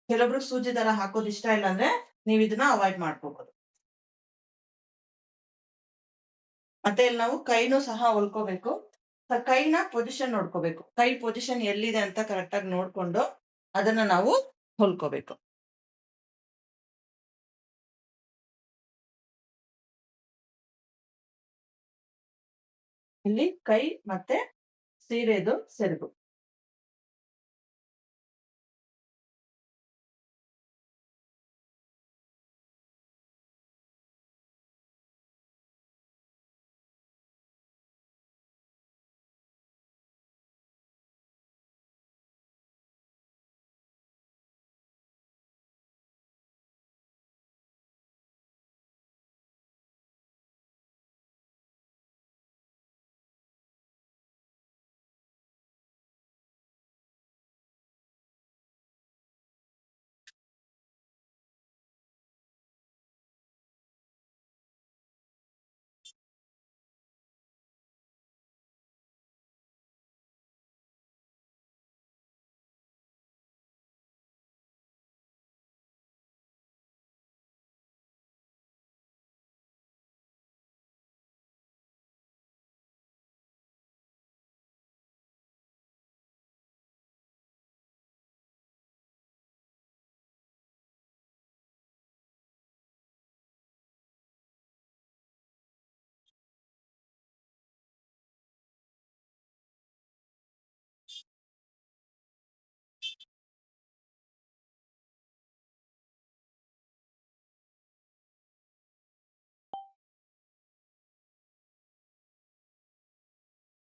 ಕೆಲವೊಬ್ರು ಸೂಜಿ ದಾರ ಹಾಕೋದು ಇಷ್ಟ ಇಲ್ಲ ಅಂದ್ರೆ ನೀವ್ ಇದನ್ನ ಅವಾಯ್ಡ್ ಮಾಡ್ಕೋಬಹುದು. ಮತ್ತೆ ಇಲ್ಲಿ ನಾವು ಕೈನೂ ಸಹ ಹೊಲ್ಕೋಬೇಕು. ಕೈನ ಪೊಸಿಷನ್ ನೋಡ್ಕೋಬೇಕು. ಕೈ ಪೊಸಿಷನ್ ಎಲ್ಲಿದೆ ಅಂತ ಕರೆಕ್ಟ್ ಆಗಿ ನೋಡ್ಕೊಂಡು ಅದನ್ನ ನಾವು ಹೊಲ್ಕೋಬೇಕು. ಇಲ್ಲಿ ಕೈ ಮತ್ತೆ ಸೀರೆದು ಸೆರಗು.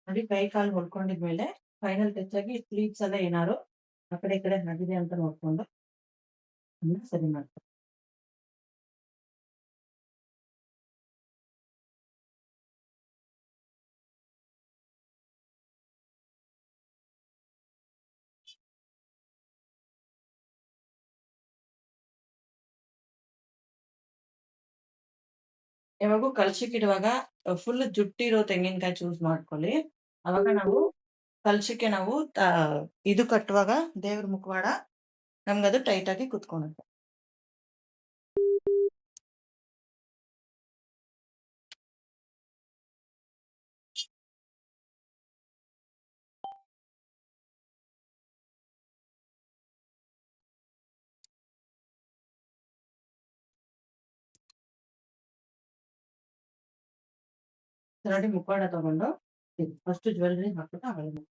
ನೋಡಿ ಕೈ ಕಾಲು ಹೊಲ್ಕೊಂಡಿದ್ಮೇಲೆ ಫೈನಲ್ ಟಚ್ ಆಗಿ ಪ್ಲೀಟ್ಸ್ ಎಲ್ಲ ಏನಾರು ಆ ಕಡೆ ಈ ಕಡೆ ನಗಿದೆ ಅಂತ ನೋಡ್ಕೊಂಡು ಸರಿ ಮಾಡ್ತಾರೆ. ಯಾವಾಗೂ ಕಲ್ಸಕ್ಕಿಡುವಾಗ ಫುಲ್ ಜುಟ್ಟಿರೋ ತೆಂಗಿನಕಾಯಿ ಚೂಸ್ ಮಾಡ್ಕೊಳ್ಳಿ. ಅವಾಗ ನಾವು ಕಲ್ಸಕ್ಕೆ ನಾವು ಇದು ಕಟ್ಟುವಾಗ ದೇವ್ರ ಮುಖವಾಡ ನಮ್ಗದು ಟೈಟ್ ಆಗಿ ಕುತ್ಕೊಳುತ್ತೆ. ನೋಡಿ ಮುಖವಾಡ ತಗೊಂಡು ಫಸ್ಟ್ ಜ್ಯುವೆಲ್ಲರಿ ಹಾಕ್ಬಿಟ್ಟು ಆಮೇಲೆ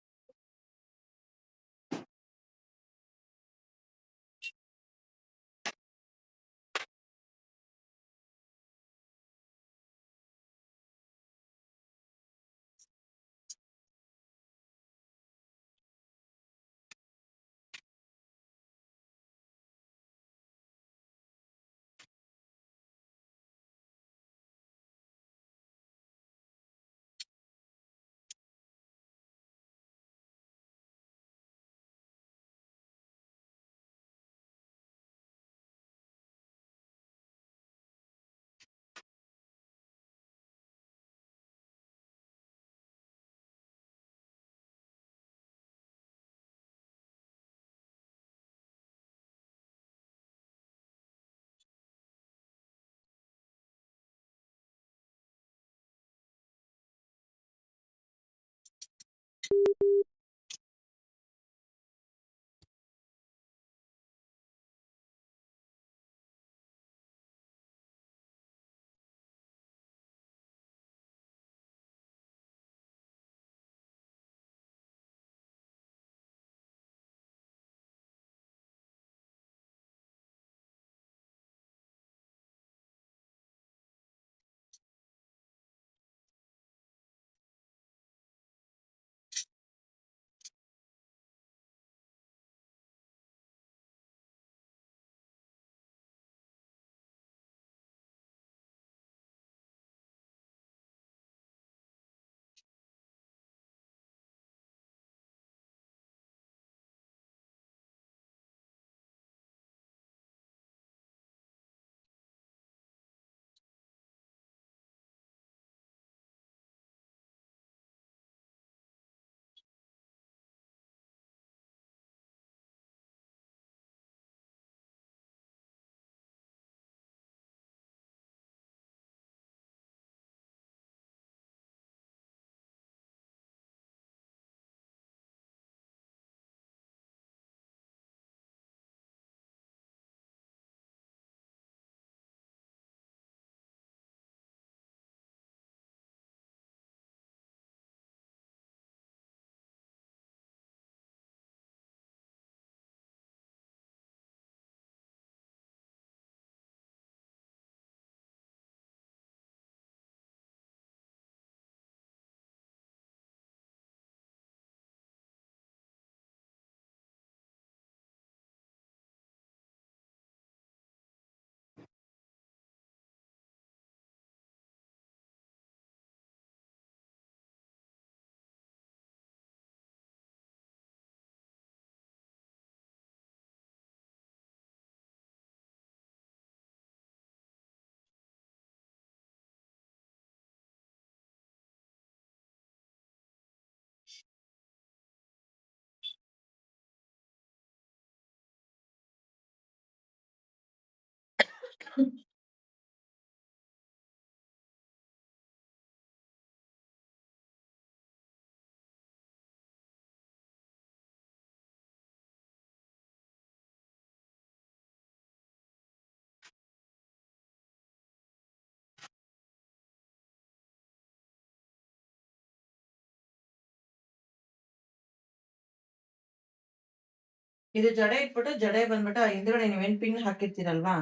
ಇದು ಜಡೆ ಇಟ್ಬಿಟ್ಟು ಜಡೆ ಬಂದ್ಬಿಟ್ಟು ಹಿಂದ್ಗಡೆ ನೀವೇನ್ ಪಿನ್ ಹಾಕಿರ್ತೀರಲ್ವಾ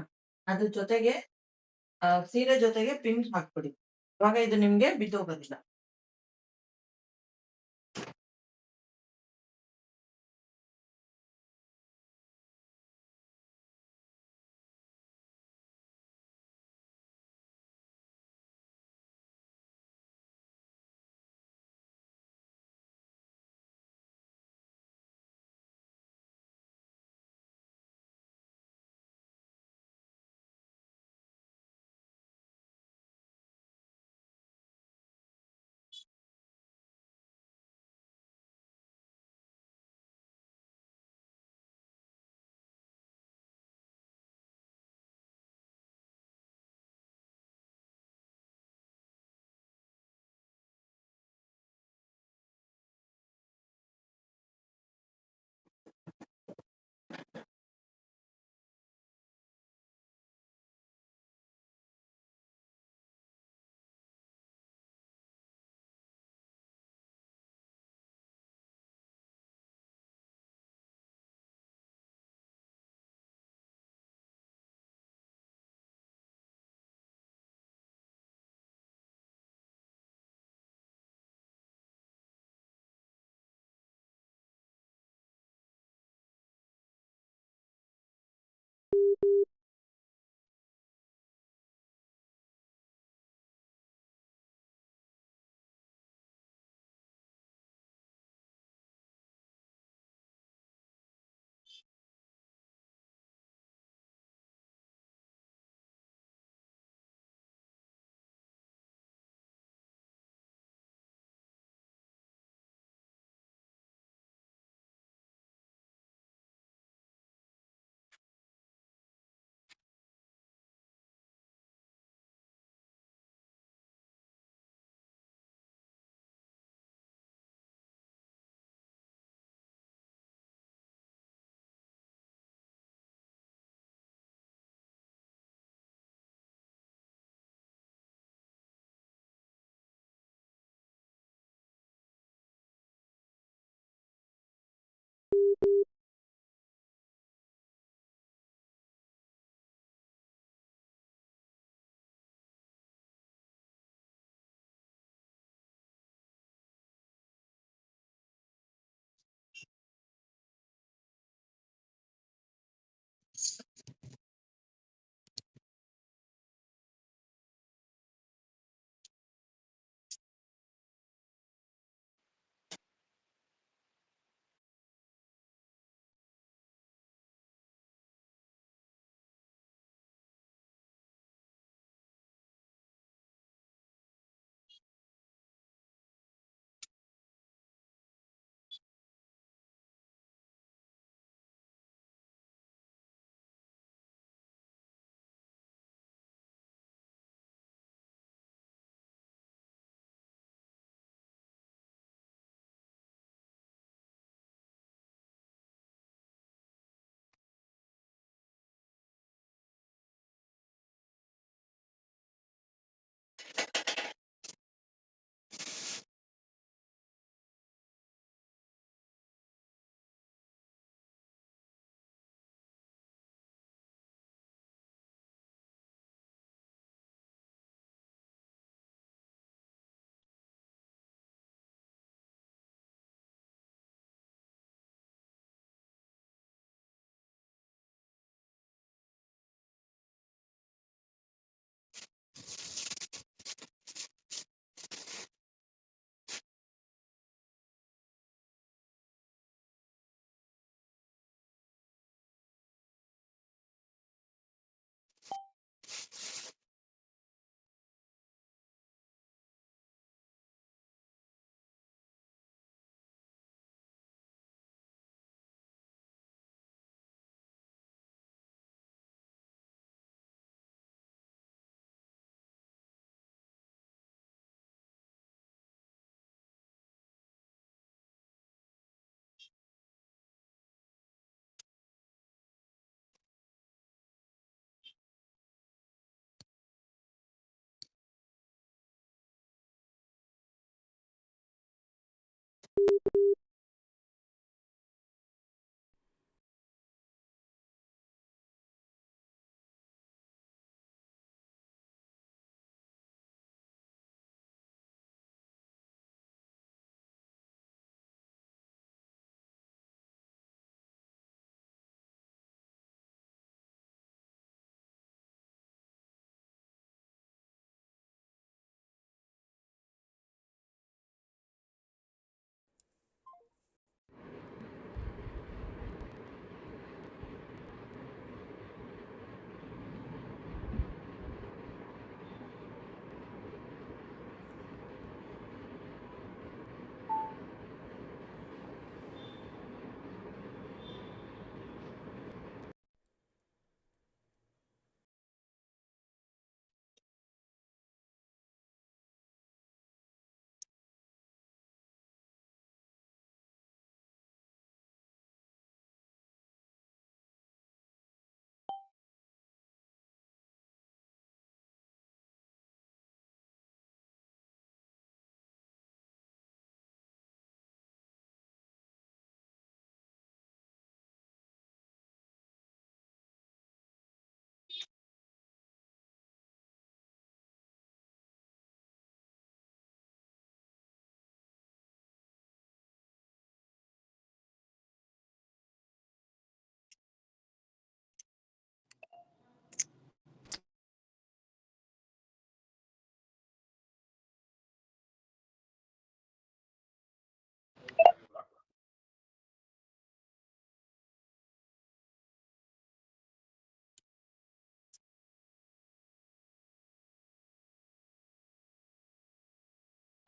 ಅದ್ರ ಜೊತೆಗೆ ಸೀರೆ ಜೊತೆಗೆ ಪಿನ್ ಹಾಕ್ಬಿಡಿ. ಅವಾಗ ಇದು ನಿಮ್ಗೆ ಬಿದ್ದೋಗೋದಿಲ್ಲ.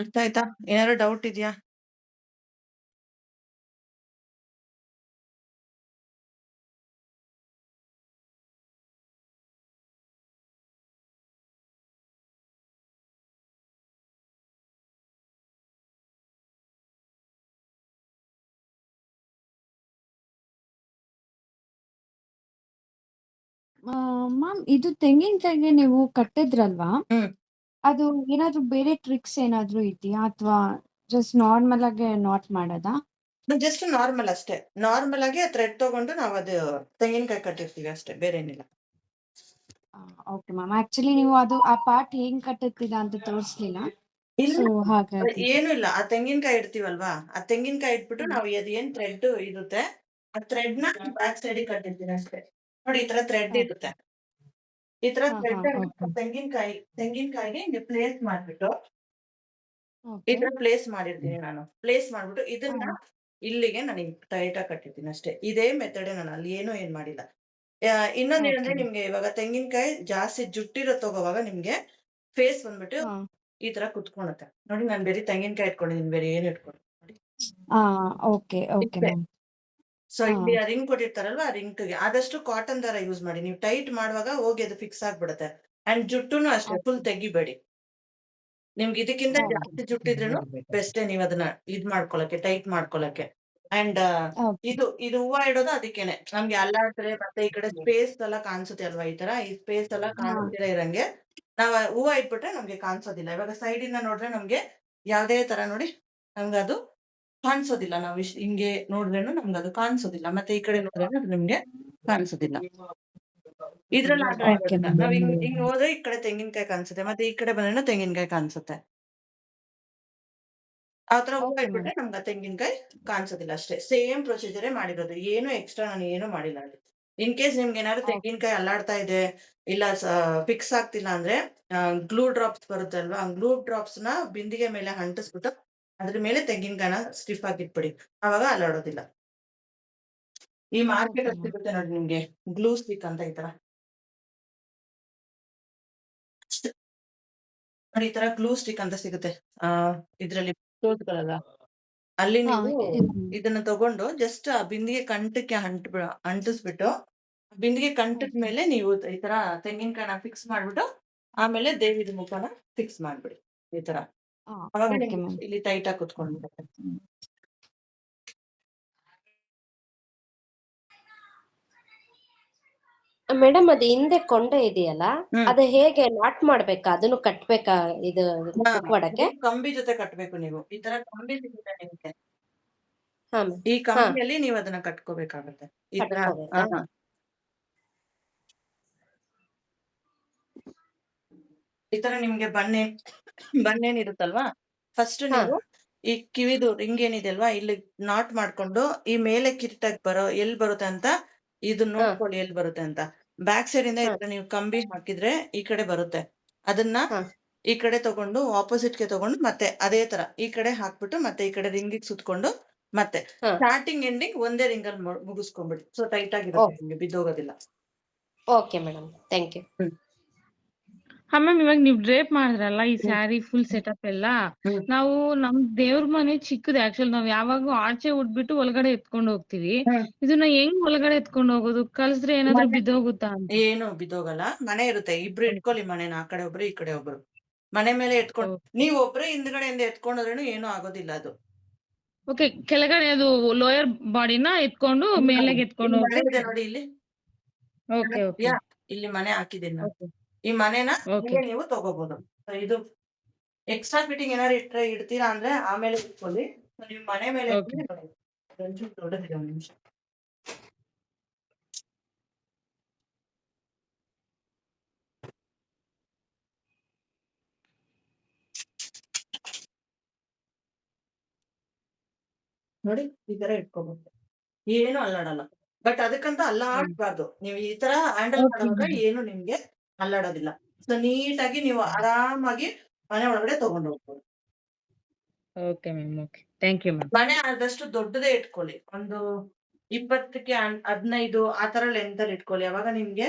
ಅರ್ಥ ಆಯ್ತಾ? ಏನಾದ್ರು ಡೌಟ್ ಇದೆಯಾ? ಮ್ಯಾಮ್ ಇದು ತೆಂಗಿನಕಾಯಿಗೆ ನೀವು ಕಟ್ಟಿದ್ರಲ್ವಾ? ಹ್ಮ್. ಅದು ಏನಾದ್ರು ಬೇರೆ ಟ್ರಿಕ್ಸ್ ಏನಾದ್ರು ಇದೆಯಾ? ಅಥವಾ ಜಸ್ಟ್ ನಾರ್ಮಲ್ ಆಗಿ ನಾಟ್ ಮಾಡೋದಾ? ಜಸ್ಟ್ ನಾರ್ಮಲ್ ಅಷ್ಟೇ. ನಾರ್ಮಲ್ ಆಗಿ ಥ್ರೆಡ್ ತಗೊಂಡು ನಾವು ಅದು ತೆಂಗಿನಕಾಯಿ ಕಟ್ಟಿರ್ತೀವಿ ಅಷ್ಟೇ, ಬೇರೆ ಏನಿಲ್ಲ. Okay ma'am. ಆಕ್ಚುಲಿ ನೀವು ಅದು ಆ ಪಾರ್ಟ್ ಹೆಂಗ್ ಕಟ್ಟುತ್ತೀರಾ ಅಂತ ತೋರಿಸ್ಲಿಲ್ಲ. ಇಲ್ಲ, ಸೊ ಹಾಗಾಗಿ. ಏನು ಇಲ್ಲ. ಆ ತೆಂಗಿನಕಾಯಿ ಇಡ್ತೀವಲ್ವಾ, ಆ ತೆಂಗಿನಕಾಯಿ ಇಟ್ಬಿಟ್ಟು ನಾವು ಅದೇನ್ ಥ್ರೆಡ್ ಇರುತ್ತೆ ಆ ಥ್ರೆಡ್ ನ ಬ್ಯಾಕ್ ಸೈಡ್ ಕಟ್ಟಿರ್ತೀನಿ ಅಷ್ಟೇ. ನೋಡಿ, ಈ ತರ ಥ್ರೆಡ್ ಇರುತ್ತೆ. ಈ ತರ ಥ್ರೆಡ್ ಓಕೆ. ತೆಂಗಿನಕಾಯಿಗೆ ಹಿಂಗೆ ಪ್ಲೇಸ್ ಮಾಡ್ಬಿಟ್ಟು ಈ ಓಕೆ. ತರ ಪ್ಲೇಸ್ ಮಾಡಿರ್ತೀನಿ ನಾನು. ಪ್ಲೇಸ್ ಮಾಡ್ಬಿಟ್ಟು ಇದನ್ನ ಇಲ್ಲಿಗೆ ನಾನು ಟೈಟ್ ಆಗಿ ಕಟ್ಟಿರ್ತೀನಿ ಅಷ್ಟೇ. ಇದೇ ಮೆಥಡ್ ನಾನು ಅಲ್ಲಿ ಏನ್ ಮಾಡಿಲ್ಲ. ಇನ್ನೊಂದೇನಂದ್ರೆ Okay. ನಿಮ್ಗೆ ಇವಾಗ ತೆಂಗಿನಕಾಯಿ ಜಾಸ್ತಿ ಜುಟ್ಟಿರೋ ತಗೋವಾಗ ನಿಮ್ಗೆ ಫೇಸ್ ಬಂದ್ಬಿಟ್ಟು ಈ ತರ ಕುತ್ಕೊಳುತ್ತೆ. ನೋಡಿ, ನಾನು ಬೇರೆ ತೆಂಗಿನಕಾಯಿ ಇಟ್ಕೊಂಡಿದ್ದೀನಿ, ಬೇರೆ ಏನು ಇಟ್ಕೊಂಡು ನೋಡಿ. Okay okay ma'am. ಸೊ ಇಲ್ಲಿ ಆ ರಿಂಗ್ ಕೊಟ್ಟಿರ್ತಾರಲ್ವಾ, ಆ ರಿಂಗ್ಗೆ ಆದಷ್ಟು ಕಾಟನ್ ದಾರ ಯೂಸ್ ಮಾಡಿ. ನೀವು ಟೈಟ್ ಮಾಡುವಾಗ ಹೋಗಿ ಅದು ಫಿಕ್ಸ್ ಆಗ್ಬಿಡುತ್ತೆ. ಅಂಡ್ ಜುಟ್ಟುನು ಅಷ್ಟೇ ಫುಲ್ ತೆಗಿಬೇಡಿ. ನಿಮ್ಗೆ ಇದಕ್ಕಿಂತ Okay. ಜಾಸ್ತಿ ಜುಟ್ಟಿದ್ರೇನು ಬೆಸ್ಟೇ ನೀವು ಅದನ್ನ ಇದ್ ಮಾಡ್ಕೊಳಕ್ಕೆ, ಟೈಟ್ ಮಾಡ್ಕೊಳಕ್ಕೆ. And Okay. ಇದು ಹೂವ ಇಡೋದು ಅದಕ್ಕೇನೆ. ನಮ್ಗೆ ಅಲ್ಲಾಡ್ತಾರೆ ಮತ್ತೆ ಈ ಕಡೆ ಸ್ಪೇಸ್ ಎಲ್ಲ ಕಾಣಿಸುತ್ತೆ ಅಲ್ವಾ, ಈ ತರ ಈ ಸ್ಪೇಸ್ ಎಲ್ಲ ಕಾಣಿಸ್ತಿರ ಇರಂಗೆ ನಾವ್ ಹೂವ ಇಟ್ಬಿಟ್ರೆ ನಮ್ಗೆ ಕಾಣಿಸೋದಿಲ್ಲ. ಇವಾಗ ಸೈಡ್ ಇಂದ ನೋಡ್ರೆ ನಮ್ಗೆ ಯಾವ್ದೇ ತರ ನೋಡಿ ನಮ್ಗೆ ಅದು ಕಾಣಿಸೋದಿಲ್ಲ. ನಾವು ಹಿಂಗೆ ನೋಡ್ರೇನು ನಮ್ಗೆ ಅದು ಕಾಣಿಸೋದಿಲ್ಲ. ಮತ್ತೆ ಈ ಕಡೆ ನೋಡ್ರೇನು ಅದು ನಿಮ್ಗೆ ಕಾಣಿಸೋದಿಲ್ಲ. ಇದ್ರಲ್ಲಿ ಆ ತರ Okay, ಇರೋದಿಲ್ಲ. ma'am. ನಾವ್ ಹಿಂಗ್ ಹೋದ್ರೆ ಈ ಕಡೆ ತೆಂಗಿನಕಾಯಿ ಕಾಣಿಸುತ್ತೆ, ಮತ್ತೆ ಈ ಕಡೆ ಬಂದ್ರೇನು ತೆಂಗಿನಕಾಯಿ ಕಾಣಿಸುತ್ತೆ. ಆ ತರ ಹೂವ Okay, ಇಟ್ಬಿಟ್ರೆ ನಮ್ಗೆ ತೆಂಗಿನಕಾಯಿ ಕಾಣಿಸೋದಿಲ್ಲ ಅಷ್ಟೇ. ಸೇಮ್ ಪ್ರೊಸೀಜರೇ ಮಾಡಿರೋದು. ಏನು ಎಕ್ಸ್ಟ್ರಾ ನಾನು ಏನು ಮಾಡಿಲ್ಲ ಅಲ್ಲಿ. ಇನ್ ಕೇಸ್ ನಿಮ್ಗೆ ಏನಾದ್ರು ತೆಂಗಿನಕಾಯಿ ಅಲ್ಲಾಡ್ತಾ ಇದೆ, ಇಲ್ಲ ಫಿಕ್ಸ್ ಆಗ್ತಿಲ್ಲ ಅಂದ್ರೆ ಗ್ಲೂ ಡ್ರಾಪ್ಸ್ ಬರುತ್ತೆ ಅಲ್ವಾ, ಗ್ಲೂ ಡ್ರಾಪ್ಸ್ ನ ಬಿಂದಿಗೆ ಮೇಲೆ ಅಂಟಿಸ್ಬಿಟ್ಟು ಅದ್ರ ಮೇಲೆ ತೆಂಗಿನಕಾಯಿನ ಸ್ಟಿಫ್ ಆಗಿ ಇಟ್ಬಿಡಿ. ಅವಾಗ ಅಲ್ಲಾಡೋದಿಲ್ಲ. ಈ ಮಾರ್ಕೆಟ್ ಅಲ್ಲಿ ಸಿಗುತ್ತೆ ನೋಡಿ ನಿಮ್ಗೆ ಗ್ಲೂ ಸ್ಟಿಕ್ ಅಂತ, ಈ ತರ ನೋಡಿ, ಈ ತರ ಗ್ಲೂ ಸ್ಟಿಕ್ ಅಂತ ಸಿಗುತ್ತೆ. ಇದ್ರಲ್ಲಿ ತೋಟಗಳಲ್ಲ, ಅಲ್ಲಿ ನೀವು ಇದನ್ನ ತಗೊಂಡು ಜಸ್ಟ್ ಆ ಬಿಂದಿಗೆ ಕಂಠಕ್ಕೆ ಅಂಟಿಸ್ಬಿಟ್ಟು ಬಿಂದಿಗೆ ಕಂಠದ ಮೇಲೆ ನೀವು ಈ ತರ ತೆಂಗಿನಕಾಯಿನ ಫಿಕ್ಸ್ ಮಾಡ್ಬಿಟ್ಟು ಆಮೇಲೆ ದೇವಿದ ಮುಖನ ಫಿಕ್ಸ್ ಮಾಡ್ಬಿಡಿ ಈ ತರ. ಅವಾಗ Okay, ನಿಮ್ಗೆ ma'am. ಇಲ್ಲಿ ಟೈಟ್ ಆಗಿ ಕುತ್ಕೊಂಡ್ಬಿಡುತ್ತೆ. ಮೇಡಮ್ ಅದು ಹಿಂದೆ ಕೊಂಡೆ ಇದೆಯಲ್ಲ, ಹ್ಮ್. ಅದು ಹೇಗೆ ನಾಟ್ ಮಾಡ್ಬೇಕಾ? ಅದನ್ನು ಕಟ್ಬೇಕಾ ಇದು ಹಾ, ಮುಖವಾಡಕ್ಕೆ? ಕಂಬಿ ಜೊತೆ ಕಟ್ಬೇಕು ನೀವು. ಈ ತರ ಕಂಬಿ ಸಿಗುತ್ತೆ ನಿಮ್ಗೆ. ಹಾ ಮ್ಯಾಮ್. ಈ ಹಾ ಕಂಬಿಯಲ್ಲಿ ನೀವು ಅದನ್ನ ಕಟ್ಕೋಬೇಕಾಗತ್ತೆ. ಈ ತರ ಕಟ್ಕೋಬೇಕಾ? ಈ ತರ ನಿಮ್ಗೆ ಬನ್ನೇನಿರುತ್ತಲ್ವಾ, ಫಸ್ಟ್ ಹಾ ನೀವು ಈ ಕಿವಿದು ರಿಂಗ್ ಏನಿದೆ ಅಲ್ವಾ, ಇಲ್ಲಿ ನಾಟ್ ಮಾಡ್ಕೊಂಡು ಈ ಮೇಲೆ ಕಿರಿಟಾಗಿ ಎಲ್ಲಿ ಬರುತ್ತೆ ಅಂತ ಇದು ಹಾ ನೋಡ್ಕೊಳ್ಳಿ ಎಲ್ಲಿ ಬರುತ್ತೆ ಅಂತ. ಬ್ಯಾಕ್ ಸೈಡ್ ಇಂದ ಈ ಹಾ ತರ ನೀವು ಕಂಬಿ ಹಾಕಿದ್ರೆ ಈ ಕಡೆ ಬರುತ್ತೆ. ಅದನ್ನ ಹಾ ಈ ಕಡೆ ತಗೊಂಡು ಆಪೋಸಿಟ್ ಗೆ ತಗೊಂಡು ಮತ್ತೆ ಅದೇ ತರ ಈ ಕಡೆ ಹಾಕ್ಬಿಟ್ಟು ಮತ್ತೆ ಈ ಕಡೆ ರಿಂಗಿಗೆ ಸುತ್ಕೊಂಡು ಮತ್ತೆ ಹಾ ಸ್ಟಾರ್ಟಿಂಗ್ ಎಂಡಿಂಗ್ ಒಂದೇ ರಿಂಗ್ ಅಲ್ಲಿ ಮುಗಿಸ್ಕೊಂಡ್ಬಿಡಿ. ಸೊ ಟೈಟ್ ಆಗಿರುತ್ತೆ, ನಿಮ್ಗೆ ಬಿದ್ದೋಗೋದಿಲ್ಲ. Okay madam, thank you. Hmm ಹಾ ಮ್ಯಾಮ್, ಇವಾಗ ನೀವ್ ಡ್ರೇಪ್ ಮಾಡಿದ್ರಲ್ಲ ಈ ಹ್ಮ್ ಸ್ಯಾರಿ ಫುಲ್ ಸೆಟಪ್ ಎಲ್ಲ, ಹ್ಮ್ ನಾವು ನಮ್ ದೇವ್ರ ಮನೆ ಚಿಕ್ಕದು ಆಕ್ಚುಲಿ, ನಾವ್ ಯಾವಾಗೂ ಆಚೆ ಉಟ್ಬಿಟ್ಟು ಒಳಗಡೆ ಎತ್ಕೊಂಡು ಹೋಗ್ತಿವಿ. ಹ್ಮ್ ಇದನ್ನ ಹೆಂಗ್ ಒಳಗಡೆ ಎತ್ಕೊಂಡು ಹೋಗೋದು? ಕಳ್ಸಿದ್ರೆ ಏನಾದ್ರು ಬಿದ್ದೋಗುತ್ತಾ ಅಂತ. ಏನು ಬಿದ್ದೋಗಲ್ಲ, ಮನೆ ಇರುತ್ತೆ. ಇಬ್ರು ಇಟ್ಕೊಳ್ಳಿ ಮನೆನ, ಆ ಕಡೆ ಒಬ್ರು ಈ ಕಡೆ ಒಬ್ರು. ಮನೆ ಮೇಲೆ ಎತ್ಕೊಂಡು ನೀವ್ ಒಬ್ರೇ ಹಿಂದ್ಗಡೆಯಿಂದ ಎತ್ಕೊಂಡ್ರೇನು ಏನೂ ಆಗೋದಿಲ್ಲ ಅದು. ಓಕೆ, ಕೆಳಗಡೆ ಅದು ಲೋಯರ್ ಬಾಡಿನ ಎತ್ಕೊಂಡು ಮೇಲೆಗೆ ಎತ್ಕೊಂಡು ಇಲ್ಲಿ ಮನೆ ಹೋಗಿ. ಇದೆ ನೋಡಿ, ಇಲ್ಲಿ ಓಕೆ ಓಕೆ ಇದೆಯಾ? ಇಲ್ಲಿ ಮನೆ ಹಾಕಿದ್ದೀನಿ ನಾನು. ಓಕೆ ಈ ಮನೆನ ಓಕೆ ಹೀಗೆ ನೀವು ತಗೋಬಹುದು. ಇದು ಎಕ್ಸ್ಟ್ರಾ ಫಿಟ್ಟಿಂಗ್ ಏನಾದ್ರು ಇಡ್ತೀರಾ ಅಂದ್ರೆ ಆಮೇಲೆ ಇಟ್ಕೊಳ್ಳಿ. ನೀವು ಮನೆ ಮೇಲೆ ಓಕೆ ಒಂಚೂರು ದೊಡ್ಡದಿದೆ, ಒಂದ್ ನಿಮಿಷ. ನೋಡಿ ಈ ತರ ಇಟ್ಕೋಬಹುದು, ಏನು ಅಲ್ಲಾಡಲ್ಲ. ಬಟ್ ಅದಕ್ಕಂತ ಅಲ್ಲಾಡ್ಬಾರ್ದು. ನೀವು ಈ ತರ ಹ್ಯಾಂಡಲ್ ಮಾಡುವಾಗ ಏನು ನಿಮ್ಗೆ ಅಲ್ಲಾಡೋದಿಲ್ಲ. ಸೊ ನೀಟಾಗಿ ನೀವು ಆರಾಮಾಗಿ ಮನೆ ಒಳಗಡೆ ತಗೊಂಡು ಹೋಗ್ಬೋದು. Okay ma'am, okay, thank you ma'am. ಮನೆ ಆದಷ್ಟು ದೊಡ್ಡದೇ ಇಟ್ಕೊಳ್ಳಿ. ಒಂದು 20ಕ್ಕೆ 15 ಆ ತರ ಲೆಂತ್ ಅಲ್ಲಿ ಇಟ್ಕೊಳ್ಳಿ. ಅವಾಗ ನಿಮ್ಗೆ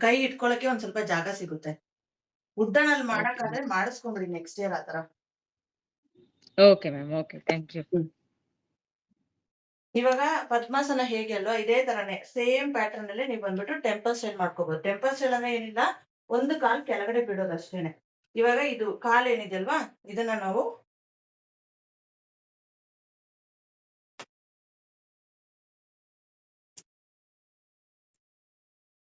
ಕೈ ಇಟ್ಕೊಳಕ್ಕೆ ಒಂದ್ ಸ್ವಲ್ಪ ಜಾಗ ಸಿಗುತ್ತೆ. ಉದ್ದನಲ್ಲಿ ಮಾಡಕ್ಕಾದ್ರೆ ಮಾಡಿಸ್ಕೊಂಡ್ಬಿಡಿ ನೆಕ್ಸ್ಟ್ ಇಯರ್ ಆ ತರ. Okay ma'am, okay, thank you. ಇವಾಗ ಪದ್ಮಾಸನ ಹೇಗೆ ಅಲ್ವಾ, ಇದೇ ತರನೇ ಸೇಮ್ ಪ್ಯಾಟರ್ನ್ ಅಲ್ಲಿ ನೀವು ಬಂದ್ಬಿಟ್ಟು ಟೆಂಪಲ್ ಸ್ಟೈಲ್ ಮಾಡ್ಕೋಬಹುದು. ಟೆಂಪಲ್ ಸ್ಟೈಲ್ ಅಂದ್ರೆ ಏನಿಲ್ಲ, ಒಂದು ಕಾಲ್ ಕೆಳಗಡೆ ಬಿಡೋದು ಅಷ್ಟೇನೆ. ಇವಾಗ ಇದು ಕಾಲ್ ಏನಿದೆ ಅಲ್ವಾ, ಇದನ್ನ ನಾವು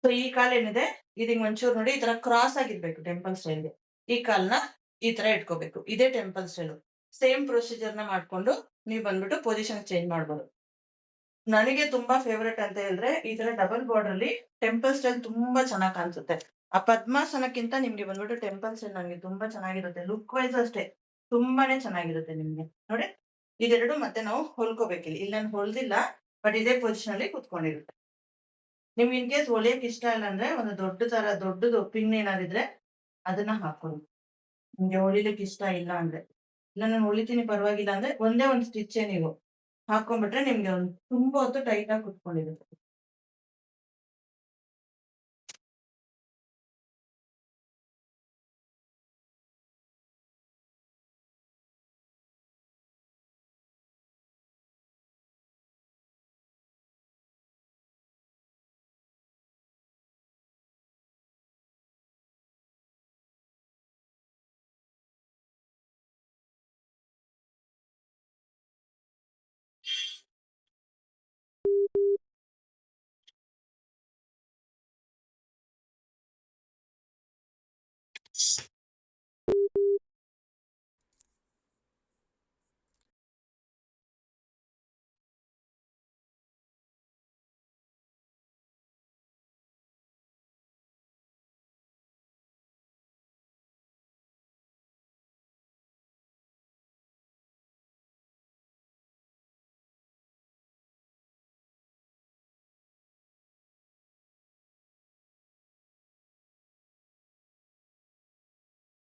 ಸೊ ಈ ಕಾಲ್ ಏನಿದೆ ಇದೀಗ ಒಂಚೂರು ನೋಡಿ ಈ ತರ ಕ್ರಾಸ್ ಆಗಿರ್ಬೇಕು ಟೆಂಪಲ್ ಸ್ಟೈಲ್ಗೆ. ಈ ಕಾಲ್ನ ಈ ತರ ಇಟ್ಕೋಬೇಕು. ಇದೇ ಟೆಂಪಲ್ ಸ್ಟೈಲ್. ಸೇಮ್ ಪ್ರೊಸೀಜರ್ ನ ಮಾಡ್ಕೊಂಡು ನೀವು ಬಂದ್ಬಿಟ್ಟು ಪೊಸಿಷನ್ ಚೇಂಜ್ ಮಾಡ್ಬೋದು. ನನಗೆ ತುಂಬಾ ಫೇವರೇಟ್ ಅಂತ ಹೇಳಿದ್ರೆ ಈ ತರ ಡಬಲ್ ಬಾರ್ಡರ್ ಅಲ್ಲಿ ಟೆಂಪಲ್ ಸ್ಟೈಲ್ ತುಂಬಾ ಚೆನ್ನಾಗಿ ಕಾಣಿಸುತ್ತೆ. ಆ ಪದ್ಮಾಸನಕ್ಕಿಂತ ನಿಮ್ಗೆ ಬಂದ್ಬಿಟ್ಟು ಟೆಂಪಲ್ ಸ್ಟೈಲ್ ನನಗೆ ತುಂಬಾ ಚೆನ್ನಾಗಿರುತ್ತೆ. ಲುಕ್ ವೈಸ್ ಅಷ್ಟೇ ತುಂಬಾನೇ ಚೆನ್ನಾಗಿರುತ್ತೆ ನಿಮ್ಗೆ. ನೋಡಿ ಇದೆರಡು ಮತ್ತೆ ನಾವು ಹೊಲ್ಕೋಬೇಕಿಲ್ಲ. ಇಲ್ಲಿ ನಾನು ಹೊಲ್ದಿಲ್ಲ, ಬಟ್ ಇದೇ ಪೊಸಿಷನ್ ಅಲ್ಲಿ ಕುತ್ಕೊಂಡಿರುತ್ತೆ. ನಿಮ್ಗೆ ಇನ್ ಕೇಸ್ ಹೊಲಿಯಕ್ ಇಷ್ಟ ಇಲ್ಲ ಅಂದ್ರೆ ಒಂದು ದೊಡ್ಡದು ಪಿನ್ ಏನಾದಿದ್ರೆ ಅದನ್ನ ಹಾಕೊಳ್ಳಿ. ನಿಮ್ಗೆ ಹೊಲಿಲಿಕ್ಕೆ ಇಷ್ಟ ಇಲ್ಲ ಅಂದ್ರೆ, ಇಲ್ಲ ನಾನು ಹೊಲಿತೀನಿ ಪರವಾಗಿಲ್ಲ ಅಂದ್ರೆ ಒಂದೇ ಒಂದು ಸ್ಟಿಚ್ಚೇ ನೀವು ಹಾಕೊಂಡ್ಬಿಟ್ರೆ ನಿಮ್ಗೆ ಒಂದು ತುಂಬಾ ಹೊತ್ತು ಟೈಟ್ ಆಗಿ ಕುತ್ಕೊಂಡಿರುತ್ತೆ.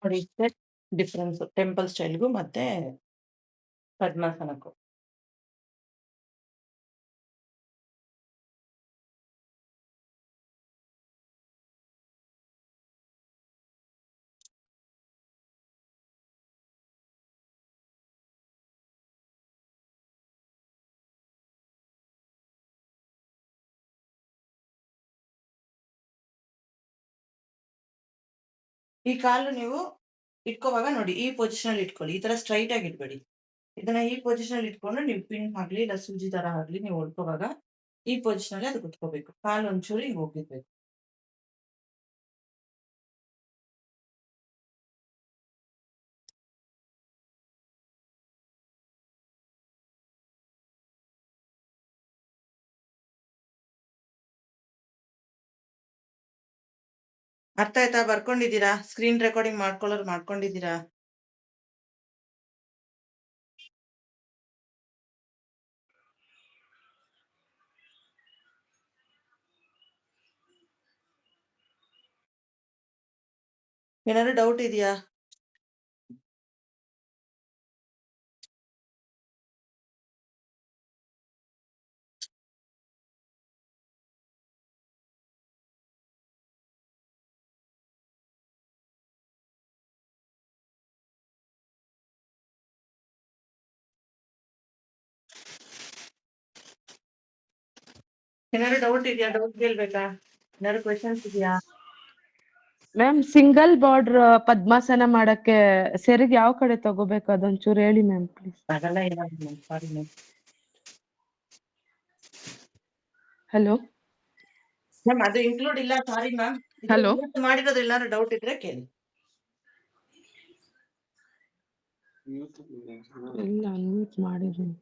ನೋಡಿ ಇಷ್ಟೇ ಡಿಫ್ರೆನ್ಸ್ ಟೆಂಪಲ್ ಸ್ಟೈಲ್ಗೂ ಮತ್ತೆ ಪದ್ಮಾಸನಕ್ಕೂ. ಈ ಕಾಲು ನೀವು ಇಟ್ಕೋವಾಗ ನೋಡಿ ಈ ಪೊಸಿಷನ್ ಅಲ್ಲಿ ಇಟ್ಕೊಳ್ಳಿ. ಈ ತರ ಸ್ಟ್ರೈಟ್ ಆಗಿ ಇಟ್ಬೇಡಿ. ಇದನ್ನ ಈ ಪೊಸಿಷನ್ ಅಲ್ಲಿ ಇಟ್ಕೊಂಡು ನೀವು ಪಿನ್ ಆಗ್ಲಿ ಇಲ್ಲ ಸೂಜಿ ತರ ಆಗ್ಲಿ ನೀವು ಹೊಲ್ಕೋವಾಗ ಈ ಪೊಸಿಷನ್ ಅಲ್ಲಿ ಅದು ಕುತ್ಕೋಬೇಕು. ಕಾಲು ಒಂಚೂರು ಹಿಂಗ್ ಹೋಗಿರ್ಬೇಕು. ಅರ್ಥ ಆಯ್ತಾ? ಬರ್ಕೊಂಡಿದ್ದೀರಾ? ಸ್ಕ್ರೀನ್ ರೆಕಾರ್ಡಿಂಗ್ ಮಾಡ್ಕೊಂಡಿದ್ದೀರಾ? ಏನಾದ್ರು ಡೌಟ್ ಇದೆಯಾ? ಏನಾದ್ರು ಡೌಟ್ ಇದೆಯಾ? ಡೌಟ್ ಕೇಳ್ಬೇಕಾ? ಏನಾದ್ರು ಕ್ವೆಶನ್ಸ್ ಇದೆಯಾ? ಮ್ಯಾಮ್ ಸಿಂಗಲ್ ಬಾರ್ಡರ್ ಪದ್ಮಾಸನ ಮಾಡಕ್ಕೆ ಸೆರಗ್ ಯಾವ ಕಡೆ ತಗೋಬೇಕು ಅದೊಂಚೂರು ಹೇಳಿ ಮ್ಯಾಮ್ ಪ್ಲೀಸ್. ಅದೆಲ್ಲ ಇಲ್ಲ ಸಾರಿ ಮ್ಯಾಮ್. ಹಲೋ ಮ್ಯಾಮ್ ಅದು ಇನ್ಕ್ಲೂಡ್ ಇಲ್ಲ, ಸಾರಿ ಮ್ಯಾಮ್. ಹಲೋ ಮಾಡಿರೋದು ಏನಾದ್ರು ಡೌಟ್ ಇದ್ರೆ ಕೇಳಿ. ಇಲ್ಲ ಅನ್ಮ್ಯೂಟ್ ಮಾಡಿದ್ದೀನಿ.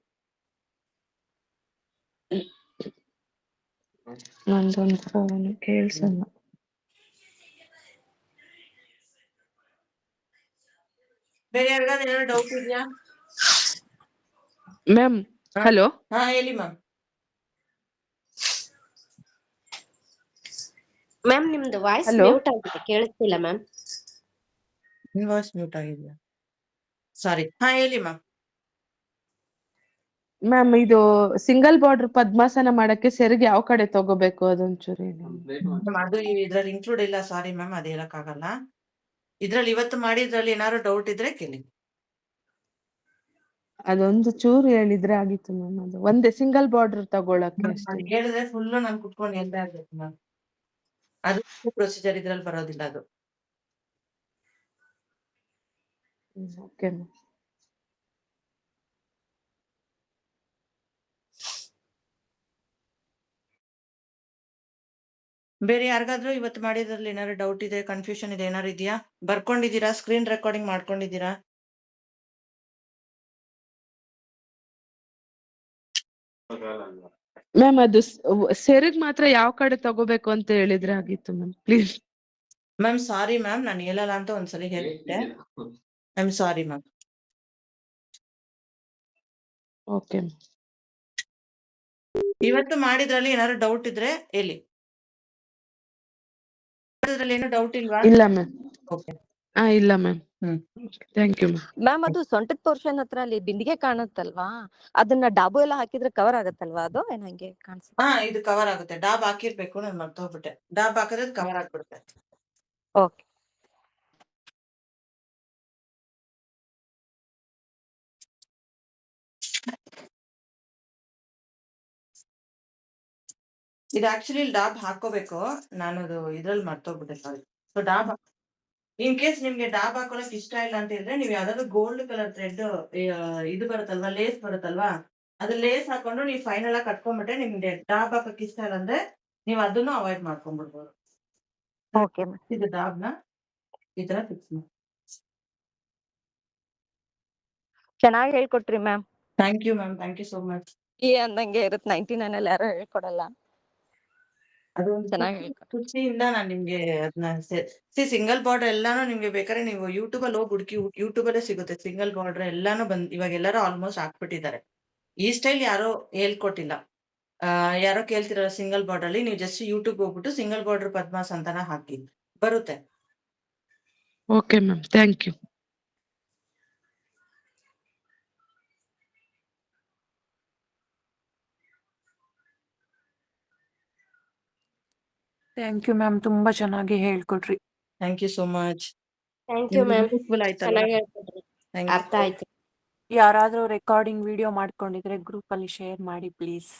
ನಂದೊಂದು ಫೋನ್ ಕೇಳ್ಸಲ್ಲ. ಬೇರೆ ಯಾರಿಗಾದ್ರು ಏನಾದ್ರು ಡೌಟ್ ಇದೆಯಾ? ಮ್ಯಾಮ್ ಹಲೋ ಹಾ ಹೇಳಿ ಮ್ಯಾಮ್. ಮ್ಯಾಮ್ ನಿಮ್ದು ವಾಯ್ಸ್ ಹಲೋ ಮ್ಯೂಟ್ ಆಗಿದೆ, ಕೇಳಿಸ್ತಿಲ್ಲ ಮ್ಯಾಮ್. ನಿಮ್ ವಾಯ್ಸ್ ಮ್ಯೂಟ್ ಆಗಿದೆಯಾ? ಸಾರಿ. ಹಾ ಹೇಳಿ ಮ್ಯಾಮ್. ಮ್ಯಾಮ್ ಇದು ಸಿಂಗಲ್ ಬಾರ್ಡರ್ ಪದ್ಮಾಸನ ಮಾಡಕ್ಕೆ ಸೆರಗ್ ಯಾವ ಕಡೆ ತಗೋಬೇಕು ಅದೊಂಚೂರು ಹೇಳಿ. ಅದು ಇದ್ರಲ್ಲಿ ಇನ್ಕ್ಲೂಡ್ ಇಲ್ಲ, ಸಾರಿ ಮ್ಯಾಮ್, ಅದು ಹೇಳಕ್ಕಾಗಲ್ಲ. ಇದ್ರಲ್ಲಿ ಇವತ್ತು ಮಾಡಿದ್ರಲ್ಲಿ ಏನಾದ್ರು ಡೌಟ್ ಇದ್ರೆ ಕೇಳಿ. ಅದೊಂದು ಚೂರು ಹೇಳಿದ್ರೆ ಆಗಿತ್ತು ಮ್ಯಾಮ್. ಅದು ಒಂದೇ ಸಿಂಗಲ್ ಬಾರ್ಡರ್ ತಗೊಳಕ್ಕೆ ಅಷ್ಟೇ. ಹೇಳಿದ್ರೆ ಫುಲ್ ನಾನು ಕುತ್ಕೊಂಡು ಹೇಳ್ತಾ ಇರ್ಬೇಕು ಮ್ಯಾಮ್. ಅದು ಪ್ರೊಸೀಜರ್ ಇದ್ರಲ್ಲಿ ಬರೋದಿಲ್ಲ ಅದು. Okay ma'am. ಬೇರೆ ಯಾರಿಗಾದ್ರೂ ಇವತ್ತು ಮಾಡಿದ್ರಲ್ಲಿ ಏನಾದ್ರು ಡೌಟ್ ಇದೆ, ಕನ್ಫ್ಯೂಷನ್ ಇದೆ, ಏನಾರು ಇದೆಯಾ? ಬರ್ಕೊಂಡಿದ್ದೀರಾ? ಸ್ಕ್ರೀನ್ ರೆಕಾರ್ಡಿಂಗ್ ಮಾಡ್ಕೊಂಡಿದ್ದೀರಾ? ಮ್ಯಾಮ್ ಅದು ಸೆರಗ್ ಮಾತ್ರ ಯಾವ ಕಡೆ ತಗೋಬೇಕು ಅಂತ ಹೇಳಿದ್ರೆ ಆಗಿತ್ತು ma'am please. Ma'am sorry ma'am, ನಾನು ಹೇಳಲ್ಲ ಅಂತ ಒಂದ್ಸಲಿ ಹೇಳ್ಬಿಟ್ಟೆ. I am sorry ma'am. Okay ಇವತ್ತು ಮಾಡಿದ್ರಲ್ಲಿ ಏನಾದ್ರು ಡೌಟ್ ಇದ್ರೆ ಹೇಳಿ. ಏನು ಡೌಟ್ ಇಲ್ವಾ? ಇಲ್ಲ ಮ್ಯಾಮ್. ಓಕೆ. ಇಲ್ಲ ma'am. Thank you ma'am. Ma'am ಅದು ಸೊಂಟದ ಪೋರ್ಷನ್ ಹತ್ರ ಅಲ್ಲಿ ಬಿಂದಿಗೆ ಕಾಣುತ್ತಲ್ವಾ, ಅದನ್ನ ಡಾಬು ಎಲ್ಲ ಹಾಕಿದ್ರೆ ಕವರ್ ಆಗತ್ತಲ್ವಾ ಅದು? ಏನ್ ಹಂಗೆ ಕಾಣಿಸುತ್ತೆ? ಹಾ ಇದು ಕವರ್ ಆಗುತ್ತೆ. ಡಾಬ್ ಹಾಕಿರ್ಬೇಕು, ನಾನು ಮರ್ತೋಗ್ಬಿಟ್ಟೆ. ಡಾಬ್ ಹಾಕಿದ್ರೆ ಕವರ್ ಆಗ್ಬಿಡುತ್ತೆ. ಓಕೆ. ಇದು ಆಕ್ಚುಲಿ ಡಾಬ್ ಹಾಕೋಬೇಕು. ನಾನು ಅದು ಇದ್ರಲ್ಲಿ ಮರ್ತೋಗ್ಬಿಟ್ಟೆ, ಸಾರಿ. ಸೊ ಡಾಬ್ ಇನ್ ಕೇಸ್ ನಿಮ್ಗೆ ಡಾಬ್ ಹಾಕೊಳಕ್ ಇಷ್ಟ ಇಲ್ಲ ಅಂತ ಹೇಳಿದ್ರೆ, ನೀವು ಯಾವ್ದಾದ್ರು ಗೋಲ್ಡ್ ಕಲರ್ ಥ್ರೆಡ್ ಇದು ಬರುತ್ತಲ್ವಾ, ಲೇಸ್ ಬರುತ್ತಲ್ವಾ, ಅದು ಲೇಸ್ ಹಾಕೊಂಡು ನೀವು ಫೈನಲ್ ಆಗಿ ಕಟ್ಕೊಂಡ್ಬಿಟ್ರೆ, ನಿಮ್ಗೆ ಡಾಬ್ ಹಾಕಕ್ ಇಷ್ಟ ಇಲ್ಲ ಅಂದ್ರೆ ನೀವು ಅದನ್ನು ಅವಾಯ್ಡ್ ಮಾಡ್ಕೊಂಡ್ಬಿಡ್ಬೋದು. Okay ma'am. ಇದು ಡಾಬ್ನ ಈ ತರ ಫಿಕ್ಸ್ ಮಾಡಿ. ಚೆನ್ನಾಗಿ ಹೇಳ್ಕೊಟ್ರಿ ma'am. Thank you ma'am, thank you so much. ಅಂದಂಗೆ ಇರುತ್ತೆ, 99 ಅಲ್ಲಿ ಯಾರು ಹೇಳ್ಕೊಡಲ್ಲ. ಅದೊಂದು ಚೆನ್ನಾಗಿ ಹೇಳ್ಕೊಟ್ರಿ. ಖುಷಿಯಿಂದ ನಾನು ನಿಮ್ಗೆ ಅದನ್ನ ಸಿಂಗಲ್ ಬಾರ್ಡರ್ ಎಲ್ಲಾನು ನಿಮ್ಗೆ ಬೇಕಾದ್ರೆ ನೀವು ಯೂಟ್ಯೂಬ್ ಅಲ್ಲಿ ಹೋಗಿ ಹುಡುಕಿ, ಯೂಟ್ಯೂಬ್ ಅಲ್ಲೇ ಸಿಗುತ್ತೆ. ಸಿಂಗಲ್ ಬಾರ್ಡರ್ ಎಲ್ಲಾನು ಇವಾಗ ಎಲ್ಲರೂ ಆಲ್ಮೋಸ್ಟ್ ಹಾಕ್ಬಿಟ್ಟಿದ್ದಾರೆ. ಈ ಸ್ಟೈಲ್ ಯಾರೋ ಹೇಳ್ಕೊಟ್ಟಿಲ್ಲ. ಯಾರೋ ಕೇಳ್ತಿರಲ್ಲ ಸಿಂಗಲ್ ಬಾರ್ಡರ್ ಅಲ್ಲಿ, ನೀವು ಜಸ್ಟ್ ಯೂಟ್ಯೂಬ್ ಹೋಗ್ಬಿಟ್ಟು ಸಿಂಗಲ್ ಬಾರ್ಡರ್ ಪದ್ಮಾಸ್ ಅಂತಾನ ಹಾಕಿ ಬರುತ್ತೆ. Okay ma'am, thank you. Thank you ma'am, ತುಂಬಾ ಚೆನ್ನಾಗಿ ಹೇಳ್ಕೊಟ್ರಿ. Thank you so much. Thank you ma'am. ಆಯ್ತಲ್ವಾ? ಚೆನ್ನಾಗಿ ಹೇಳ್ಕೊಟ್ರಿ, ಥ್ಯಾಂಕ್ ಅರ್ಥ ಯು. ಆಯ್ತು. ಯಾರಾದ್ರೂ ರೆಕಾರ್ಡಿಂಗ್ ವಿಡಿಯೋ ಮಾಡ್ಕೊಂಡಿದ್ರೆ ಗ್ರೂಪ್ ಅಲ್ಲಿ ಶೇರ್ ಮಾಡಿ ಪ್ಲೀಸ್.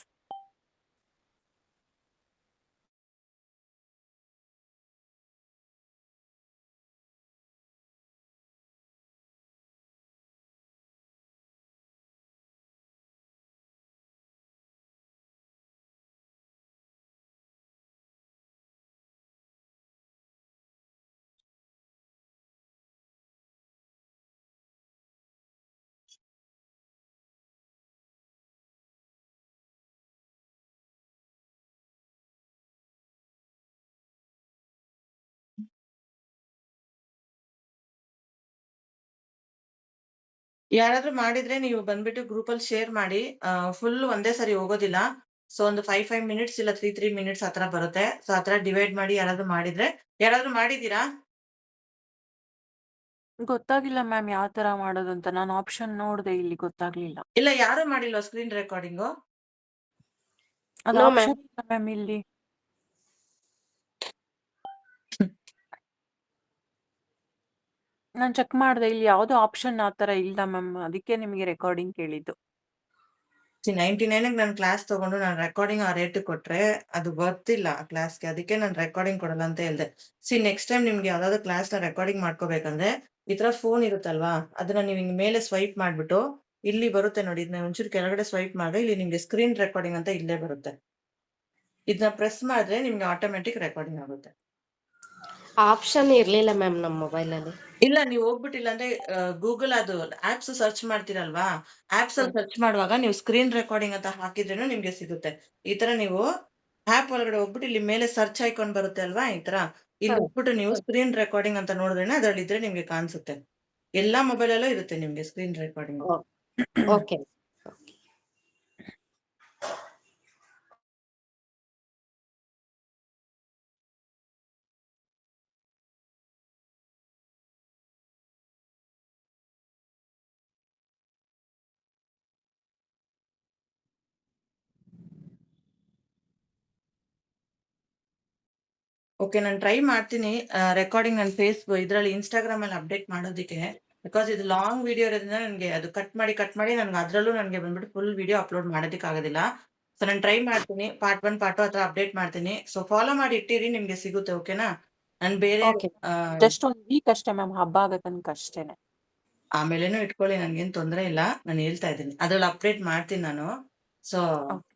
ಯಾರಾದ್ರೂ ಮಾಡಿದ್ರೆ ನೀವು ಬಂದ್ಬಿಟ್ಟು ಗ್ರೂಪಲ್ಲಿ ಶೇರ್ ಮಾಡಿ. ಫುಲ್ ಒಂದೇ ಸರಿ ಹೋಗೋದಿಲ್ಲ. ಸೊ ಒಂದು 5 ಮಿನಿಟ್ಸ್ ಇಲ್ಲ 3 ಮಿನಿಟ್ಸ್ ಆ ತರ ಬರುತ್ತೆ. ಸೊ ಆ ತರ ಡಿವೈಡ್ ಮಾಡಿ ಯಾರಾದ್ರೂ ಮಾಡಿದ್ರೆ ಯಾರಾದ್ರೂ ಮಾಡಿದೀರಾ? ಗೊತ್ತಾಗಿಲ್ಲ ಮ್ಯಾಮ್ ಯಾವ ತರ ಮಾಡೋದು ಅಂತ. ನಾನು ಆಪ್ಷನ್ ನೋಡ್ದೆ ಇಲ್ಲಿ ಗೊತ್ತಾಗ್ಲಿಲ್ಲ. ಇಲ್ಲ ಯಾರು ಮಾಡಿಲ್ವಾ ಸ್ಕ್ರೀನ್ ರೆಕಾರ್ಡಿಂಗು? ಅದು No, ಆಪ್ಷನ್ ಇಲ್ಲ ಮ್ಯಾಮ್ ಇಲ್ಲಿ. ನಾನ್ ಚೆಕ್ ಮಾಡ್ದೆ ಇಲ್ಲಿ ಯಾವ್ದು ಆಪ್ಷನ್ ಆ ತರ ಇಲ್ಲ ಮ್ಯಾಮ್. ಅದಕ್ಕೆ ನಿಮಗೆ ರೆಕಾರ್ಡಿಂಗ್ ಕೇಳಿದ್ದು. 99ಗೆ ನಾನು ಕ್ಲಾಸ್ ತಗೊಂಡು ನಾನು ರೆಕಾರ್ಡಿಂಗ್ ಆ ರೇಟ್ ಕೊಟ್ರೆ ಅದು ವರ್ತ್ ಇಲ್ಲ ಆ ಕ್ಲಾಸ್‌ಗೆ. ಅದಕ್ಕೆ ನಾನು ರೆಕಾರ್ಡಿಂಗ್ ಕೊಡಲ್ಲ ಅಂತ ಹೇಳ್ದೆ. ನೆಕ್ಸ್ಟ್ ಟೈಮ್ ನಿಮ್ಗೆ ಯಾವ್ದಾದ್ರು ಕ್ಲಾಸ್‌ನ ರೆಕಾರ್ಡಿಂಗ್ ಮಾಡ್ಕೋಬೇಕಂದ್ರೆ ಈ ತರ ಫೋನ್ ಇರುತ್ತಲ್ವಾ? ಅದನ್ನ ನೀವು ಹಿಂಗ್ ಮೇಲೆ ಸ್ವೈಪ್ ಮಾಡ್ಬಿಟ್ಟು ಇಲ್ಲಿ ಬರುತ್ತೆ ನೋಡಿ. ಇದನ್ನ ಒಂಚೂರು ಕೆಳಗಡೆ ಸ್ವೈಪ್ ಮಾಡಿದ್ರೆ ಇಲ್ಲಿ ನಿಮ್ಗೆ ಸ್ಕ್ರೀನ್ ರೆಕಾರ್ಡಿಂಗ್ ಅಂತ ಇಲ್ಲೇ ಬರುತ್ತೆ. ಇದನ್ನ ಪ್ರೆಸ್ ಮಾಡಿದ್ರೆ ನಿಮ್ಗೆ ಆಟೋಮ್ಯಾಟಿಕ್ ರೆಕಾರ್ಡಿಂಗ್ ಆಗುತ್ತೆ. ಆಪ್ಷನ್ ಇರ್ಲಿಲ್ಲ ಮ್ಯಾಮ್ ನಮ್ಮ ಮೊಬೈಲಲ್ಲಿ. ಇಲ್ಲ ನೀವು ಹೋಗ್ಬಿಟ್ಟು ಇಲ್ಲಾಂದ್ರೆ ಗೂಗಲ್ ಅದು ಆಪ್ಸ್ ಸರ್ಚ್ ಮಾಡ್ತೀರಲ್ವಾ? ಆಪ್ಸ್ ಅಲ್ಲಿ ಸರ್ಚ್ ಮಾಡುವಾಗ ನೀವು ಸ್ಕ್ರೀನ್ ರೆಕಾರ್ಡಿಂಗ್ ಅಂತ ಹಾಕಿದ್ರೇನು ನಿಮ್ಗೆ ಸಿಗುತ್ತೆ. ಈ ತರ ನೀವು ಆಪ್ ಒಳಗಡೆ ಹೋಗ್ಬಿಟ್ಟು ಇಲ್ಲಿ ಮೇಲೆ ಸರ್ಚ್ ಐಕಾನ್ ಬರುತ್ತೆ ಅಲ್ವಾ? ಈ ತರ ಇಲ್ಲಿ ಹೋಗ್ಬಿಟ್ಟು ನೀವು ಸ್ಕ್ರೀನ್ ರೆಕಾರ್ಡಿಂಗ್ ಅಂತ ನೋಡಿದ್ರೇನೆ ಅದ್ರಲ್ಲಿ ಇದ್ರೆ ನಿಮ್ಗೆ ಕಾಣಿಸುತ್ತೆ. ಎಲ್ಲಾ ಮೊಬೈಲ್ ಅಲ್ಲೂ ಇರುತ್ತೆ ನಿಮ್ಗೆ ಸ್ಕ್ರೀನ್ ರೆಕಾರ್ಡಿಂಗ್. ಓಕೆ. ಓಕೆ. ನಾನು ಟ್ರೈ ಮಾಡ್ತೀನಿ ರೆಕಾರ್ಡಿಂಗ್ ನಾನು ಇದ್ರಲ್ಲಿ ಇನ್‌ಸ್ಟಾಗ್ರಾಮ್ ಅಲ್ಲಿ ಅಪ್ಡೇಟ್ ಮಾಡೋದಕ್ಕೆ. ಬಿಕಾಸ್ ಇದು ಲಾಂಗ್ ವಿಡಿಯೋ ಇರೋದ್ರಿಂದ ನನಗೆ ಅದು ಕಟ್ ಮಾಡಿ ನನಗೆ ಅದ್ರಲ್ಲೂ ನನಗೆ ಬಂದ್ಬಿಟ್ಟು ಫುಲ್ ವಿಡಿಯೋ ಅಪ್ಲೋಡ್ ಮಾಡೋದಕ್ಕೆ ಆಗೋದಿಲ್ಲ. ಸೊ ನಾನು ಟ್ರೈ ಮಾಡ್ತೀನಿ. ಪಾರ್ಟ್ 1, ಪಾರ್ಟ್ 2 ಆ ತರ ಅಪ್ಡೇಟ್ ಮಾಡ್ತೀನಿ. ಸೊ ಫಾಲೋ ಮಾಡಿ ಇಟ್ಟಿರಿ ನಿಮ್ಗೆ ಸಿಗುತ್ತೆ. ಓಕೆನಾ? ನಾನು ಬೇರೆ ಓಕೆ. ಜಸ್ಟ್ 1 ವೀಕ್ ಅಷ್ಟೇ ಮ್ಯಾಮ್. ಹಬ್ಬ ಆಗೋ ತನಕ ಅಷ್ಟೇನೆ. ಆಮೇಲೇನು ಇಟ್ಕೊಳ್ಳಿ, ನನ್ಗೇನ್ ತೊಂದ್ರೆ ಇಲ್ಲ. ನಾನು ಹೇಳ್ತಾ ಇದ್ದೀನಿ. ಅದ್ರಲ್ಲಿ ಅಪ್ಡೇಟ್ ಮಾಡ್ತೀನಿ ನಾನು. So okay.